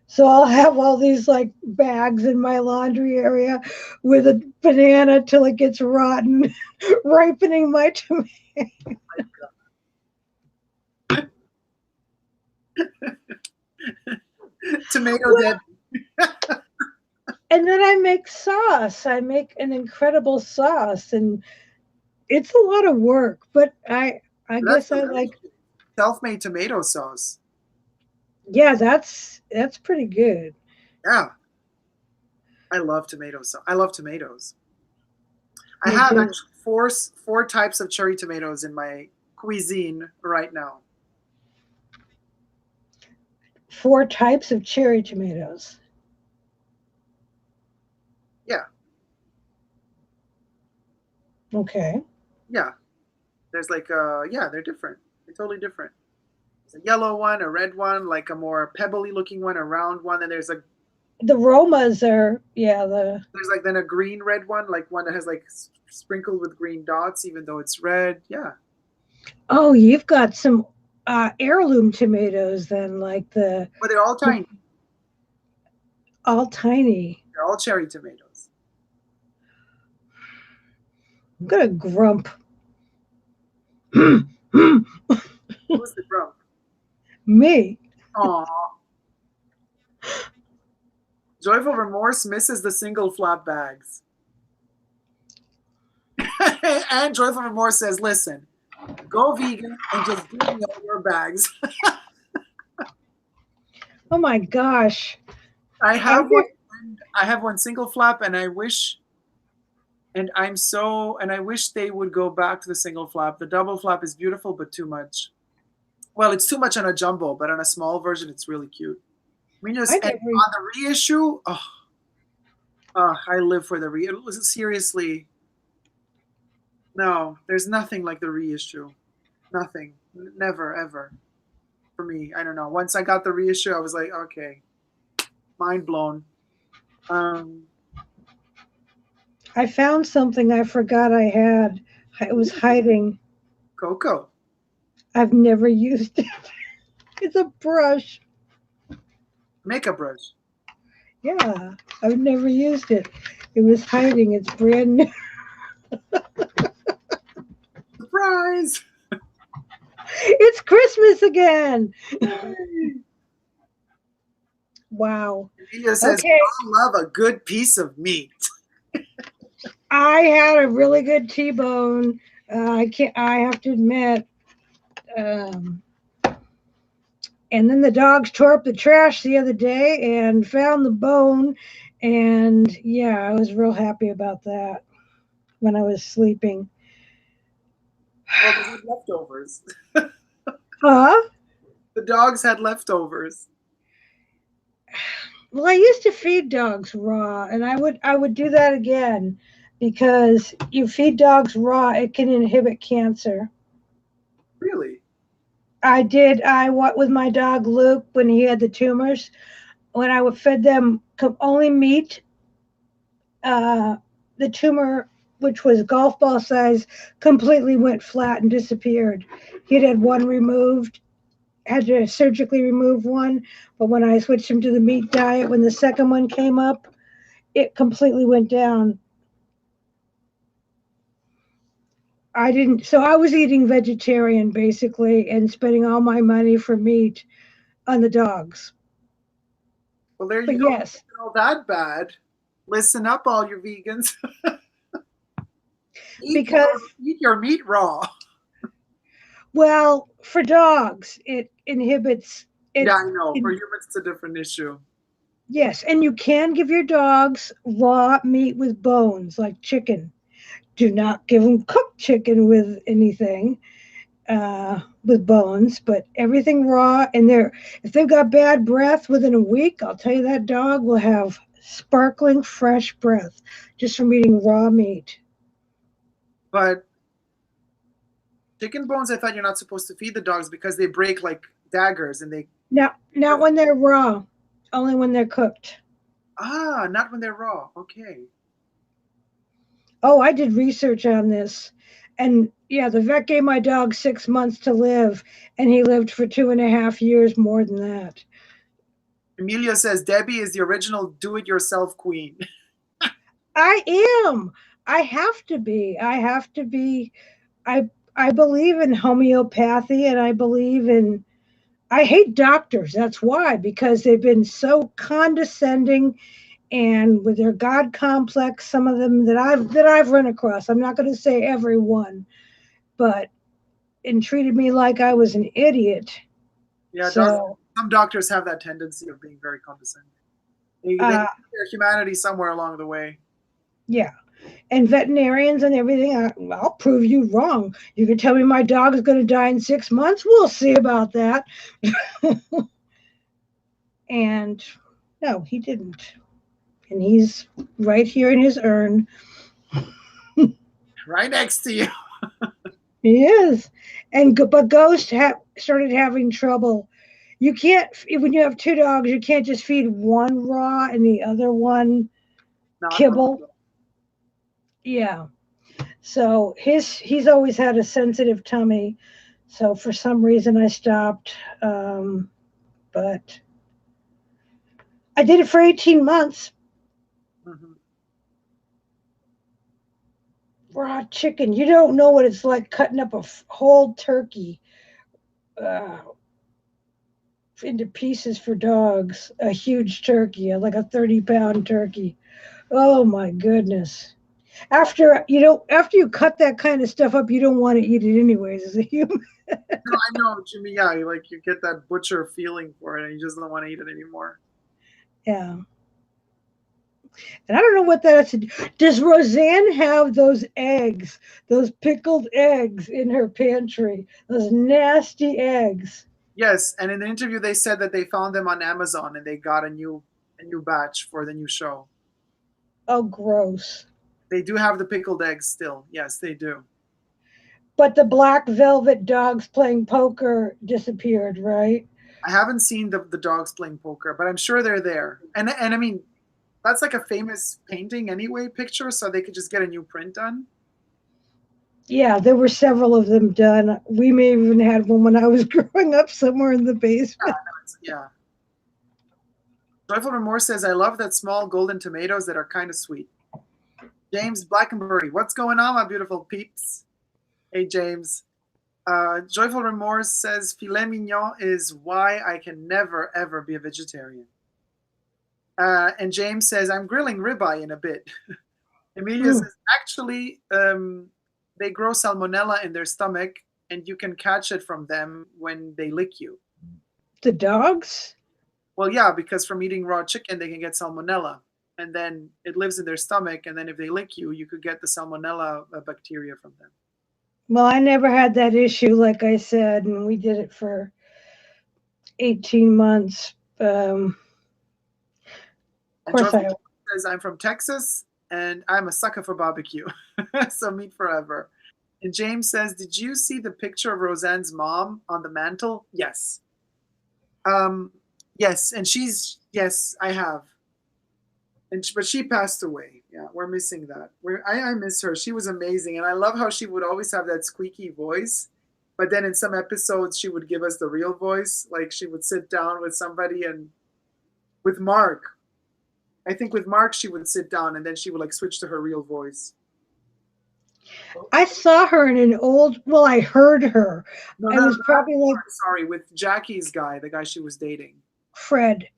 So I'll have all these like bags in my laundry area with a banana till it gets rotten, ripening my tomatoes.
Tomato dead.
And then I make sauce. I make an incredible sauce, and it's a lot of work, but I
That's
guess I like.
self-made tomato sauce.
Yeah, that's pretty good.
Yeah, I love tomatoes. I love tomatoes. I
Me
have
too.
actually four types of cherry tomatoes in my cuisine right now.
4 types of cherry tomatoes.
Yeah,
Okay.
yeah. There's like yeah, they're different. They're totally different. There's a yellow one, a red one, like a more pebbly looking one, a round one, and
The Romas are, yeah,
there's like then a green red one, like one that has like sprinkled with green dots, even though it's red. Yeah,
oh, you've got some heirloom tomatoes then, like
but they're all
the
tiny.
all tiny.
They're all cherry tomatoes.
I'm gonna grump.
Who's the grump?
Me.
Aw. Joyful Remorse misses the single flap bags. And Joyful Remorse says, listen, go vegan and just give me all your bags.
Oh my gosh.
I
I'm
have one. I have one single flap, and I wish, and I wish they would go back to the single flap. The double flap is beautiful, but too much. Well, it's too much on a jumbo, but on a small version, it's really cute. I mean, just
I
and
never.
on the reissue, I live for the reissue. Seriously, no, there's nothing like the reissue. Nothing, never, ever. For me, I don't know. Once I got the reissue, I was like, okay, mind blown. Um,
I found something I forgot I had. It was hiding.
Coco,
I've never used it. It's a brush.
makeup brush.
Yeah, I've never used it. It was hiding. It's brand new.
Surprise!
It's Christmas again. Wow.
Emilia says,
Okay.
I love a good piece of meat.
I had a really good T-bone. I can't. I have to admit. Um, and then the dogs tore up the trash the other day and found the bone. And yeah, I was real happy about that when I was sleeping.
Well, they had leftovers.
Huh?
The dogs had leftovers.
Well, I used to feed dogs raw, and I would do that again because you feed dogs raw, it can inhibit cancer.
Really?
I did. I what with my dog Luke when he had the tumors. When I would fed them only meat, uh, the tumor, which was golf ball size, completely went flat and disappeared. He'd had one removed, had to surgically remove one, but when I switched him to the meat diet, when the second one came up, it completely went down. I didn't, so I was eating vegetarian basically and spending all my money for meat on the dogs.
Well, there you
But
go.
yes,
It's not all that bad. Listen up, all you vegans. eat your
because,
eat your meat raw.
well, for dogs, it inhibits
Yeah,
it.
I know. For
it
humans, it's a different issue.
yes, and you can give your dogs raw meat with bones, like chicken. Do not give them cooked chicken with anything, with bones, but everything raw. And if they've got bad breath within a week, I'll tell you that dog will have sparkling fresh breath just from eating raw meat.
But chicken bones, I thought you're not supposed to feed the dogs because they break like daggers and they.
Now, not when they're raw, only when they're cooked.
Not when they're raw. Okay.
Oh, I did research on this. And yeah, the vet gave my dog 6 months to live, and he lived for 2.5 years more than that.
Amelia says Debbie is the original do-it-yourself queen.
I am. I have to be. I have to be. I believe in homeopathy, and I believe in. I hate doctors. That's why, because they've been so condescending and with their God complex. Some of them that I've run across. I'm not going to say everyone, but and treated me like I was an idiot.
Yeah,
So,
some doctors have that tendency of being very condescending. They
uh,
lose their humanity somewhere along the way.
yeah. And veterinarians and everything, I'll prove you wrong. You can tell me my dog is going to die in 6 months. We'll see about that. And no, he didn't. And he's right here in his urn.
Right next to you.
He is. But Ghost started having trouble. You can't, when you have two dogs, you can't just feed one raw and the other one
Not raw.
kibble. Yeah. So he's always had a sensitive tummy. So for some reason I stopped. But I did it for 18 months.
Mm-hmm.
Raw chicken. You don't know what it's like cutting up a whole turkey uh, into pieces for dogs. A huge turkey, like a 30-pound turkey. Oh my goodness. After you cut that kind of stuff up, you don't want to eat it anyways as a human.
No, I know what you mean. Yeah, you get that butcher feeling for it, and you just don't want to eat it anymore.
Yeah. And I don't know what that has to do. Does Roseanne have those eggs, those pickled eggs in her pantry? Those nasty eggs.
Yes, and in the interview they said that they found them on Amazon and they got a new batch for the new show.
Oh, gross.
They do have the pickled eggs still. Yes, they do.
But the black velvet dogs playing poker disappeared, right?
I haven't seen the dogs playing poker, but I'm sure they're there. And I mean, that's like a famous painting anyway, picture, so they could just get a new print done.
Yeah, there were several of them done. We may have even had one when I was growing up somewhere in the
Yeah,
basement.
yeah. Joyful Remorse says, I love that small golden tomatoes that are kind of sweet. James Blackenbury, what's going on, my beautiful peeps? Hey, James. Joyful Remorse says, filet mignon is why I can never, ever be a vegetarian. And James says, I'm grilling ribeye in a bit. Emilia
Mm.
says, actually, they grow salmonella in their stomach, and you can catch it from them when they lick you.
The dogs?
Well, yeah, because from eating raw chicken, they can get salmonella, and then it lives in their stomach, and then if they lick you, you could get the salmonella bacteria from them.
Well, I never had that issue, like I said, and we did it for 18 months. Of
And
course,
Joyful
I.
says, I'm from Texas, and I'm a sucker for barbecue, so meat forever. And James says, did you see the picture of Roseanne's mom on the mantle? Yes. Um, yes, and yes, I have. But she passed away. Yeah, we're missing that. I miss her. She was amazing, and I love how she would always have that squeaky voice. But then in some episodes, she would give us the real voice. Like she would sit down with somebody, and with Mark, I think with Mark she would sit down, and then she would like switch to her real voice.
I saw her in an old. Well, I heard her.
No,
I was probably like
sorry, with Jackie's guy, the guy she was dating.
Fred.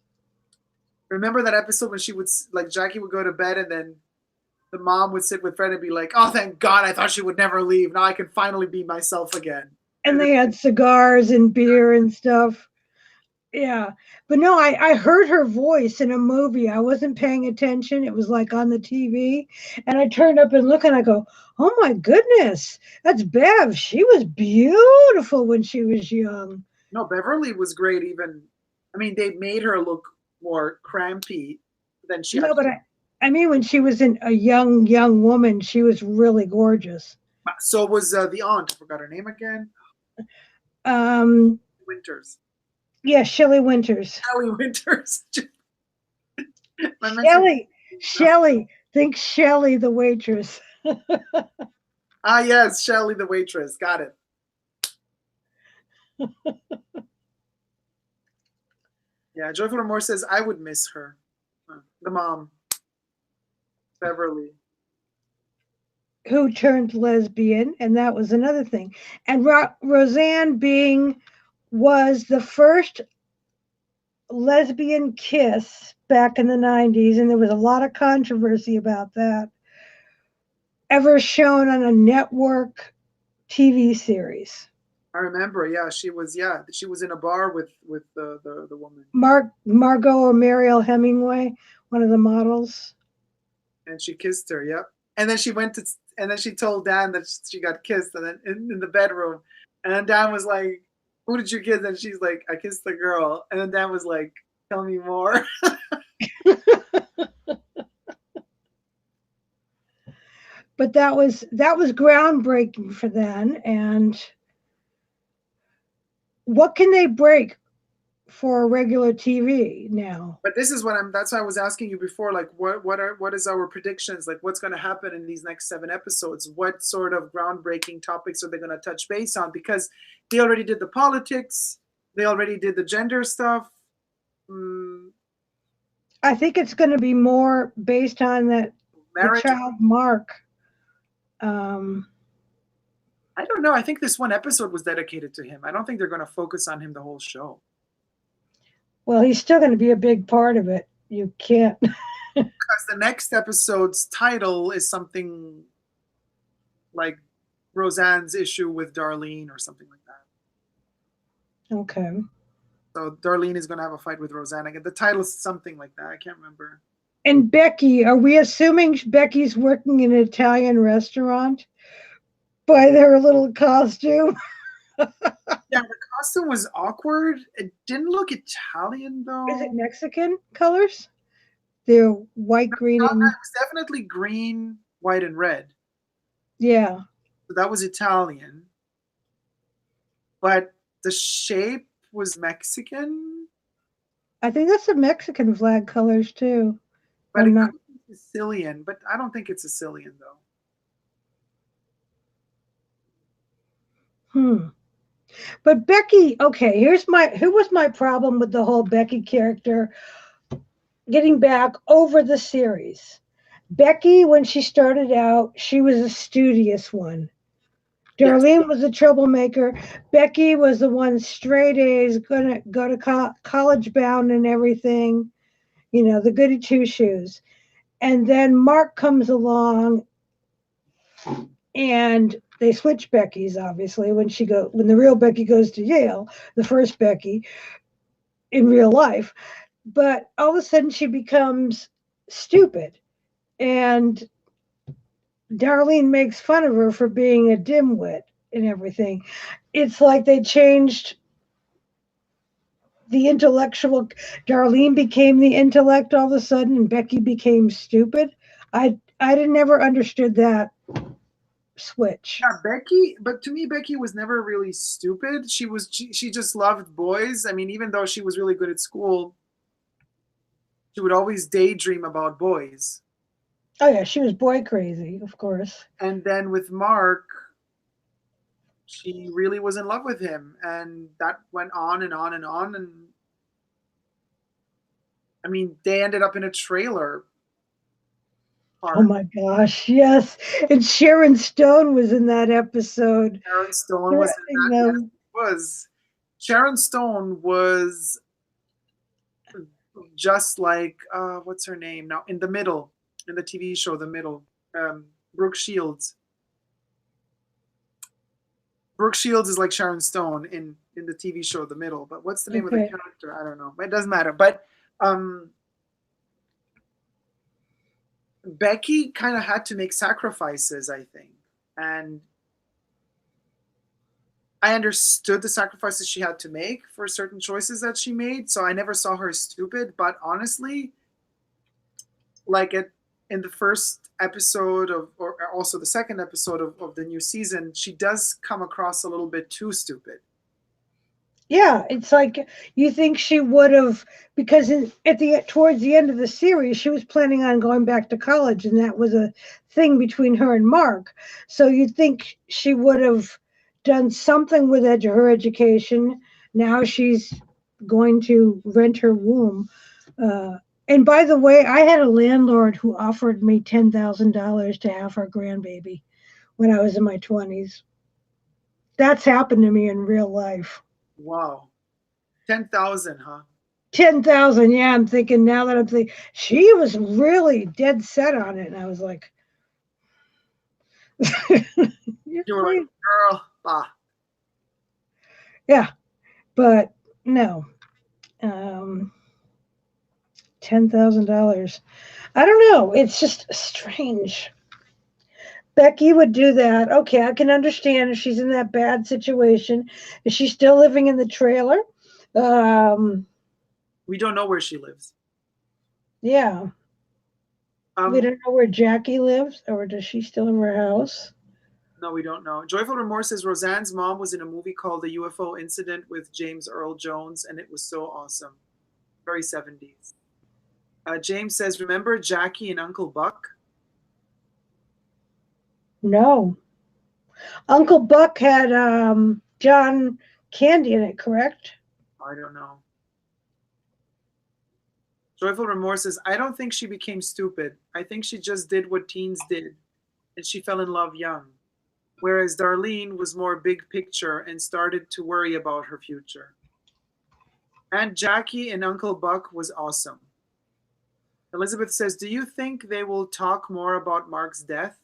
Remember that episode when she would like Jackie would go to bed, and then the mom would sit with Fred and be like, "Oh, thank God! I thought she would never leave. Now I can finally be myself again."
And they had cigars and beer and stuff. Yeah. But no, I heard her voice in a movie. I wasn't paying attention. It was like on the TV. And I turned up and looked and I go, oh my goodness, that's Bev. She was beautiful when she was young.
No, Beverly was great. Even, I mean, they made her look more crampy than she
No, but
actually.
I mean, when she was a young woman, she was really gorgeous.
So was the aunt. I forgot her name again.
Um,
Winters.
yeah, Shelley Winters.
Ellie Winters.
Shelley. Think Shelley the waitress.
Ah, yes, Shelly the waitress. Got it. Yeah, Joyful Remorse says, I would miss her. The mom, Beverly.
Who turned lesbian, and that was another thing. And Roseanne was the first lesbian kiss back in the 90s, and there was a lot of controversy about that, ever shown on a network TV series.
I remember, yeah, she was in a bar with the woman.
Margot or Mariel Hemingway, one of the models.
And she kissed her, yep. And then she told Dan that she got kissed, and then in the bedroom. And then Dan was like, who did you kiss? And she's like, I kissed the girl. And then Dan was like, tell me more.
But that was groundbreaking for then. And what can they break for regular TV now?
But this is that's why I was asking you before, like what is our predictions? Like what's gonna happen in these next 7 episodes? What sort of groundbreaking topics are they gonna touch base on? Because they already did the politics, they already did the gender stuff.
I think it's gonna be more based on the child Mark.
I don't know. I think this one episode was dedicated to him. I don't think they're going to focus on him the whole show.
Well, he's still going to be a big part of it. You can't.
Because the next episode's title is something like Roseanne's issue with Darlene or something like that.
Okay.
So Darlene is going to have a fight with Roseanne again. The title is something like that. I can't remember.
And Becky, are we assuming Becky's working in an Italian restaurant by their little costume?
Yeah, the costume was awkward. It didn't look Italian, though.
Is it Mexican colors? They're white, green, and...
It was definitely green, white, and red.
Yeah.
So that was Italian. But the shape was Mexican.
I think that's the Mexican flag colors, too.
But it could be Sicilian, but I don't think it's Sicilian,
though. But Becky, okay, here was my problem with the whole Becky character getting back over the series. Becky, when she started out, she was a studious one. Darlene was a troublemaker. Becky was the one straight A's, gonna go to college bound and everything, the goody two shoes. And then Mark comes along and they switch Becky's obviously when the real Becky goes to Yale, the first Becky in real life. But all of a sudden she becomes stupid and Darlene makes fun of her for being a dimwit and everything. It's like they changed the intellectual. Darlene became the intellect all of a sudden, and Becky became stupid. I didn't never understood that switch.
Yeah, Becky, but to me, Becky was never really stupid. She just loved boys. I mean, even though she was really good at school, she would always daydream about boys.
Oh yeah, she was boy crazy, of course.
And then with Mark, she really was in love with him, and that went on and on and on. And I mean, they ended up in a trailer
Oh
park.
my gosh, yes. And Sharon Stone was in that episode
Sharon Stone was in
threatening
that. Yes,
them.
it was. Sharon Stone was just like what's her name now in the middle in the TV show The Middle. Brooke Shields. Brooke Shields is like Sharon Stone in the TV show The Middle, but what's the name of the
Okay.
character? I don't know. It doesn't matter. But um, Becky kind of had to make sacrifices, I think, and I understood the sacrifices she had to make for certain choices that she made. So I never saw her as stupid. But honestly, like it in the first episode of, or also the second episode of the new season, she does come across a little bit too stupid.
Yeah, it's like you think she would have because at the towards the end of the series, she was planning on going back to college, and that was a thing between her and Mark. So you'd think she would have done something with her education. Now she's going to rent her womb. Uh, and by the way, I had a landlord who offered me $10,000 to have her grandbaby when I was in my 20s. That's happened to me in real life.
Wow, 10,000, huh?
10,000. Yeah, I'm thinking now that I'm thinking she was really dead set on it. And I was like, you're
You were like,
crazy.
girl, bah.
Yeah, but no. Um, $10,000. I don't know. It's just strange. Becky would do that. Okay, I can understand if she's in that bad situation. Is she still living in the trailer? Um,
We don't know where she lives.
yeah. We
Um,
don't know where Jackie lives, or does she still have her house?
no, we don't know. Joyful Remorse says Roseanne's mom was in a movie called The UFO Incident with James Earl Jones, and it was so awesome. Very 70s. James says, remember Jackie and Uncle Buck?
No. Uncle Buck had John Candy in it, correct?
I don't know. Joyful Remorse says, I don't think she became stupid. I think she just did what teens did, and she fell in love young. Whereas Darlene was more big picture and started to worry about her future. And Jackie and Uncle Buck was awesome. Elizabeth says, do you think they will talk more about Mark's death?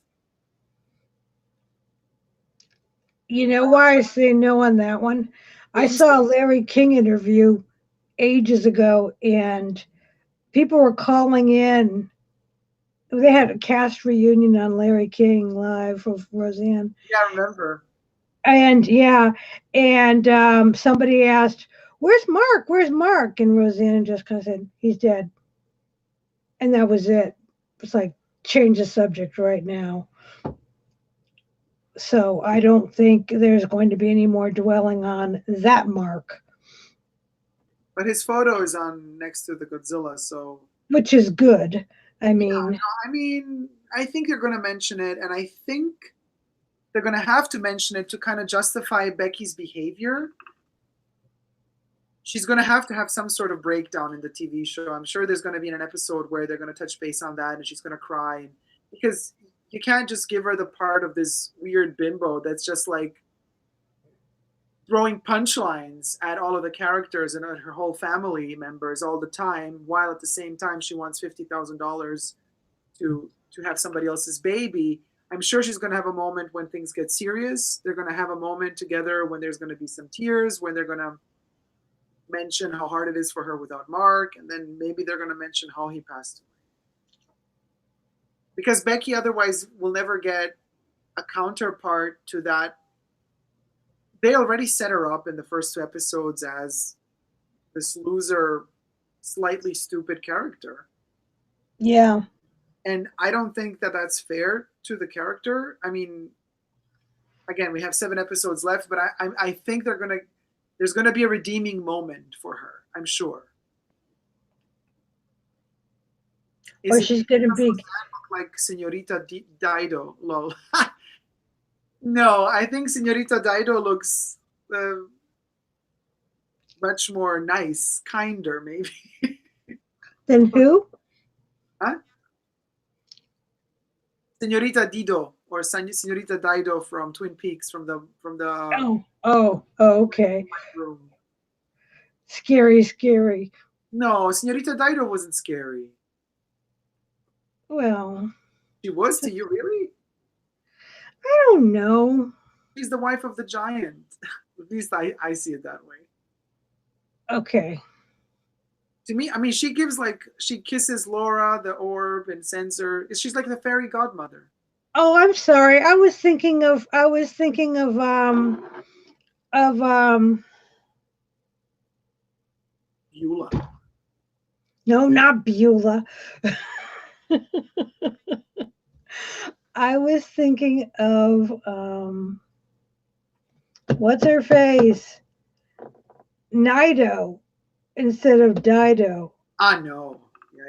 You know why I say no on that one? I
James
saw a Larry King interview ages ago, and people were calling in. They had a cast reunion on Larry King Live of Roseanne.
yeah, I remember.
And yeah, and somebody asked, "Where's Mark? Where's Mark?" And Roseanne just kind of said, "He's dead," and that was it. It's like change the subject right now. So I don't think there's going to be any more dwelling on that Mark,
But his photo is on next to the Godzilla, so
which is good. I
yeah,
mean,
no, I mean, I think they're going to mention it, and I think they're going to have to mention it to kind of justify Becky's behavior. She's going to have some sort of breakdown in the TV show. I'm sure there's going to be an episode where they're going to touch base on that, and she's going to cry because you can't just give her the part of this weird bimbo that's just like throwing punchlines at all of the characters and her whole family members all the time, while at the same time she wants $50,000 to have somebody else's baby. I'm sure she's going to have a moment when things get serious. They're going to have a moment together when there's going to be some tears, when they're going to mention how hard it is for her without Mark, and then maybe they're going to mention how he passed away. Because Becky otherwise will never get a counterpart to that. They already set her up in the first 2 episodes as this loser, slightly stupid character.
Yeah.
And I don't think that that's fair to the character. I mean, again, we have 7 episodes left, but I think there's gonna be a redeeming moment for her. I'm sure.
Or she's gonna be
like Senorita Dido. Lol. No, I think Senorita Dido looks much more nice, kinder, maybe.
Then who?
Huh? Senorita Dido or Senorita Dido from Twin Peaks from the
Oh, okay.
room.
Scary.
No, Senorita Dido wasn't scary.
Well,
She was to you, really?
I don't know.
She's the wife of the giant. At least I see it that way.
Okay.
To me, I mean, she kisses Laura, the orb, and sends her. She's like the fairy godmother.
Oh, I'm sorry. I was thinking of
Beulah.
no, not Beulah. I was thinking of what's her face? Nido instead of Dido.
Ah, no. Yeah.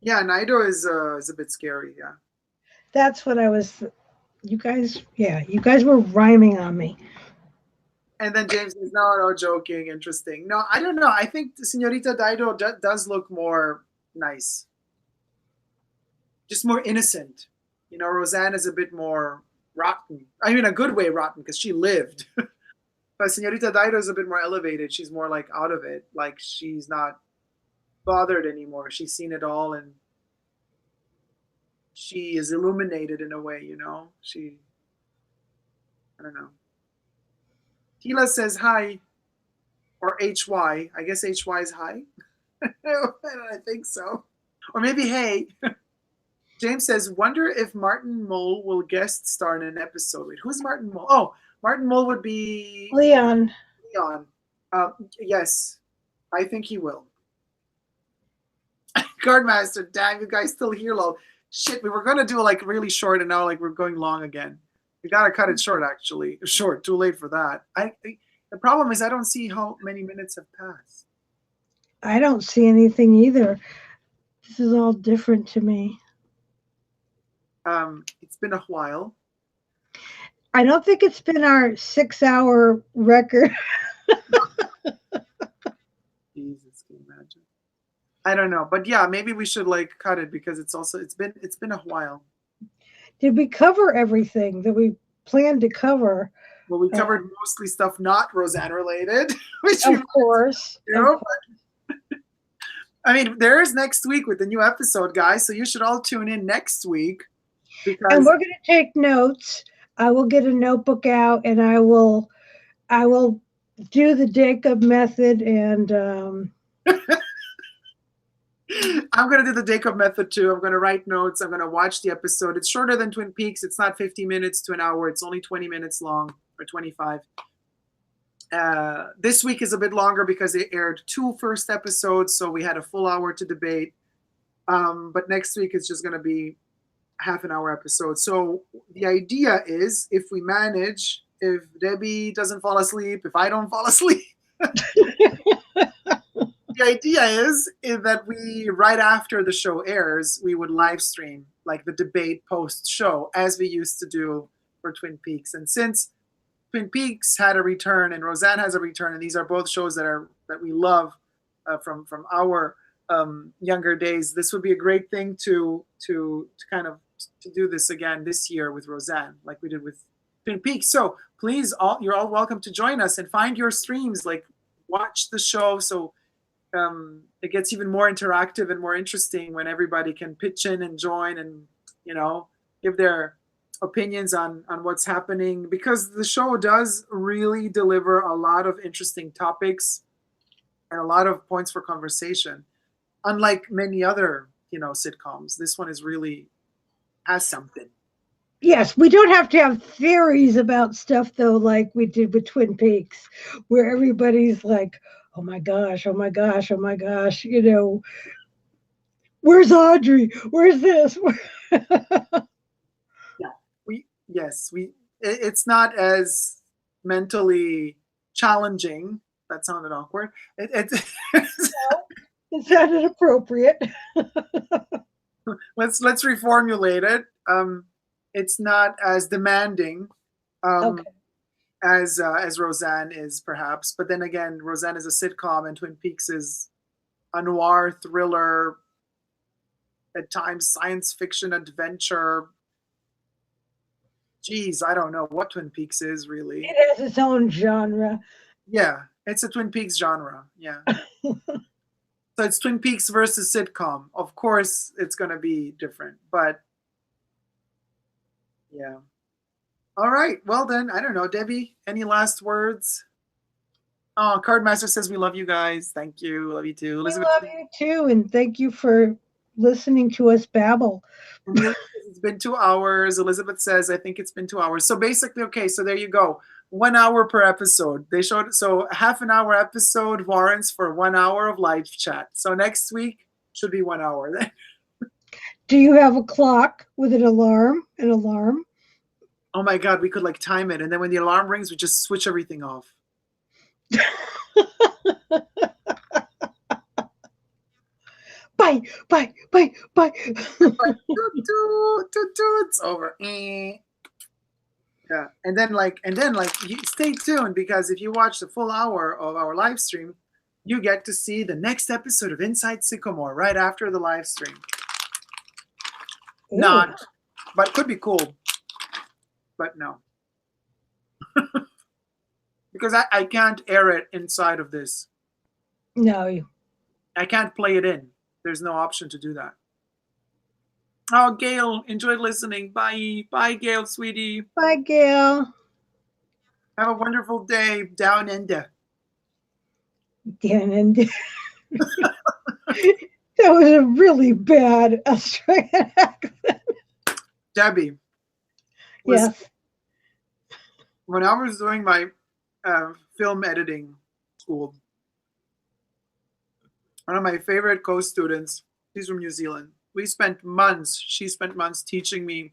Yeah, Nido is a bit scary. Yeah.
That's what I was. You guys were rhyming on me.
And then James says, no, joking, interesting. No, I don't know. I think Senorita Dido does look more nice. Just more innocent. You know, Roseanne is a bit more rotten. I mean, a good way rotten, because she lived. But Senorita Dido is a bit more elevated. She's more like out of it. Like she's not bothered anymore. She's seen it all, and she is illuminated in a way, you know? I don't know. Tila says hi, or HY. I guess HY is hi. I think so. Or maybe hey. James says, wonder if Martin Mull will guest star in an episode. Wait, who's Martin Mull? Oh, Martin Mull would be
Leon.
Yes, I think he will. Guardmaster, damn, you guys still here, lol. Shit, we were gonna do like really short, and now like we're going long again. We gotta cut it short, actually. Short, too late for that. The problem is I don't see how many minutes have passed.
I don't see anything either. This is all different to me.
It's been a while.
I don't think it's been our 6-hour record.
Jesus, can you imagine? I don't know, but yeah, maybe we should like cut it because it's been a while.
Did we cover everything that we planned to cover?
Well, we covered mostly stuff not Roseanne related, which
of course.
I mean, there is next week with the new episode, guys. So you should all tune in next week.
And we're going to take notes. I will get a notebook out, and I will do the Dacob method, and
I'm going to do the Dacob method too. I'm going to write notes. I'm going to watch the episode. It's shorter than Twin Peaks. It's not 50 minutes to an hour. It's only 20 minutes long, or 25. This week is a bit longer because they aired 2 first episodes, so we had a full hour to debate. But next week it's just going to be half an hour episode. So the idea is, if we manage, if Debbie doesn't fall asleep, if I don't fall asleep, the idea is that we, right after the show airs, we would live stream like the debate post show as we used to do for Twin Peaks. And since Twin Peaks had a return and Roseanne has a return, and these are both shows that we love from our younger days, this would be a great thing to kind of to do this again this year with Roseanne, like we did with Twin Peaks. So please, you're all welcome to join us and find your streams. Like, watch the show. So it gets even more interactive and more interesting when everybody can pitch in and join and give their opinions on what's happening, because the show does really deliver a lot of interesting topics and a lot of points for conversation. Unlike many other sitcoms, this one is really has something.
Yes, we don't have to have theories about stuff though, like we did with Twin Peaks, where everybody's like, "Oh my gosh, oh my gosh, oh my gosh," where's Audrey? Where's this?
Yeah, it's not as mentally challenging. That sounded awkward.
It sounded appropriate.
Let's reformulate it. It's not as demanding
Okay.
as Roseanne is, perhaps. But then again, Roseanne is a sitcom, and Twin Peaks is a noir thriller, at times science fiction adventure. Geez, I don't know what Twin Peaks is really.
It has its own genre.
Yeah, it's a Twin Peaks genre. Yeah. So it's Twin Peaks versus sitcom. Of course, it's going to be different, but yeah. All right. Well, then, I don't know. Debbie, any last words? Oh, Cardmaster says we love you guys. Thank you. Love you too.
We
Elizabeth,
love you too, and thank you for listening to us babble.
it's been 2 hours. Elizabeth says, I think it's been 2 hours. So basically, okay, so there you go. 1 hour per episode. They showed, so half an hour episode warrants for 1 hour of live chat. So next week should be 1 hour then.
Do you have a clock with an alarm? An alarm?
Oh my God, we could like time it. And then when the alarm rings, we just switch everything off.
Bye, bye, bye, bye.
It's over. Yeah, and then you stay tuned, because if you watch the full hour of our live stream, you get to see the next episode of Inside Sycamore right after the live stream.
Ooh.
Not, but could be cool, but no, because I can't air it inside of this.
No.
I can't play it in. There's no option to do that. Oh, Gail, enjoyed listening. Bye. Bye, Gail, sweetie.
Bye, Gail.
Have a wonderful day down under.
Down under. That was a really bad Australian accent.
Debbie.
Yes.
When I was doing my film editing school, one of my favorite co-students, she's from New Zealand. She spent months teaching me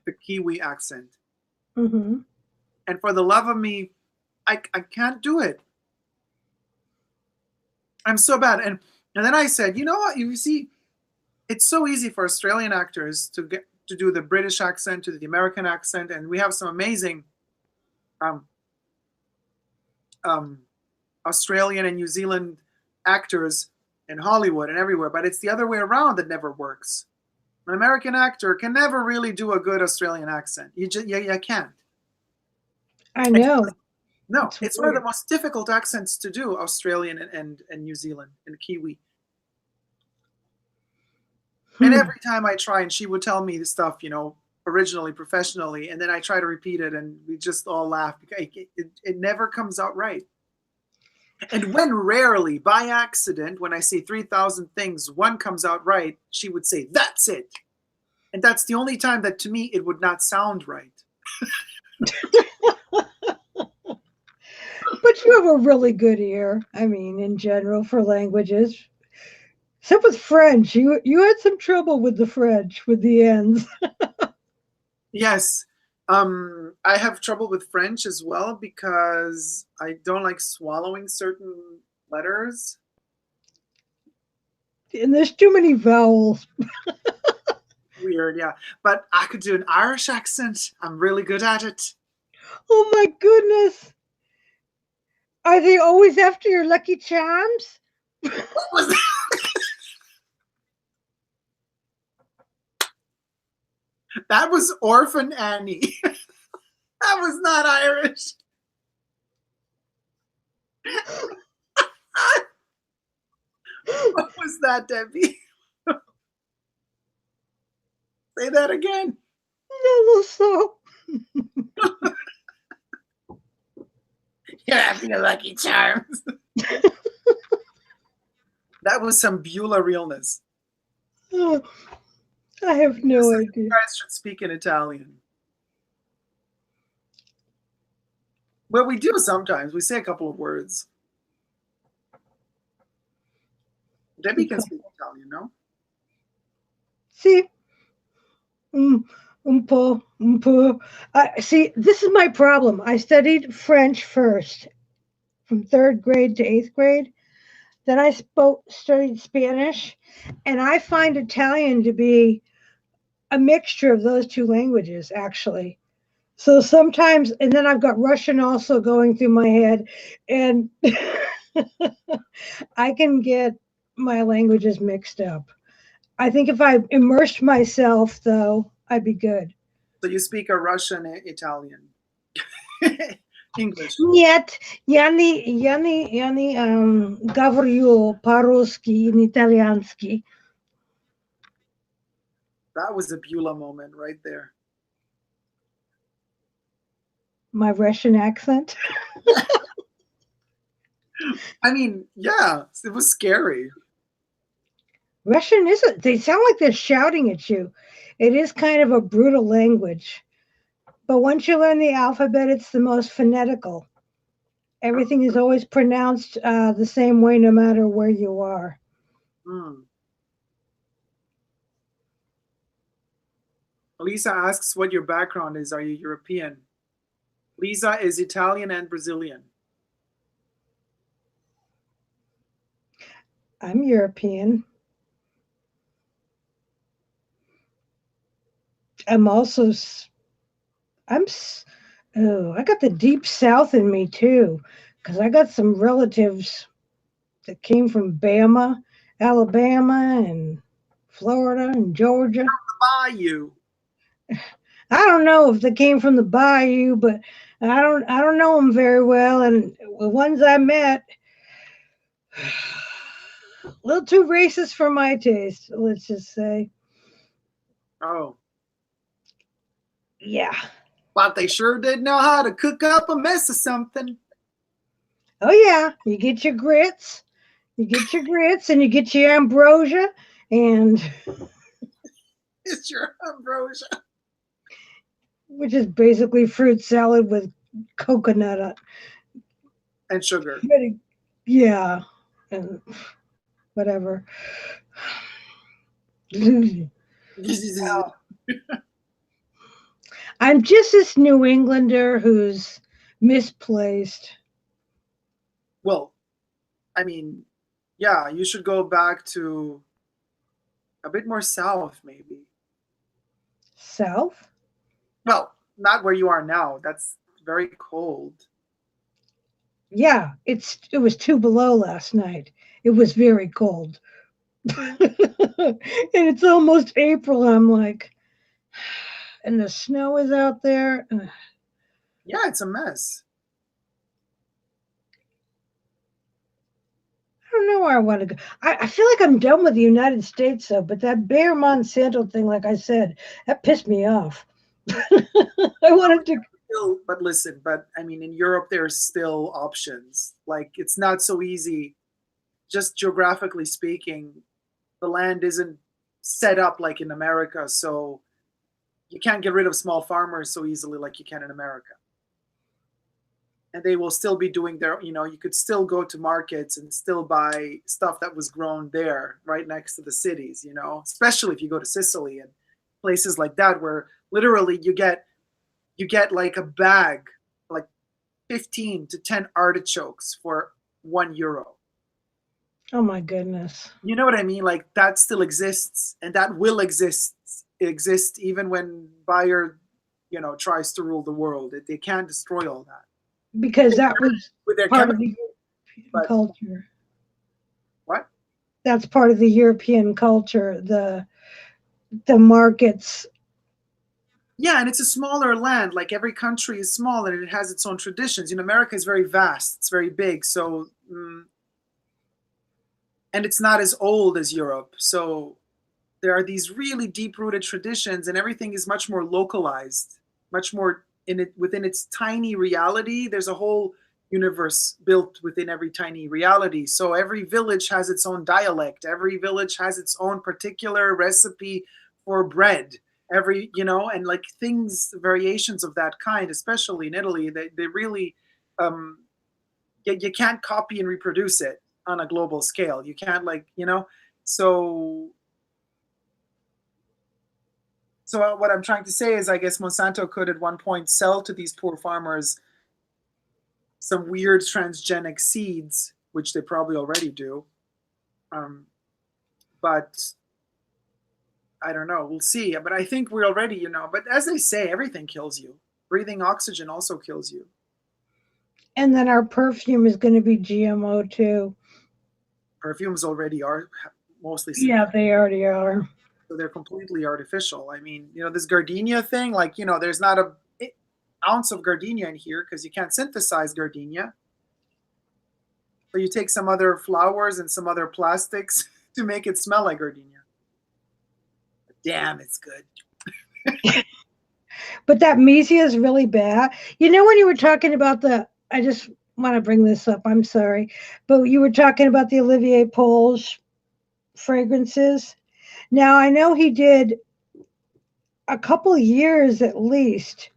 the Kiwi accent.
Mm-hmm.
And for the love of me, I can't do it. I'm so bad. And then I said, you know what? You see, it's so easy for Australian actors to get to do the British accent, to the American accent, and we have some amazing Australian and New Zealand actors in Hollywood and everywhere, but it's the other way around that never works. An American actor can never really do a good Australian accent. You can't.
I know.
No, it's one of the most difficult accents to do, Australian and New Zealand and Kiwi. And every time I try, and she would tell me the stuff, originally, professionally, and then I try to repeat it, and we just all laugh because it never comes out right. And when rarely, by accident, when I say 3,000 things, one comes out right, she would say, that's it. And that's the only time that, to me, it would not sound right.
But you have a really good ear, I mean, in general, for languages. Except with French. You had some trouble with the French, with the ends.
Yes. I have trouble with French as well because I don't like swallowing certain letters.
And there's too many vowels.
Weird, yeah. But I could do an Irish accent. I'm really good at it.
Oh my goodness. Are they always after your Lucky Charms?
What was that? That was Orphan Annie. That was not Irish. What was that, Debbie? Say that again.
Non lo so.
You're having a Lucky Charms. That was some Beulah realness.
Oh, I have no idea.
You guys should speak in Italian. Well, we do sometimes. We say a couple of words. Debbie can speak Italian, no?
See, un po, un po. See, this is my problem. I studied French first, from 3rd grade to 8th grade. Then I studied Spanish, and I find Italian to be a mixture of those two languages, actually. So sometimes, and then I've got Russian also going through my head, and I can get my languages mixed up. I think if I immersed myself, though, I'd be good.
So you speak a Russian Italian. English.
Нет, говорю по-русски, не-итальянски.
That was a Beulah moment right there.
My Russian accent.
I mean, yeah, it was scary.
Russian isn't, they sound like they're shouting at you. It is kind of a brutal language. But once you learn the alphabet, it's the most phonetical. Everything is always pronounced the same way no matter where you are.
Hmm. Lisa asks what your background is. Are you European? Lisa is Italian and Brazilian.
I'm European. I'm also, I got the deep South in me too, because I got some relatives that came from Bama, Alabama, and Florida and Georgia.
Bayou.
I don't know if they came from the bayou, but I don't know them very well. And the ones I met, a little too racist for my taste. Let's just say,
Oh,
yeah.
but they sure did know how to cook up a mess of something.
Oh yeah, you get your grits, and you get your ambrosia, and
It's your ambrosia
which is basically fruit salad with coconut.
and sugar.
Yeah, and whatever. I'm just this New Englander who's misplaced.
Well, I mean, yeah, you should go back to a bit more south, maybe.
South?
Well, not where you are now. That's very cold.
Yeah, it was 2 below last night. It was very cold. And it's almost April. I'm like, and the snow is out there.
Yeah, it's a mess.
I don't know where I want to go. I feel like I'm done with the United States, though, but that Bayer Monsanto thing, like I said, that pissed me off. I wanted to.
Still, but listen, but I mean, in Europe, there's still options. Like, it's not so easy. Just geographically speaking, the land isn't set up like in America, so you can't get rid of small farmers so easily like you can in America. And they will still be doing their, you could still go to markets and still buy stuff that was grown there right next to the cities, especially if you go to Sicily and places like that where literally you get like a bag, like 15 to 10 artichokes for €1.
Oh my goodness.
You know what I mean? Like that still exists and that will exist even when Bayer, tries to rule the world. They can't destroy all that.
Because that was
With their
part of the
but
culture.
what?
That's part of the European culture. The markets
Yeah, and it's a smaller land. Like every country is small and it has its own traditions. America is very vast, it's very big. So, and it's not as old as Europe. So there are these really deep rooted traditions, and everything is much more localized, much more in it within its tiny reality. There's a whole universe built within every tiny reality. So every village has its own dialect. Every village has its own particular recipe for bread. And like things, variations of that kind, especially in Italy, they really, um, you can't copy and reproduce it on a global scale. You can't so what I'm trying to say is, I guess Monsanto could at one point sell to these poor farmers some weird transgenic seeds, which they probably already do. But I don't know. We'll see. But I think we're already, But as they say, everything kills you. Breathing oxygen also kills you.
And then our perfume is going to be GMO too.
Perfumes already are mostly
Yeah,
synthetic.
they already are.
So they're completely artificial. I mean, this gardenia thing, like, there's not a ounce of gardenia in here because you can't synthesize gardenia. So you take some other flowers and some other plastics to make it smell like gardenia. But damn, it's good.
But that mesia is really bad. When you were talking about I just want to bring this up. I'm sorry, but you were talking about the Olivier Polge fragrances. Now I know he did a couple years at least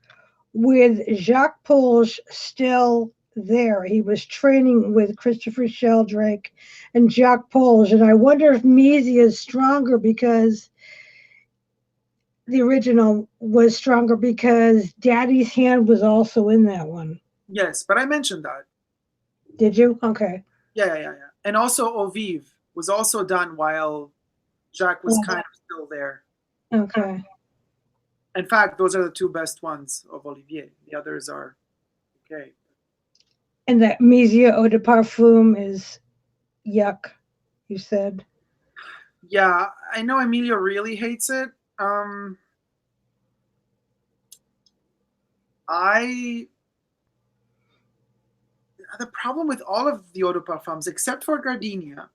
with Jacques Polge still there. He was training with Christopher Sheldrake and Jacques Polge, and I wonder if mesia is stronger because the original was stronger because Daddy's hand was also in that one.
Yes, but I mentioned that.
Did you? Okay.
Yeah. And also Au Vive was also done while Jacques was kind of still there.
Okay.
In fact, those are the two best ones of Olivier. The others are okay.
And that Mesia Eau de Parfum is yuck, you said.
Yeah, I know Emilio really hates it. I The problem with all of the eau de parfums, except for Gardenia,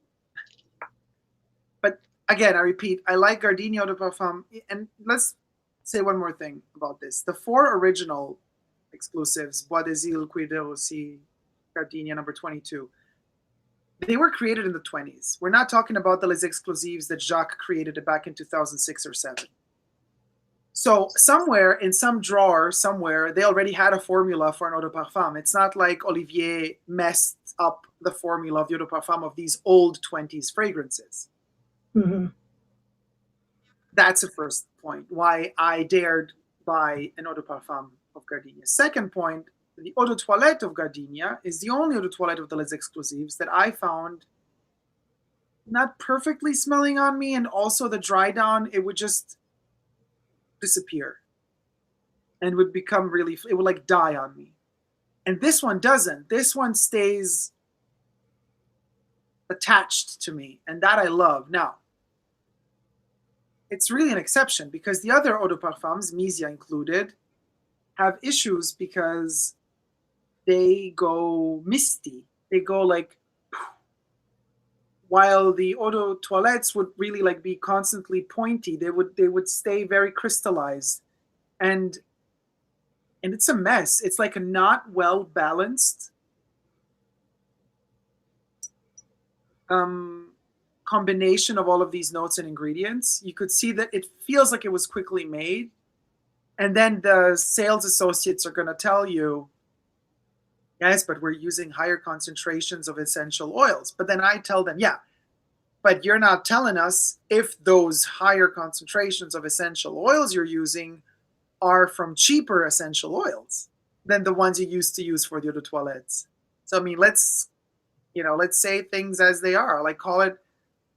but again, I repeat, I like Gardenia eau de parfum. And let's say one more thing about this: the four original exclusives, Bois des Îles, Cuir de Rossi, Gardenia number 22. They were created in the 20s. We're not talking about the Les Exclusives that Jacques created back in 2006 or 7. So somewhere in some drawer, somewhere, they already had a formula for an eau de parfum. It's not like Olivier messed up the formula of the eau de parfum of these old 20s fragrances.
Mm-hmm.
That's the first point, why I dared buy an eau de parfum of Gardenia. Second point, the eau de toilette of Gardenia is the only eau de toilette of the Les Exclusives that I found not perfectly smelling on me, and also the dry down, it would just disappear and would become really, it would like die on me. And this one doesn't. This one stays attached to me, and that I love. Now, it's really an exception because the other eau de parfums, Mesia included, have issues because they go misty. They go like, while the eau de toilettes would really like be constantly pointy. They would stay very crystallized, and it's a mess. It's like a not well balanced combination of all of these notes and ingredients. You could see that it feels like it was quickly made, and then the sales associates are going to tell you, yes, but we're using higher concentrations of essential oils. But then I tell them, yeah, but you're not telling us if those higher concentrations of essential oils you're using are from cheaper essential oils than the ones you used to use for the eau de toilettes. So I mean, let's say things as they are. Like, call it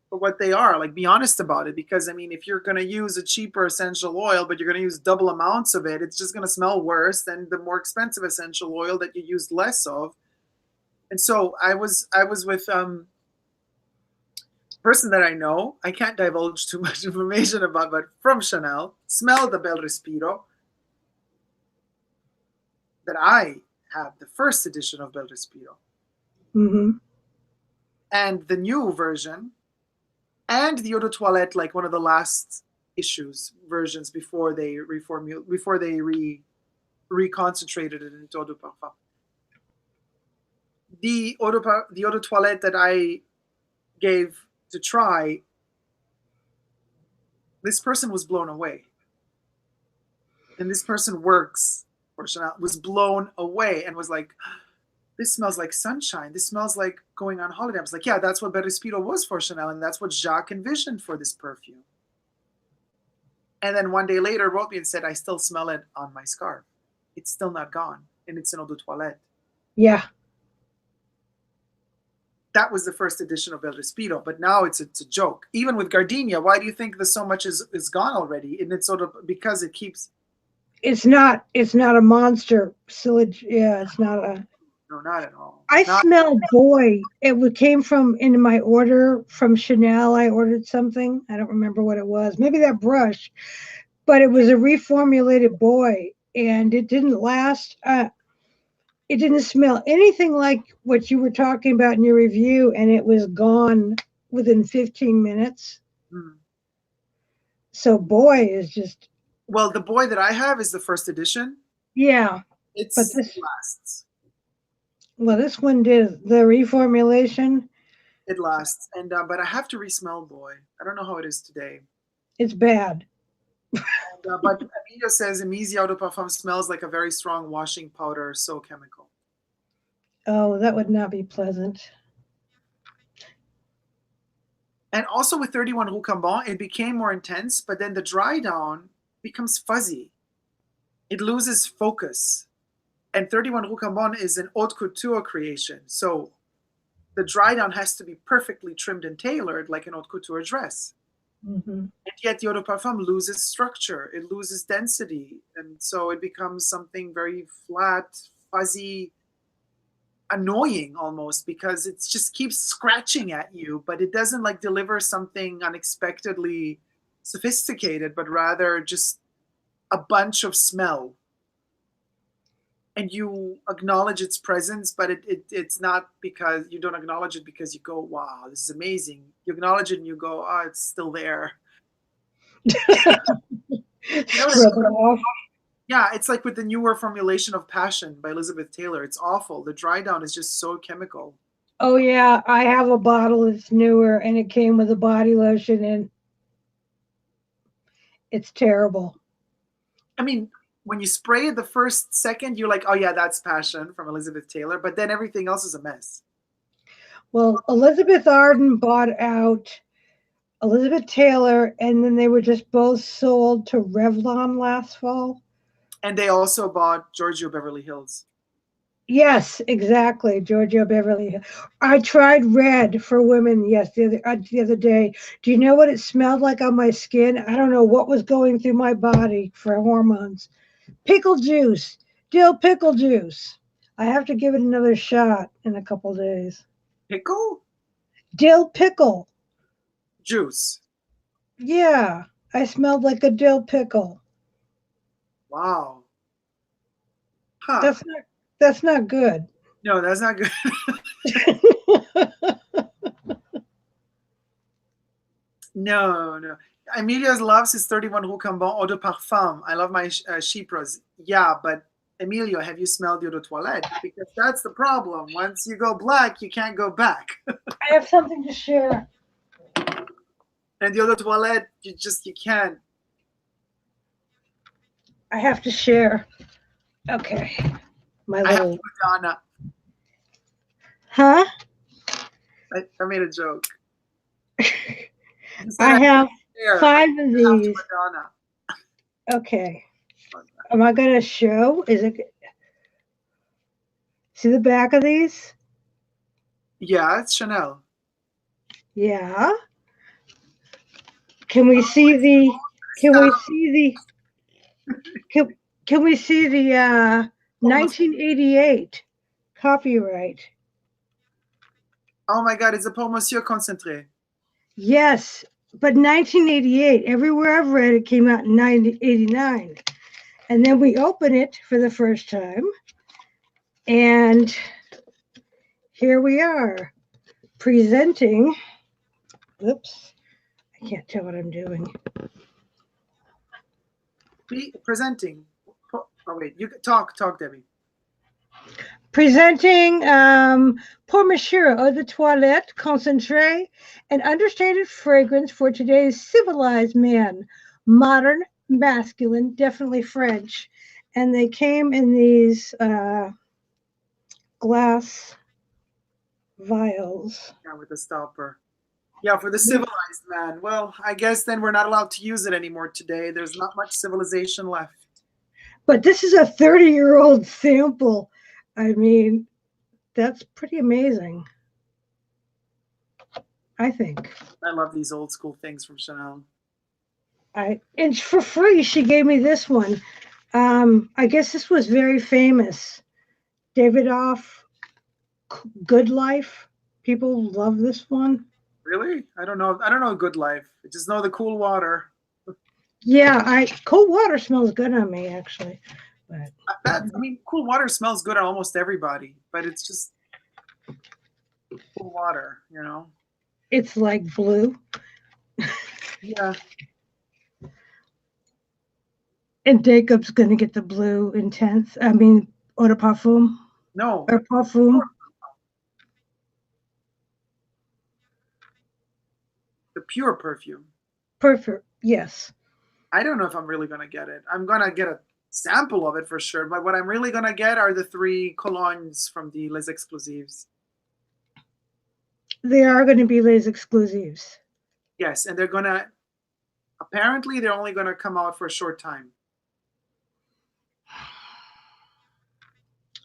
for what they are. Like, be honest about it. Because I mean, if you're going to use a cheaper essential oil, but you're going to use double amounts of it, it's just going to smell worse than the more expensive essential oil that you used less of. And so I was with person that I know, I can't divulge too much information about, but from Chanel, smell the Bel Respiro. that I have, the first edition of Bel Respiro, and the new version, and the Eau de Toilette, like one of the last versions before they reconcentrated it into Eau de Parfum. The Eau de Toilette that I gave to try, this person was blown away. And this person works for Chanel, was blown away and was like, this smells like sunshine. This smells like going on holiday. I was like, yeah, that's what Bel Respiro was for Chanel, and that's what Jacques envisioned for this perfume. And then one day later wrote me and said, I still smell it on my scarf. It's still not gone, and it's an Eau de Toilette.
Yeah.
That was the first edition of Bel Respiro, but now it's a joke. Even with Gardenia, why do you think there's so much is gone already? And it's sort of because it keeps.
It's not a monster sillage. Yeah, it's not a.
No, not at all.
I smell boy. It came from in my order from Chanel. I ordered something. I don't remember what it was. Maybe that brush, but it was a reformulated boy, and it didn't last. It didn't smell anything like what you were talking about in your review, and it was gone within 15 minutes. So boy is just.
Well, the boy that I have is the first edition.
Yeah.
It lasts.
Well, this one did the reformulation.
It lasts, and but I have to re-smell boy. I don't know how it is today.
It's bad.
But Emilio says Emisia Eau de Parfum smells like a very strong washing powder, so chemical.
Oh, that would not be pleasant.
And also with 31 Rue Cambon, it became more intense, but then the dry down becomes fuzzy. It loses focus. And 31 Rue Cambon is an haute couture creation. So the dry down has to be perfectly trimmed and tailored like an haute couture dress. And yet the Eau de Parfum loses structure. It loses density. And so it becomes something very flat, fuzzy, annoying almost, because it just keeps scratching at you, but it doesn't like deliver something unexpectedly sophisticated, but rather just a bunch of smell. And you acknowledge its presence, but it's not because you don't acknowledge it because you go, wow, this is amazing. You acknowledge it and you go, oh, it's still there. Yeah, it's like with the newer formulation of Passion by Elizabeth Taylor. It's awful. The dry down is just so chemical.
Oh, yeah. I have a bottle that's newer, and it came with a body lotion, and it's terrible.
I mean, when you spray it the first second, you're like, oh, yeah, that's Passion from Elizabeth Taylor. But then everything else is a mess.
Well, Elizabeth Arden bought out Elizabeth Taylor, and then they were just both sold to Revlon last fall.
And they also bought Giorgio Beverly Hills.
Yes, exactly. Giorgio Beverly Hills. I tried Red for women, yes, the other day. Do you know what it smelled like on my skin? I don't know what was going through my body for hormones. Pickle juice, dill pickle juice. I have to give it another shot in a couple days.
Pickle?
Dill pickle.
Juice.
Yeah, I smelled like a dill pickle.
Wow. Huh.
That's not good.
No, that's not good. No. Emilio loves his 31 Rue Cambon Eau de Parfum. I love my Chypres. Yeah, but Emilio, have you smelled the Eau de Toilette? Because that's the problem. Once you go black, you can't go back.
I have something to share.
And the Eau de Toilette, you can't.
I have to share. Okay.
I have Madonna.
Huh?
I made a joke.
I have 5 of these.
Madonna.
Okay. Am I going to show? Is it? See the back of these?
Yeah, it's Chanel.
Yeah. Can we see the? Can we see the? Can we see the 1988 copyright?
Oh my God! It's a Pour Monsieur concentré.
Yes, but 1988. Everywhere I've read, it came out in 1989, and then we open it for the first time. And here we are presenting. Oops, I can't tell what I'm doing.
Presenting. Oh wait, you talk, Debbie.
Presenting Pour Monsieur Eau de Toilette Concentré, an understated fragrance for today's civilized man. Modern, masculine, definitely French. And they came in these glass vials.
Yeah, with the stopper. Yeah, for the civilized man. Well, I guess then we're not allowed to use it anymore today. There's not much civilization left.
But this is a 30-year-old sample. I mean, that's pretty amazing, I think.
I love these old school things from Chanel.
And for free, she gave me this one. I guess this was very famous. Davidoff, Good Life. People love this one.
Really? I don't know. I don't know Good Life. I just know the cool water.
Yeah, cold water smells good on me, actually. But
I mean, cool water smells good on almost everybody, but it's just cool water, you know?
It's like blue.
Yeah.
And Dacob's going to get the blue intense. I mean, eau de parfum.
No.
Or parfum.
The pure perfume.
Perfect. Yes.
I don't know if I'm really going to get it. I'm going to get a sample of it for sure, but what I'm really going to get are the 3 colognes from the Les Exclusives.
They are going to be Les Exclusives.
Yes, and they're going to, apparently they're only going to come out for a short time.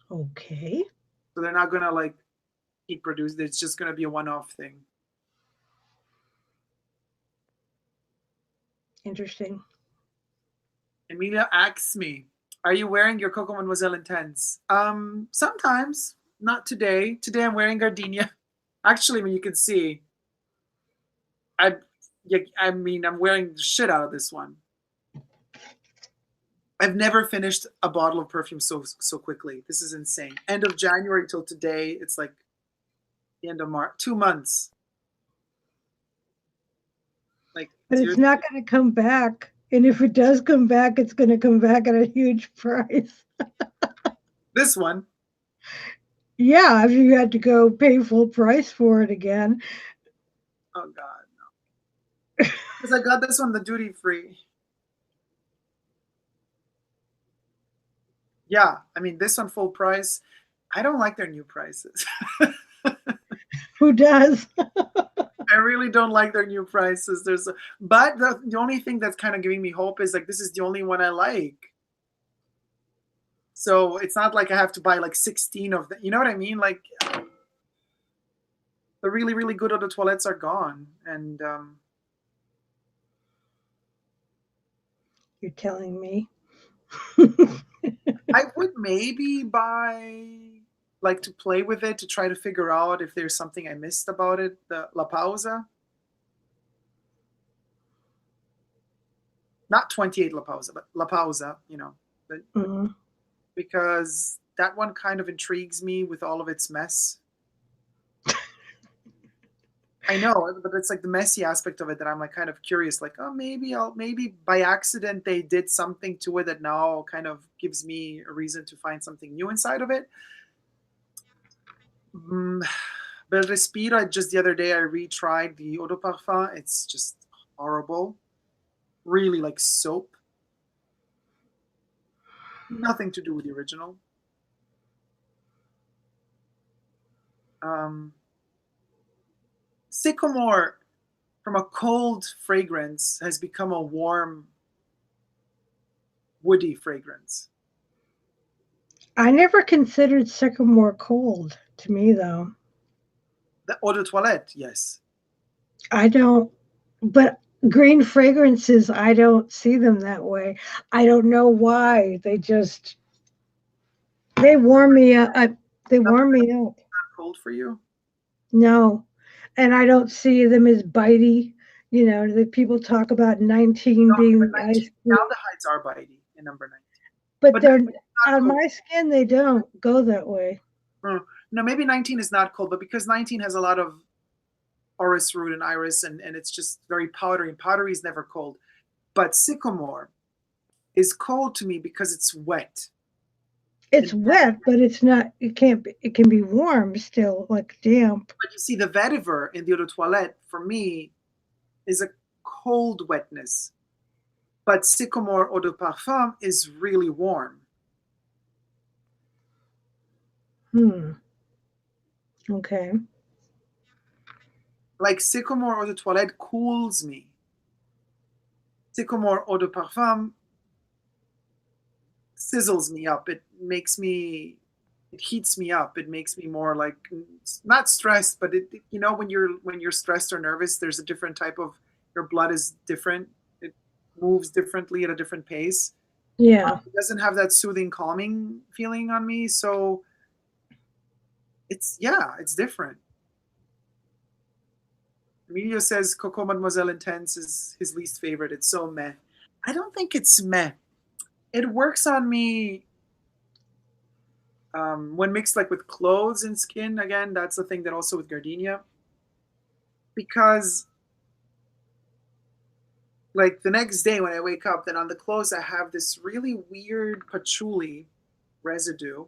Okay.
So they're not going to like keep produced. It's just going to be a one-off thing.
Interesting.
Emilia asks me, are you wearing your Coco Mademoiselle Intense? Sometimes, not today. Today I'm wearing Gardenia. Actually, I mean, you can see, I'm wearing the shit out of this one. I've never finished a bottle of perfume so quickly. This is insane. End of January till today, it's like the end of March. 2 months. Like,
but it's not going to come back. And if it does come back, it's going to come back at a huge price.
This one?
Yeah, if you had to go pay full price for it again.
Oh, God, no. Because I got this one the duty free. Yeah, I mean, this one full price. I don't like their new prices.
Who does?
I really don't like their new prices. But the only thing that's kind of giving me hope is like this is the only one I like. So it's not like I have to buy like 16 of them. You know what I mean? Like the really, really good eau de toilettes are gone. And
you're telling me?
I would maybe buy, like, to play with it, to try to figure out if there's something I missed about it, the La Pausa. Not 28 La Pausa, but La Pausa, you know.
Mm-hmm.
Because that one kind of intrigues me with all of its mess. I know, but it's like the messy aspect of it that I'm like kind of curious, like, oh, maybe by accident they did something to it that now kind of gives me a reason to find something new inside of it. Bel Respiro, just the other day I retried the Eau de Parfum. It's just horrible. Really like soap. Nothing to do with the original. Sycamore, from a cold fragrance, has become a warm, woody fragrance.
I never considered Sycamore cold to me, though.
The eau de toilette, yes.
I don't, but green fragrances, I don't see them that way. I don't know why. They warm me up. They warm me up.
Not cold for you?
No. And I don't see them as bitey. You know, the people talk about 19 being the ice cream.
Aldehydes are bitey in number 19.
but
But
they're
19 is not
on
cold.
my skin. They don't go that way.
No, maybe 19 is not cold, but because 19 has a lot of orris root and iris, and it's just very powdery, and powdery is never cold. But sycamore is cold to me because it's wet.
It's
And
wet, but it's not. It can't be. It can be warm still, like damp.
but you see, the vetiver in the eau de toilette for me is a cold wetness, but sycamore eau de parfum is really warm.
Hmm. Okay.
Like sycamore eau de toilette cools me. Sycamore eau de parfum sizzles me up. It makes me, it heats me up. It makes me more like not stressed, but you know, when you're stressed or nervous, there's a different type of, your blood is different. It moves differently at a different pace.
Yeah.
It doesn't have that soothing, calming feeling on me. So it's, yeah, it's different. Emilio says Coco Mademoiselle Intense is his least favorite. It's so meh. I don't think it's meh. It works on me when mixed like with clothes and skin. Again, that's the thing that also with gardenia, because like the next day when I wake up, then on the clothes I have this really weird patchouli residue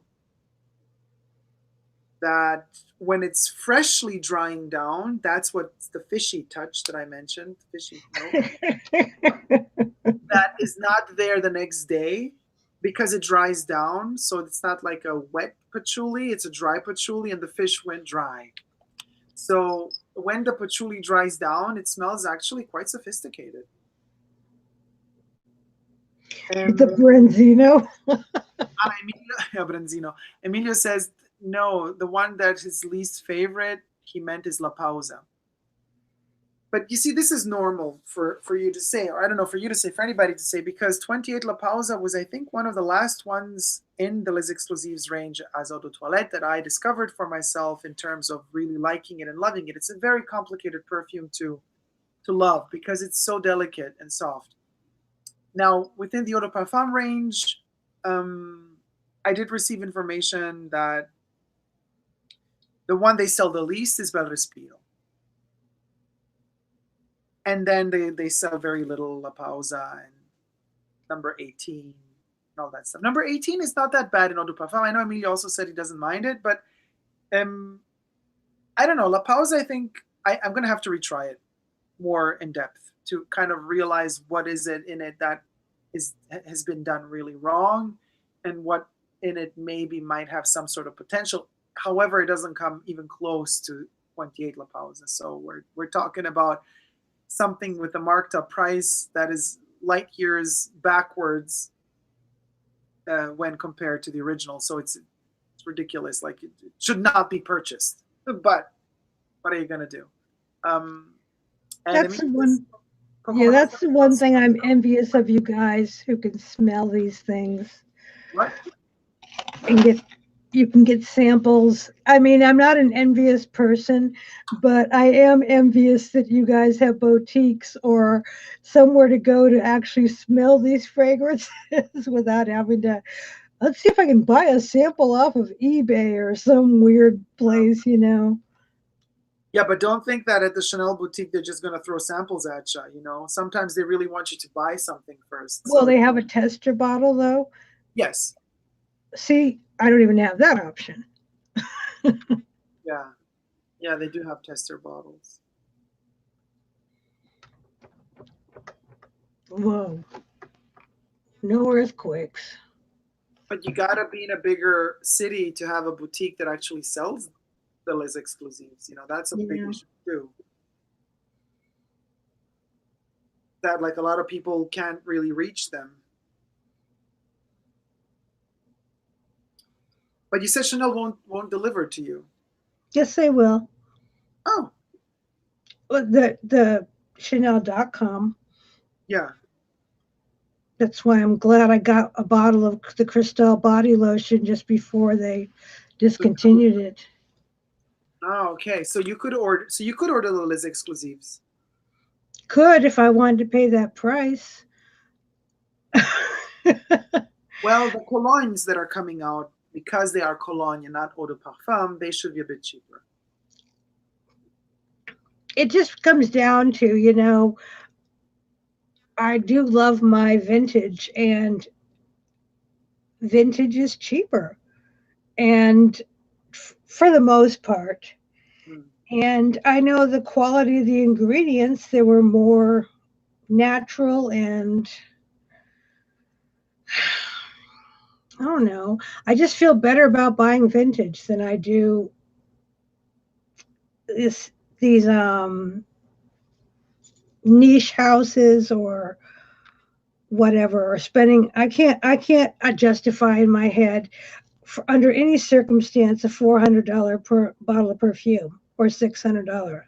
that when it's freshly drying down, that's what's the fishy touch that I mentioned, fishy note, that is not there the next day because it dries down. So it's not like a wet patchouli, it's a dry patchouli, and the fish went dry. So when the patchouli dries down, it smells actually quite sophisticated.
The
And
Brenzino.
Emilio, Brenzino. Emilio says, no, the one that his least favorite, he meant is La Pausa. But you see, this is normal for you to say, or I don't know, for you to say, for anybody to say, because 28 La Pausa was, I think, one of the last ones in the Les Exclusives range as eau de toilette that I discovered for myself in terms of really liking it and loving it. It's a very complicated perfume to love because it's so delicate and soft. Now, within the eau de parfum range, I did receive information that the one they sell the least is Bel Respiro. And then they sell very little La Pausa and number 18 and all that stuff. Number 18 is not that bad in eau de parfum. I know Emilio also said he doesn't mind it, but um, I don't know. La Pausa, I think I'm going to have to retry it more in depth to kind of realize what is it in it that has been done really wrong and what in it maybe might have some sort of potential. However, it doesn't come even close to 28 La Pausa. So we're talking about something with a marked up price that is light years backwards when compared to the original. So it's ridiculous. Like it should not be purchased. But what are you gonna do? And I
That's
mean,
the one.
Coco
Yeah, that's the one
Mademoiselle,
thing I'm envious of you guys who can smell these things
what?
and get. You can get samples. I mean, I'm not an envious person, but I am envious that you guys have boutiques or somewhere to go to actually smell these fragrances without having to. Let's see if I can buy a sample off of eBay or some weird place, you know.
Yeah, but don't think that at the Chanel boutique they're just gonna throw samples at you. You know, sometimes they really want you to buy something first.
Well,
So
they have a tester bottle though.
yes,
See, I don't even have that option.
yeah, yeah, they do have tester bottles.
Whoa, no earthquakes.
But you gotta be in a bigger city to have a boutique that actually sells the Les Exclusives. You know, that's a big
Yeah.
issue too. That like a lot of people can't really reach them. But you said Chanel won't deliver to you.
Yes, they will.
Oh,
Well, the Chanel.com.
yeah.
That's why I'm glad I got a bottle of the Cristal body lotion just before they discontinued it.
Oh, okay. So you could order. So you could order the Les Exclusives.
Could if I wanted to pay that price.
Well, the colognes that are coming out, because they are cologne and not eau de parfum, they should be a bit cheaper.
It just comes down to, I do love my vintage, and vintage is cheaper. And for the most part.
Mm.
And I know the quality of the ingredients, they were more natural, and I don't know. I just feel better about buying vintage than I do these niche houses or whatever, or spending. I can't justify in my head for under any circumstance a $400 per bottle of perfume or $600.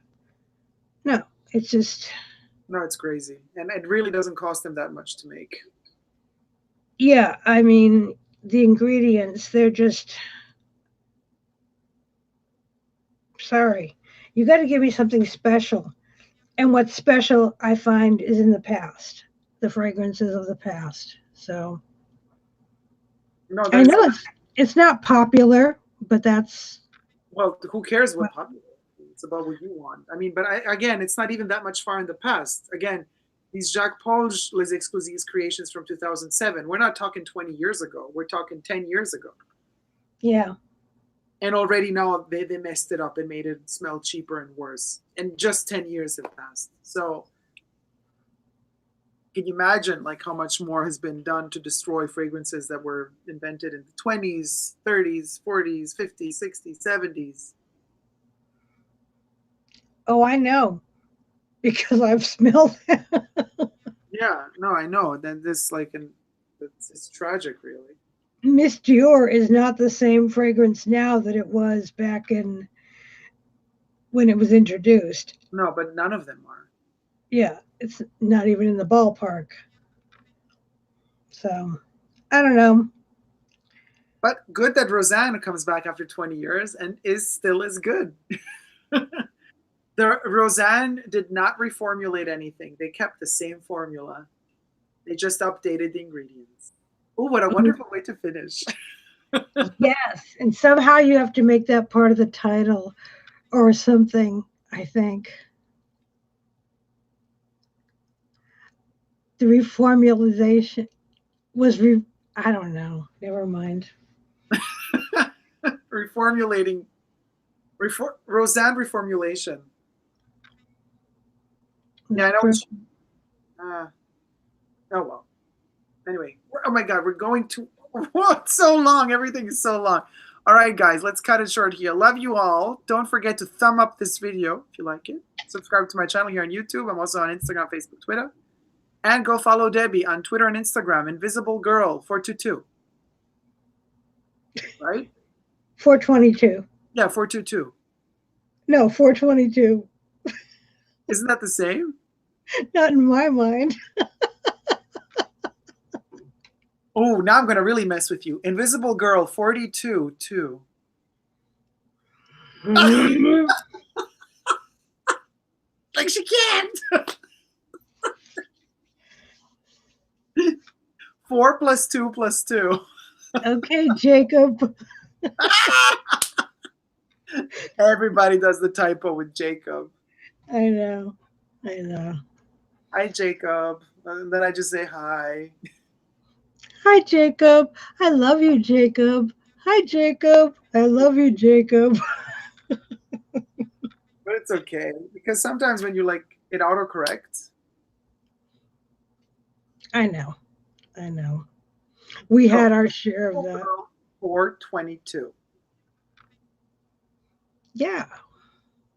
No, it's just,
No, it's crazy. And it really doesn't cost them that much to make.
yeah, I mean, the ingredients, they're just, sorry. You got to give me something special. And what's special, I find, is in the past, the fragrances of the past. So
No, that
I
is,
know it's not popular, but that's
well, who cares
what,
what popular? It's about what you want. I mean, but again, it's not even that much far in the past. Again, these Jacques Polge Les Exclusives creations from 2007. We're not talking 20 years ago. We're talking 10 years ago.
yeah.
And already now they messed it up and made it smell cheaper and worse. And just 10 years have passed. So can you imagine like how much more has been done to destroy fragrances that were invented in the 20s, 30s, 40s, 50s, 60s, 70s?
Oh, I know because I've smelled it.
Yeah, no, I know. Then this like an it's tragic, really.
Miss Dior is not the same fragrance now that it was back in when it was introduced.
No, but none of them are.
Yeah, it's not even in the ballpark. So I don't know.
But good that Roseanne comes back after 20 years and is still as good. The Roseanne did not reformulate anything. They kept the same formula. They just updated the ingredients. Oh, what a
Mm,
wonderful way to finish.
yes, and somehow you have to make that part of the title or something. I think the reformulation was I don't know. Never mind.
Reformulating, Roseanne reformulation. Yeah, I know. Uh, oh well. Anyway, oh my God, we're going to. It's so long. Everything is so long. All right, guys, let's cut it short here. Love you all. Don't forget to thumb up this video if you like it. Subscribe to my channel here on YouTube. I'm also on Instagram, Facebook, Twitter. And go follow Debbie on Twitter and Instagram, Invisible Girl 422. Right?
422.
Yeah, 422.
No, 422.
Isn't that the same?
Not in my mind.
Oh, now I'm going to really mess with you. Invisible Girl 42 2. Like she can't. 4 plus 2 plus 2.
Okay, Jacob.
Everybody does the typo with Jacob.
I know. I know.
Hi, Jacob. And then I just say hi.
Hi, Jacob. I love you, Jacob. Hi, Jacob. I love you, Jacob.
But it's okay. Because sometimes when you like it autocorrects.
I know. I know. We
So,
had our share of that.
422
Yeah.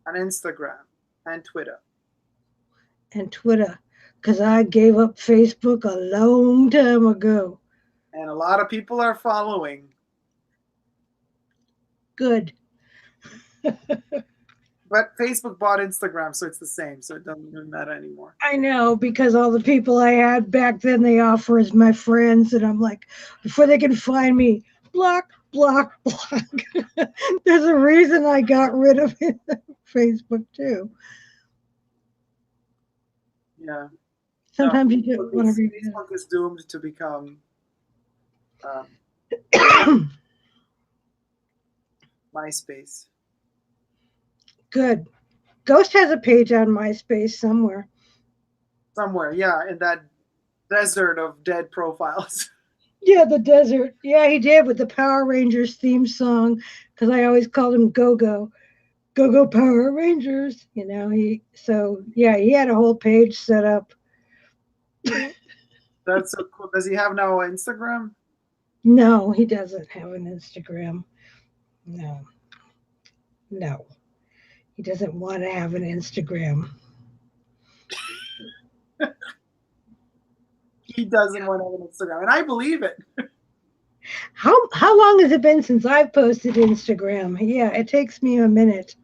on Instagram and Twitter.
And Twitter. Because I gave up Facebook a long time ago.
And a lot of people are following.
Good.
But Facebook bought Instagram, so it's the same. So it doesn't really matter anymore.
I know, because all the people I had back then, they offer as my friends. And I'm like, before they can find me, block, block, block. There's a reason I got rid of it. Facebook too.
Yeah. No,
Sometimes you just want to read it.
Facebook is doomed to become MySpace.
Good. Ghost has a page on MySpace somewhere.
Somewhere, yeah, in that desert of dead profiles.
Yeah, the desert. Yeah, he did with the Power Rangers theme song because I always called him Go Go. Go Go Power Rangers. You know, he had a whole page set up.
That's so cool. Does he have now Instagram?
No, he doesn't have an Instagram. No, no. He doesn't want to have an Instagram.
He doesn't want to have an Instagram, and I believe it.
How long has it been since I've posted Instagram? Yeah, it takes me a minute.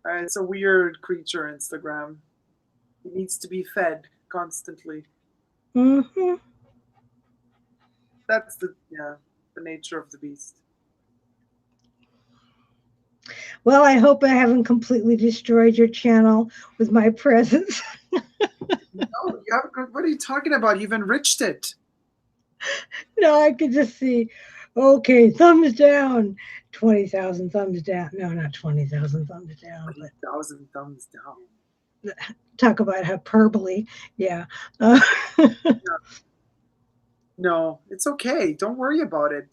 It's a weird creature, Instagram. He needs to be fed constantly.
Hmm.
That's the nature of the beast.
Well, I hope I haven't completely destroyed your channel with my presence.
No, what are you talking about? You've enriched it.
No, I could just see. Okay, thumbs down. 20,000 thumbs down. No, not 20,000 thumbs down, but
20,000 thumbs down.
talk about hyperbole. Yeah.
No, it's okay. Don't worry about it.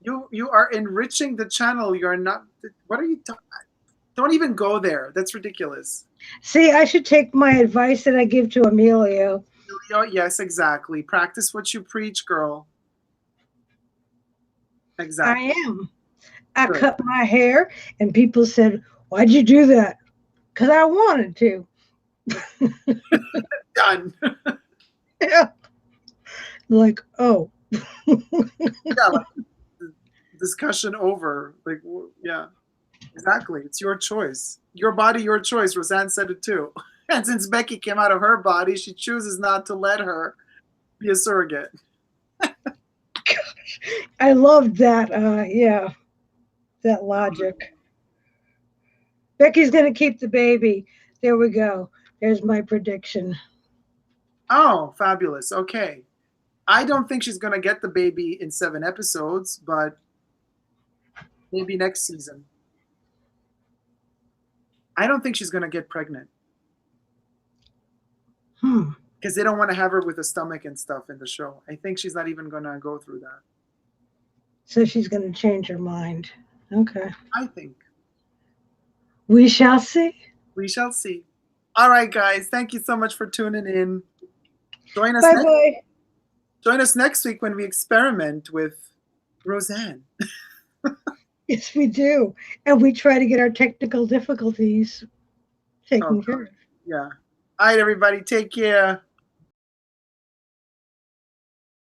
You are enriching the channel. You're not. What are you talking? Don't even go there. That's ridiculous.
See, I should take my advice that I give to Emilio.
Yes, exactly. Practice what you preach, girl. Exactly.
I am. I
Good.
cut my hair, and people said, "Why'd you do that?" Because I wanted to.
Done.
Yeah. Like, oh.
Yeah, like, discussion over. Like, yeah, exactly. It's your choice. Your body, your choice. Roseanne said it too. And since Becky came out of her body, she chooses not to let her be a surrogate.
I loved that. Yeah, that logic. Becky's going to keep the baby. There we go. There's my prediction.
Oh, fabulous. Okay. I don't think she's going to get the baby in 7 episodes, but maybe next season. I don't think she's going to get pregnant because they don't want to have her with a stomach and stuff in the show. I think she's not even going to go through that.
So she's going to change her mind. Okay.
I think.
We shall see.
We shall see. All right, guys. Thank you so much for tuning in. Join us
Bye-bye.
Join us next week when we experiment with Roseanne.
Yes, we do. And we try to get our technical difficulties taken care of.
Yeah. All right, everybody. Take care.